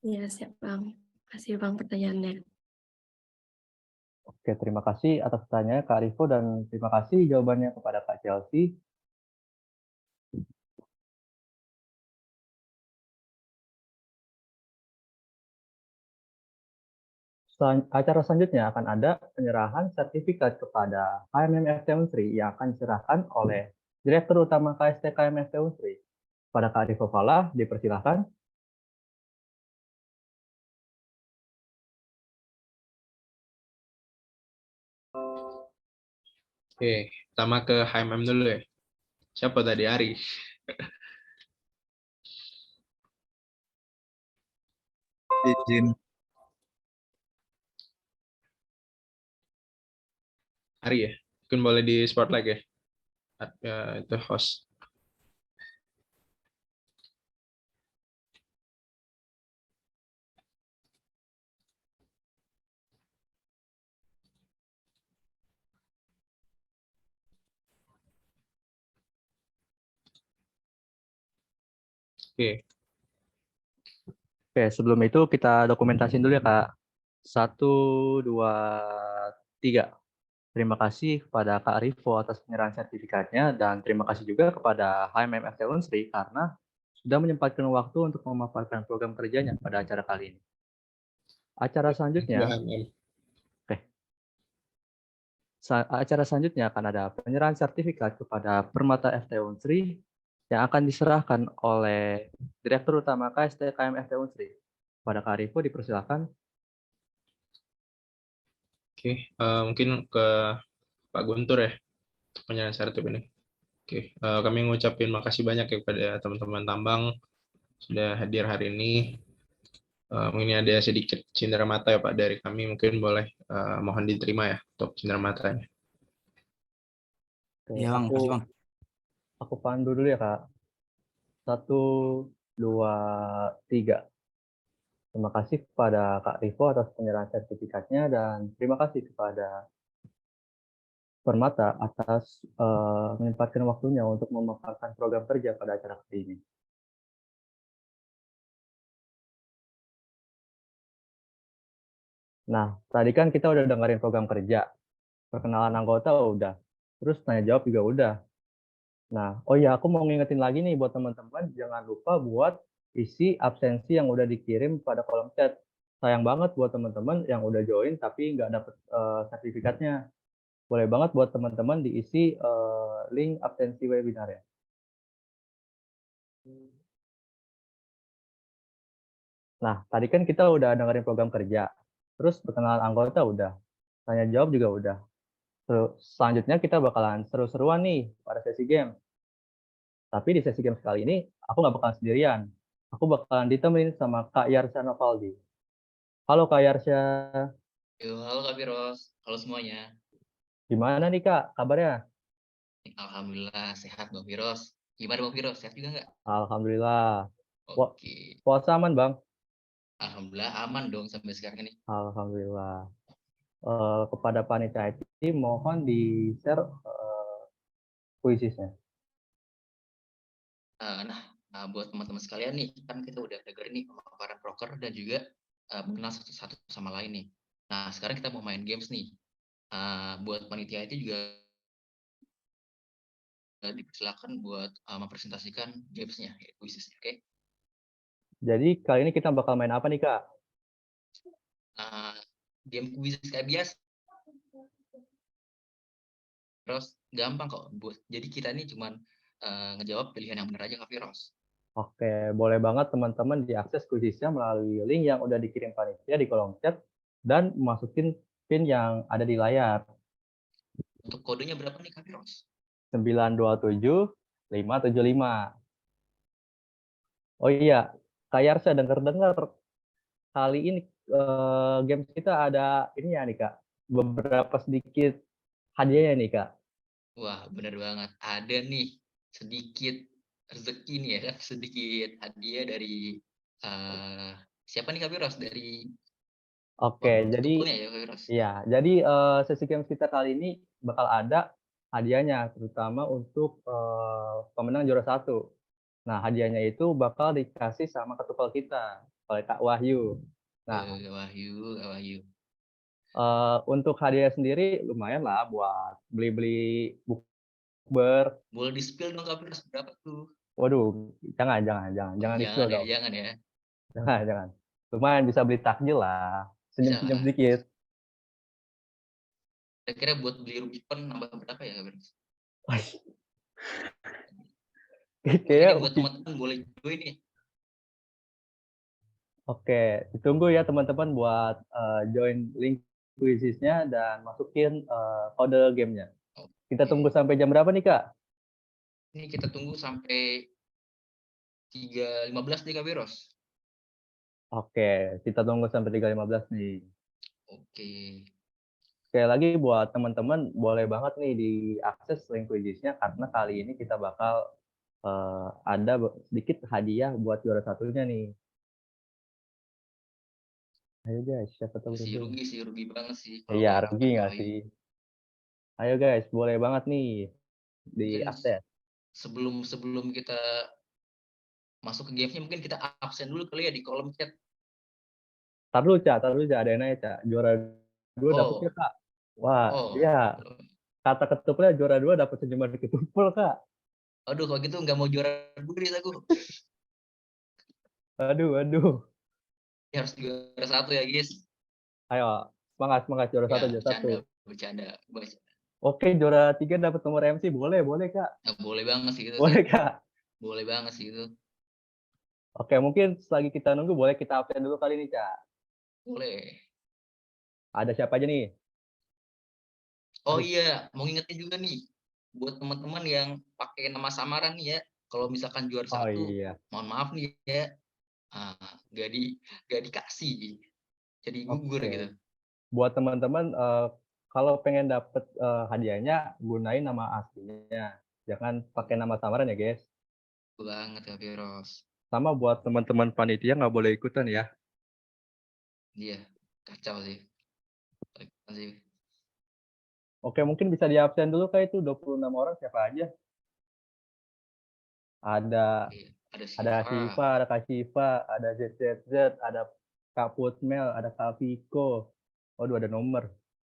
Iya, siap, Bang. Kasih, Bang, pertanyaannya. Oke, terima kasih atas pertanyaannya Kak Rivo dan terima kasih jawabannya kepada Kak Chelsea. Acara selanjutnya akan ada penyerahan sertifikat kepada KMMFT Unsri yang akan diserahkan oleh Direktur Utama KST KMFT Unsri. Pada Kak Rivo Falah, dipersilahkan. Oke, pertama ke HMM dulu ya. Siapa tadi? Ari. Izin. Ari ya. Mungkin boleh di spotlight ya. Itu host. Oke. Oke, sebelum itu kita dokumentasiin dulu ya, Kak. 1, 2, 3. Terima kasih kepada Kak Rivo atas penyerahan sertifikatnya dan terima kasih juga kepada HMMFT Unsri karena sudah menyempatkan waktu untuk memaparkan program kerjanya pada acara kali ini. Acara selanjutnya, acara selanjutnya akan ada penyerahan sertifikat kepada Permata FT Unsri yang akan diserahkan oleh Direktur Utama KST KMFT Unsri. Pada Kak Rivo dipersilakan. Oke, mungkin ke Pak Guntur ya, penyerahan sertifikat ini. Oke, kami ngucapin makasih banyak ya kepada teman-teman tambang sudah hadir hari ini. Mungkin ada sedikit cindera mata ya Pak dari kami, mungkin boleh mohon diterima ya untuk cindera matanya. Oke, Iya, Bang. Makasih, Bang. aku pandu dulu ya, Kak. 1, 2, 3. Terima kasih kepada Kak Rivo atas penyerahan sertifikatnya dan terima kasih kepada Permata atas menyempatkan waktunya untuk memaparkan program kerja pada acara kali ini. Nah, tadi kan kita udah dengerin program kerja, perkenalan anggota udah, terus tanya jawab juga udah. Nah, oh iya, aku mau ngingetin lagi nih buat teman-teman, jangan lupa buat isi absensi yang udah dikirim pada kolom chat. Sayang banget buat teman-teman yang udah join tapi nggak dapet sertifikatnya. Boleh banget buat teman-teman diisi link absensi webinar ya. Nah, tadi kan kita udah dengerin program kerja, terus perkenalan anggota udah, tanya jawab juga udah. Selanjutnya kita bakalan seru-seruan nih pada sesi game. Tapi di sesi game kali ini, aku nggak bakalan sendirian. Aku bakalan ditemenin sama Kak Yarsha Novaldi. Halo Kak Yarsha. Halo Kak Firos, halo semuanya. Gimana nih Kak, kabarnya? Alhamdulillah sehat Bang Firos. Gimana Bang Firos, sehat juga nggak? Alhamdulillah. Oke. Puasa aman Bang? Alhamdulillah aman dong sampai sekarang ini. Alhamdulillah. Kepada panitia IT, mohon di-share kuisisnya. Nah, buat teman-teman sekalian nih, kan kita udah dengerin nih pemaparan broker dan juga mengenal satu sama lain nih. Nah, sekarang kita mau main games nih. Buat panitia itu juga dipersilakan buat mempresentasikan gamesnya, kuisisnya, oke? Jadi kali ini kita bakal main apa nih Kak? Game kuis kayak biasa. Terus gampang kok. Jadi kita ini cuman ngejawab pilihan yang benar aja Kak Firos. Oke, boleh banget teman-teman diakses kuisisnya melalui link yang udah dikirim panitia di kolom chat dan masukin pin yang ada di layar. Untuk kodenya berapa nih Kak Firos? 927575. Oh iya, Kak Yarsha dengar-dengar kali ini games kita ada ini ya nih Kak, beberapa sedikit hadiahnya nih Kak. Wah, bener banget. Ada nih sedikit rezeki nih ya kan, sedikit hadiah dari siapa nih Kak Wiros? Dari Oke, jadi tukulnya ya Kak Wiros? iya, jadi sesi games kita kali ini bakal ada hadiahnya, terutama untuk pemenang juara 1. Nah, hadiahnya itu bakal dikasih sama ketupel kita, oleh Kak Wahyu. Nah, Wahyu, Kak Wahyu. untuk hadiah sendiri lumayan lah buat beli-beli bukber. Boleh di-spill dong Kak Wiros, berapa tuh? Waduh, jangan di-spill Jangan ya, dong. jangan ya. Jangan. Lumayan bisa beli takjil lah, Bisa senyum-senyum lah. sedikit. Kira-kira buat beli Rubicon nambah berapa ya Kak Wiros? Mungkin Kayaknya ini buat teman-teman boleh join nih. Oke, ditunggu ya teman-teman buat join link quizisnya dan masukin kode gamenya. Kita tunggu sampai jam berapa nih Kak? Ini kita tunggu sampai 3.15 nih Kak Wiros. Oke, kita tunggu sampai 3.15 nih. Oke. Sekali lagi buat teman-teman boleh banget nih diakses link quizisnya karena kali ini kita bakal ada sedikit hadiah buat juara satunya nih. Ayo guys, siapa tahu Rugi banget sih. kalau Iya, nggak rugi nggak kali. sih? Ayo guys, boleh banget nih Mungkin diakses. sebelum kita masuk ke gamenya mungkin kita absen dulu kali ya di kolom chat. Tar dulu Cak, ada yang nanya Cak. Juara 2 dapet ya Kak? Wah, iya. Kata ketupelnya juara 2 dapat senyuman ketupel Kak. Aduh, kalau gitu nggak mau juara dulu aku. Aduh. Ya, harus juara 1 ya guys. Ayo, semangat juara 1 juara 1. Bercanda. Oke, juara 3 dapat nomor MC, boleh Kak. Nah, boleh banget sih itu. Boleh Kak. Boleh banget sih itu. Oke, mungkin selagi kita nunggu boleh kita absen dulu kali ini Cak. Boleh. Ada siapa aja nih? Oh iya, mau ngingetin juga nih buat teman-teman yang pakai nama samaran nih ya. Kalau misalkan juara 1, mohon maaf nih ya, nggak dikasih, jadi gugur gitu. Buat teman-teman kalau pengen dapet hadiahnya gunain nama aslinya, jangan pakai nama samaran ya guys. Banget Kak Wiros. Sama buat teman-teman panitia nggak boleh ikutan ya. Iya, kacau sih. Oke, mungkin bisa di absen dulu Kak, itu 26 orang siapa aja? Ada Siva, ada Kak Siva, ada ZZZ, ada Kak Putmel, ada Kak Viko. Waduh, ada nomor.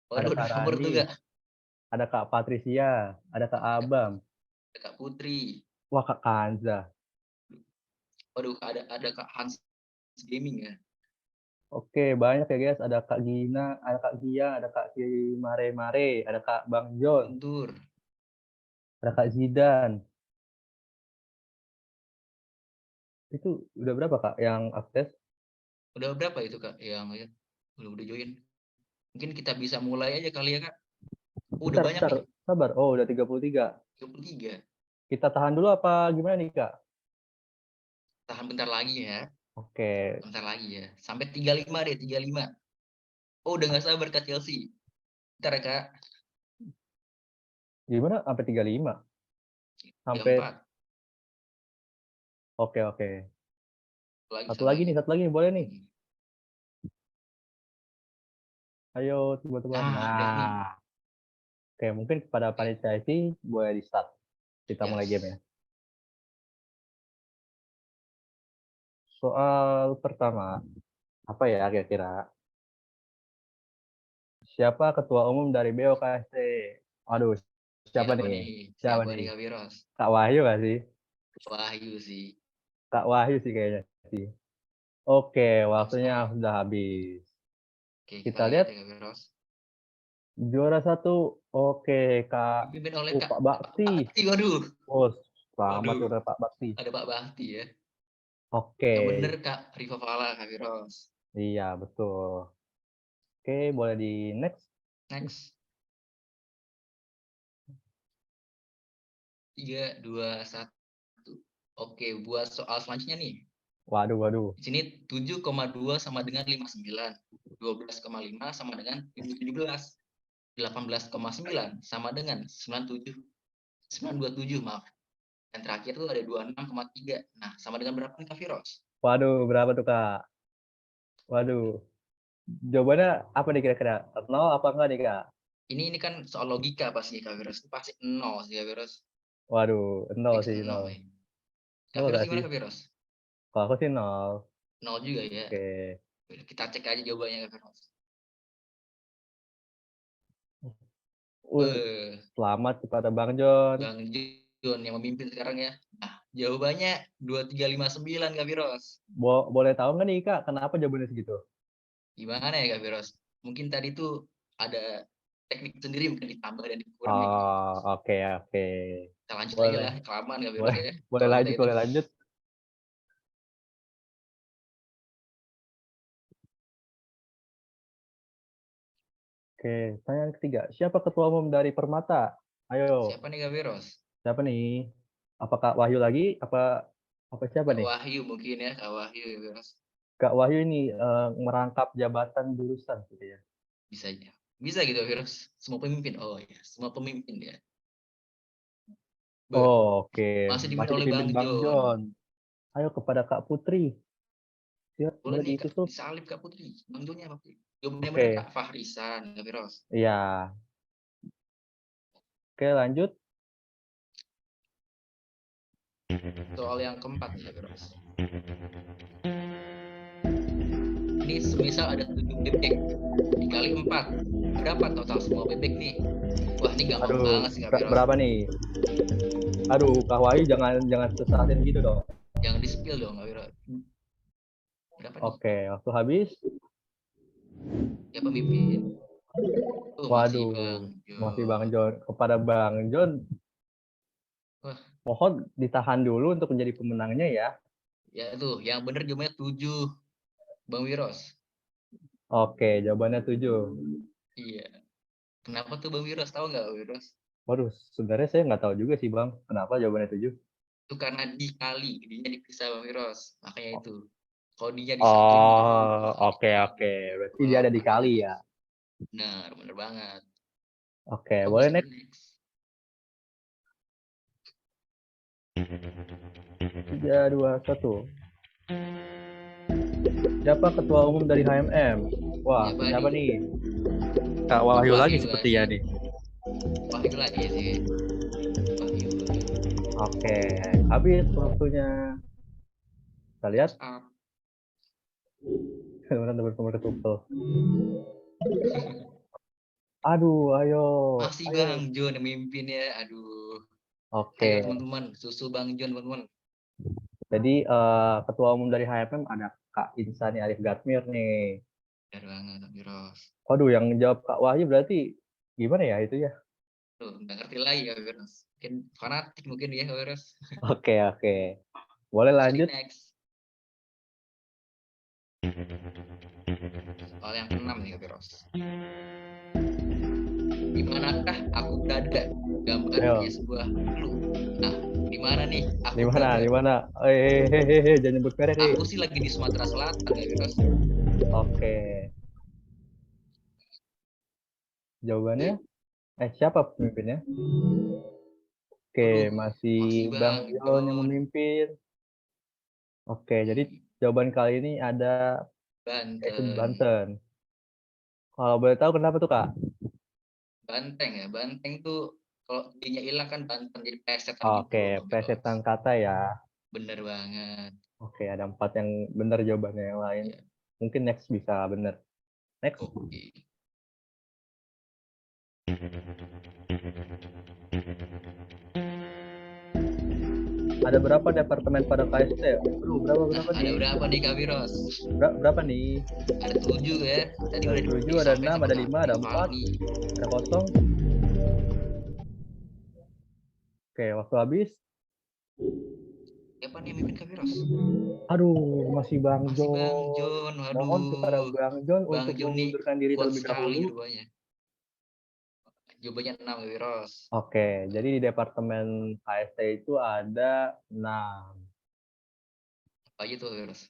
Ada Kak Rani, ada Kak Patricia, ada Kak Abam. Ada Kak Putri. Wah, Kak Kanza. Waduh, ada Kak Hans Gaming ya. Oke, banyak ya guys. Ada Kak Gina, ada Kak Gia, ada Kak Mare, ada Kak Bang John. Ada Kak Zidan. Itu udah berapa Kak yang akses? Udah berapa itu Kak yang ya? Udah join. Mungkin kita bisa mulai aja kali ya Kak. Udah banyak nih. Sabar. Oh, udah 33. 33. Kita tahan dulu apa gimana nih Kak? Tahan bentar lagi ya. Oke. Bentar lagi ya. Sampai 35 deh, 35. Oh, udah nggak sabar Kak Chelsea. Bentar ya Kak. Gimana sampai 35? Sampai 34. Oke. Satu lagi nih, boleh nih. Ayo teman-teman. Nah. Oke, mungkin kepada panitia sih boleh di start. Kita mulai game ya. Soal pertama, apa ya kira-kira? Siapa ketua umum dari BOKST? Aduh, siapa nih? Siapa nih Kak Wiros? Kak Wahyu nggak sih? Wahyu sih. Kak Wahyu sih kayaknya sih. Oke, waktunya sudah habis. Kita lihat. Juara 1, oke Kak. Pak Bakti. Waduh. Oh, selamat juara Pak Bakti. Ada Pak Bakti ya. Oke. Yang bener Kak Riva Fala Kak Wiros. Iya, betul. Oke, boleh di next. 3, 2, 1. Oke, buat soal selanjutnya nih. Waduh. Di sini 7,2 sama dengan 59. 12,5 sama dengan 17. 18,9 sama dengan 927, maaf. Yang terakhir tuh ada 26,3. Nah, sama dengan berapa nih Kak Firos? Waduh, berapa tuh Kak? Waduh. Jawabannya apa nih kira-kira? 0 apa enggak nih Kak? Ini kan soal logika pasti Kak Firos. Itu pasti 0 sih Kak Firos. Waduh, 0 Fix sih, 0 0. ya. Kak 0 Firos gak gimana sih? Kak Firos? Kalau aku sih 0. 0 juga ya. Oke. Kita cek aja jawabannya Kak Firos. Selamat kepada Bang John. Bang John yang memimpin sekarang ya. Nah, jawabannya 2359 Kak Firos. Boleh tahu nggak nih Kak, kenapa jawabannya segitu? Gimana ya Kak Firos? Mungkin tadi tuh ada teknik sendiri mungkin ditambah dan dikurang nih. Oh, oke. Kita lanjut aja Boleh. lah, kelamaan Kak Firos ya. Boleh Soal kita lanjut. Oke, pertanyaan ketiga. Siapa ketua umum dari Permata? Ayo. Siapa nih Kak Firos? Siapa nih? Apakah Wahyu lagi? Apa siapa Kak nih? Wahyu mungkin ya, Kak Wahyu Kak Firos. Kak Wahyu ini merangkap jabatan jurusan gitu ya. Bisa aja. Bisa gitu Kak Firos. Semua pemimpin. Oh ya, semua pemimpin ya. Oh, oke. Masih dipimpin Masih oleh dipimpin Bang John. Ayo kepada Kak Putri. Siap, boleh nih Kak, ditutup. disalib Kak Putri. Bang Johnnya apa? Jawabannya Oke. benar Kak Fahrisan Kak Firos. Iya. Oke, lanjut. Soal yang keempat nih Kak Firos. Ini semisal ada 7 bebek dikali 4. Berapa total semua bebek nih? Wah, ini gampang banget sih Kak Firos. Berapa nih? Aduh, Kak Wahyu jangan sesatin gitu dong. Jangan di-spill dong Kak Firos. Berapa nih? Oke, waktu habis. Ya pemimpin. Waduh, masih Bang John. Kepada Bang John, Wah. mohon ditahan dulu untuk menjadi pemenangnya ya. Ya tuh, yang benar jawabannya 7. Bang Wiros. Oke, jawabannya 7. Iya. Kenapa tuh Bang Wiros? Tahu nggak Bang Wiros? Waduh, sebenarnya saya nggak tahu juga sih Bang. Kenapa jawabannya 7? Itu karena dikali, dinya dipisah Bang Wiros. Makanya itu. Kalau dinya Oh, disatuin. oke. Berarti dia ada dikali ya. Benar banget. Oke, boleh next. 3, 2, 1. Siapa ketua umum dari HMM? Wah, siapa nih? Kak Wahyu lagi sepertinya nih. Wahyu lagi sih. Wahyu. Oke, habis waktunya. Kita lihat. Benar-benar tutup. Aduh, ayo. Masih Bang John yang mimpin ya. Aduh. Oke. Ayo teman-teman, susul Bang John teman-teman. Jadi ketua umum dari HMM ada Kak Insani Arif Gatmir nih. Benar banget, Bang Wiros. Waduh, yang jawab Kak Wahyu berarti gimana ya itu ya? Tuh, nggak ngerti lagi Kak Wiros. Mungkin fanatik mungkin ya Kak Wiros. Oke. Boleh lanjut. Next. Soal yang ke-6 nih Kak Wiros. Di manakah aku berada? Gambarnya sebuah clue. Nah, di mana nih? Di mana? Hehehe, jangan nyebut merek nih. Aku sih lagi di Sumatera Selatan Kak Wiros. Oke. Jawabannya? Siapa pemimpinnya? Oke, masih Bang John yang memimpin. Oke, jadi jawaban kali ini ada Banten. Kalau boleh tahu kenapa tuh Kak? Banteng ya, Banteng tuh kalau D-nya hilang kan Banten jadi plesetan Oke, plesetan kata ya. Bener banget. Oke, ada 4 yang benar jawabannya, yang lain. Mungkin next bisa benar. Next. Ada berapa departemen pada KST? Aduh, berapa nih? Ada berapa nih Kak Wiros? Berapa nih? Ada 7 ya. Tadi udah 7, ada 6, ada 5, ada 4, ada kosong. Oke, waktu habis. Siapa nih yang mimpin Kak Wiros? Aduh, masih Bang John. Bang John, waduh. Mohon kepada Bang John Bang untuk John mengundurkan diri terlebih dahulu. Jawabannya 6 Kak Wiros. Oke, jadi di departemen KST itu ada 6. Apa aja tuh Virus?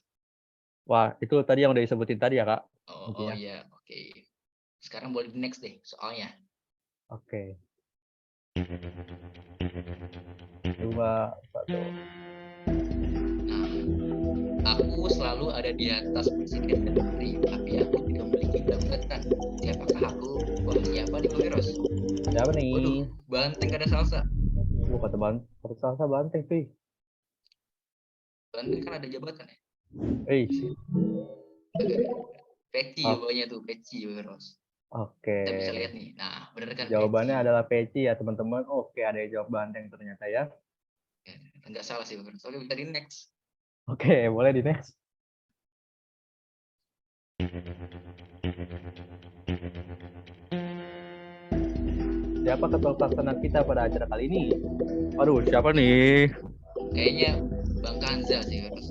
Wah, itu tadi yang udah disebutin tadi ya, Kak, Oh intinya. iya, oke. Sekarang boleh di next deh soalnya. Oke. 2, 1. Aku selalu ada di atas presiden dan menteri, tapi aku tidak memiliki jabatan. Siapakah aku? Wah, siapa nih Bang Virus? Siapa Waduh, nih? Banteng ada salsa. Kata salsa banteng, Pi. Banteng kan ada jabatan ya? Eish. Peci Oh. jawabannya tuh, peci Bang Virus. Oke. Kita bisa lihat nih. Nah, bener kan Jawabannya peci? adalah peci ya, teman-teman. Oke, ada yang jawab banteng ternyata ya. Enggak salah sih Bang Virus. Oke, bisa di next. Oke, boleh di next. Siapa ketua pelaksana kita pada acara kali ini? Aduh, siapa nih? Kayaknya Bang Kanza sih Virus.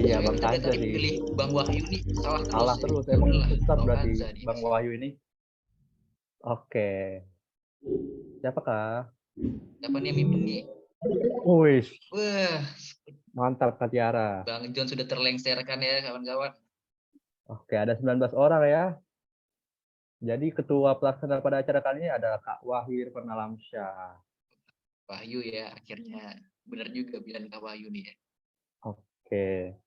Iya, Soalnya Bang kita Kanza tadi sih. pilih Bang Wahyu nih salah terus. Salah ya. terus, Ya emang udahlah, sesat Bang berarti Kanza nih. Bang Wahyu ini. Oke. Siapakah? Siapa nih yang mimpin nih? Wih, Wah, mantap Kak Tiara. Bang John sudah terlengserkan ya kawan-kawan. Oke, ada 19 orang ya. Jadi ketua pelaksana pada acara kali ini ada Kak Wahyu Pernalamsyah. Wahyu ya, akhirnya benar juga bilang Kak Wahyu nih ya. Oke.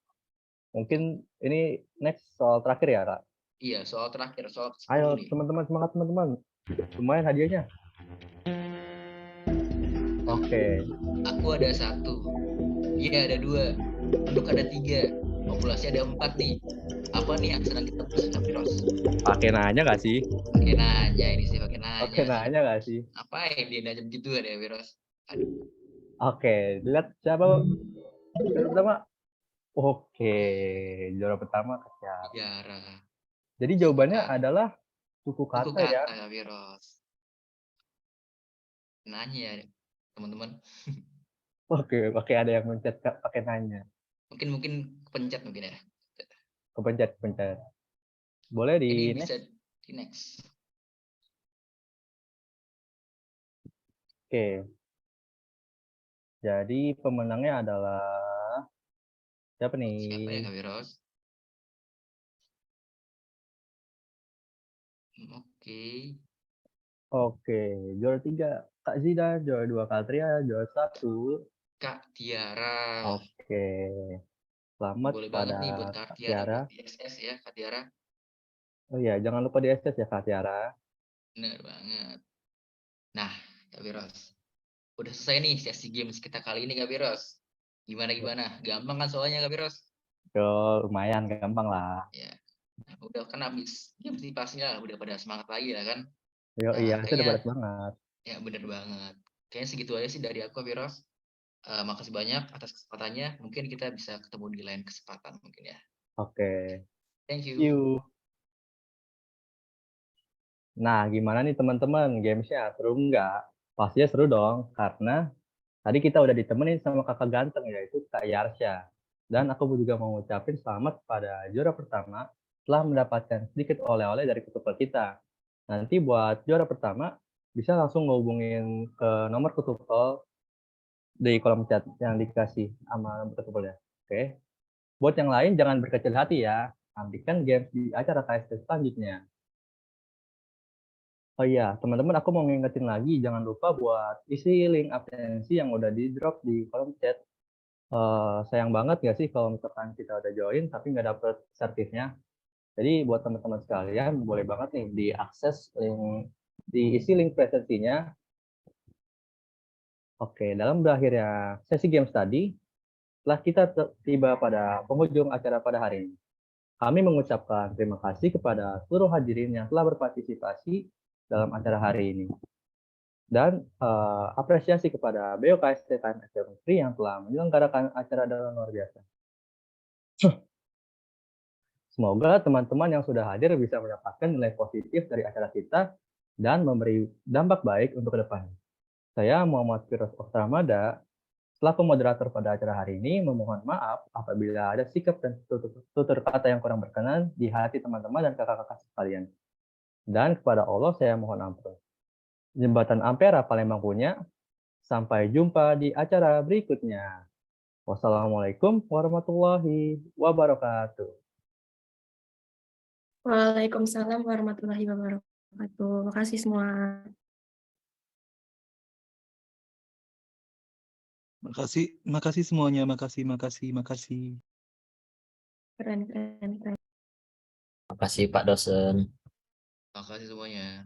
Mungkin ini next soal terakhir ya, Kak? Iya, soal terakhir, soal ke-10 Ayo nih. teman-teman, semangat teman-teman. Lumayan hadiahnya. Oke. Aku ada 1. Iya, ada 2. Penduduk ada 3. Populasi ada 4 nih. Apa nih yang sedang kita bahas Kak Firos? Pakai nanya nggak sih? Pakai nanya ini sih, pakai nanya. Pakai nanya nggak sih? Ngapain dia nanya begitu ya Firos? Aduh. Oke, lihat siapa juara pertama. Oke, juara pertama Kak Tiara. Tiara. Jadi jawabannya adalah suku Suku kata ya. kata Kak Firos. Nanya ya, teman-teman. Oke, ada yang mencet Kak, pakai nanya. Mungkin kepencet mungkin ya. Kepencet. Boleh di Ini next. bisa di next. Oke. Jadi pemenangnya adalah siapa nih? Siapa ya Kak Firos? Oke, juara 3 Kak Zida, juara 2 Kak Tria, juara 1 Kak Tiara. Oke. Selamat Boleh banget pada nih buat Kak Kak Tiara Tiara. buat di SS ya Kak Tiara. Oh iya, jangan lupa di SS ya Kak Tiara. Bener banget. Nah, Kak Firos. Udah selesai nih sesi games kita kali ini Kak Firos. Gimana? Gampang kan soalnya Kak Firos? Yo, lumayan gampang lah. Ya. Nah, udah kan habis games nih pastinya udah pada semangat lagi ya kan? Yo, Nah, iya, itu udah kayaknya pada semangat. ya bener banget. Kayaknya segitu aja sih dari aku Firos. Makasih banyak atas kesempatannya. Mungkin kita bisa ketemu di lain kesempatan mungkin ya. Oke. Thank you. See you. Nah, gimana nih teman-teman? Gamesnya seru nggak? Pastinya seru dong, karena tadi kita udah ditemenin sama kakak ganteng, yaitu Kak Yarsha. Dan aku juga mau ngucapin selamat pada juara pertama telah mendapatkan sedikit oleh-oleh dari ketupel kita. Nanti buat juara pertama, bisa langsung ngehubungin ke nomor ketupel di kolom chat yang dikasih sama nomor ketupelnya. Oke. Buat yang lain, jangan berkecil hati ya. Nantikan games di acara KST selanjutnya. Oh iya, teman-teman, aku mau ngingetin lagi, jangan lupa buat isi link absensi yang udah di drop di kolom chat. Sayang banget nggak sih kalau misalkan kita udah join tapi nggak dapet sertifnya. Jadi buat teman-teman sekalian, boleh banget nih diakses link, diisi link presensinya. Oke, dalam berakhirnya sesi games tadi, setelah kita tiba pada penghujung acara pada hari ini. Kami mengucapkan terima kasih kepada seluruh hadirin yang telah berpartisipasi dalam acara hari ini. Dan apresiasi kepada BOKST KMS Chemistry yang telah menyelenggarakan acara dengan luar biasa. Semoga teman-teman yang sudah hadir bisa mendapatkan nilai positif dari acara kita dan memberi dampak baik untuk ke depannya. Saya Muhammad Firoz Oktamada, selaku moderator pada acara hari ini, memohon maaf apabila ada sikap dan tutur kata yang kurang berkenan di hati teman-teman dan kakak-kakak sekalian. Dan kepada Allah saya mohon ampun. Jembatan Ampera Palembang punya. Sampai jumpa di acara berikutnya. Wassalamualaikum warahmatullahi wabarakatuh. Waalaikumsalam warahmatullahi wabarakatuh. Makasih semua. Makasih semuanya, makasih. Keren. Makasih Pak dosen. Makasih semuanya.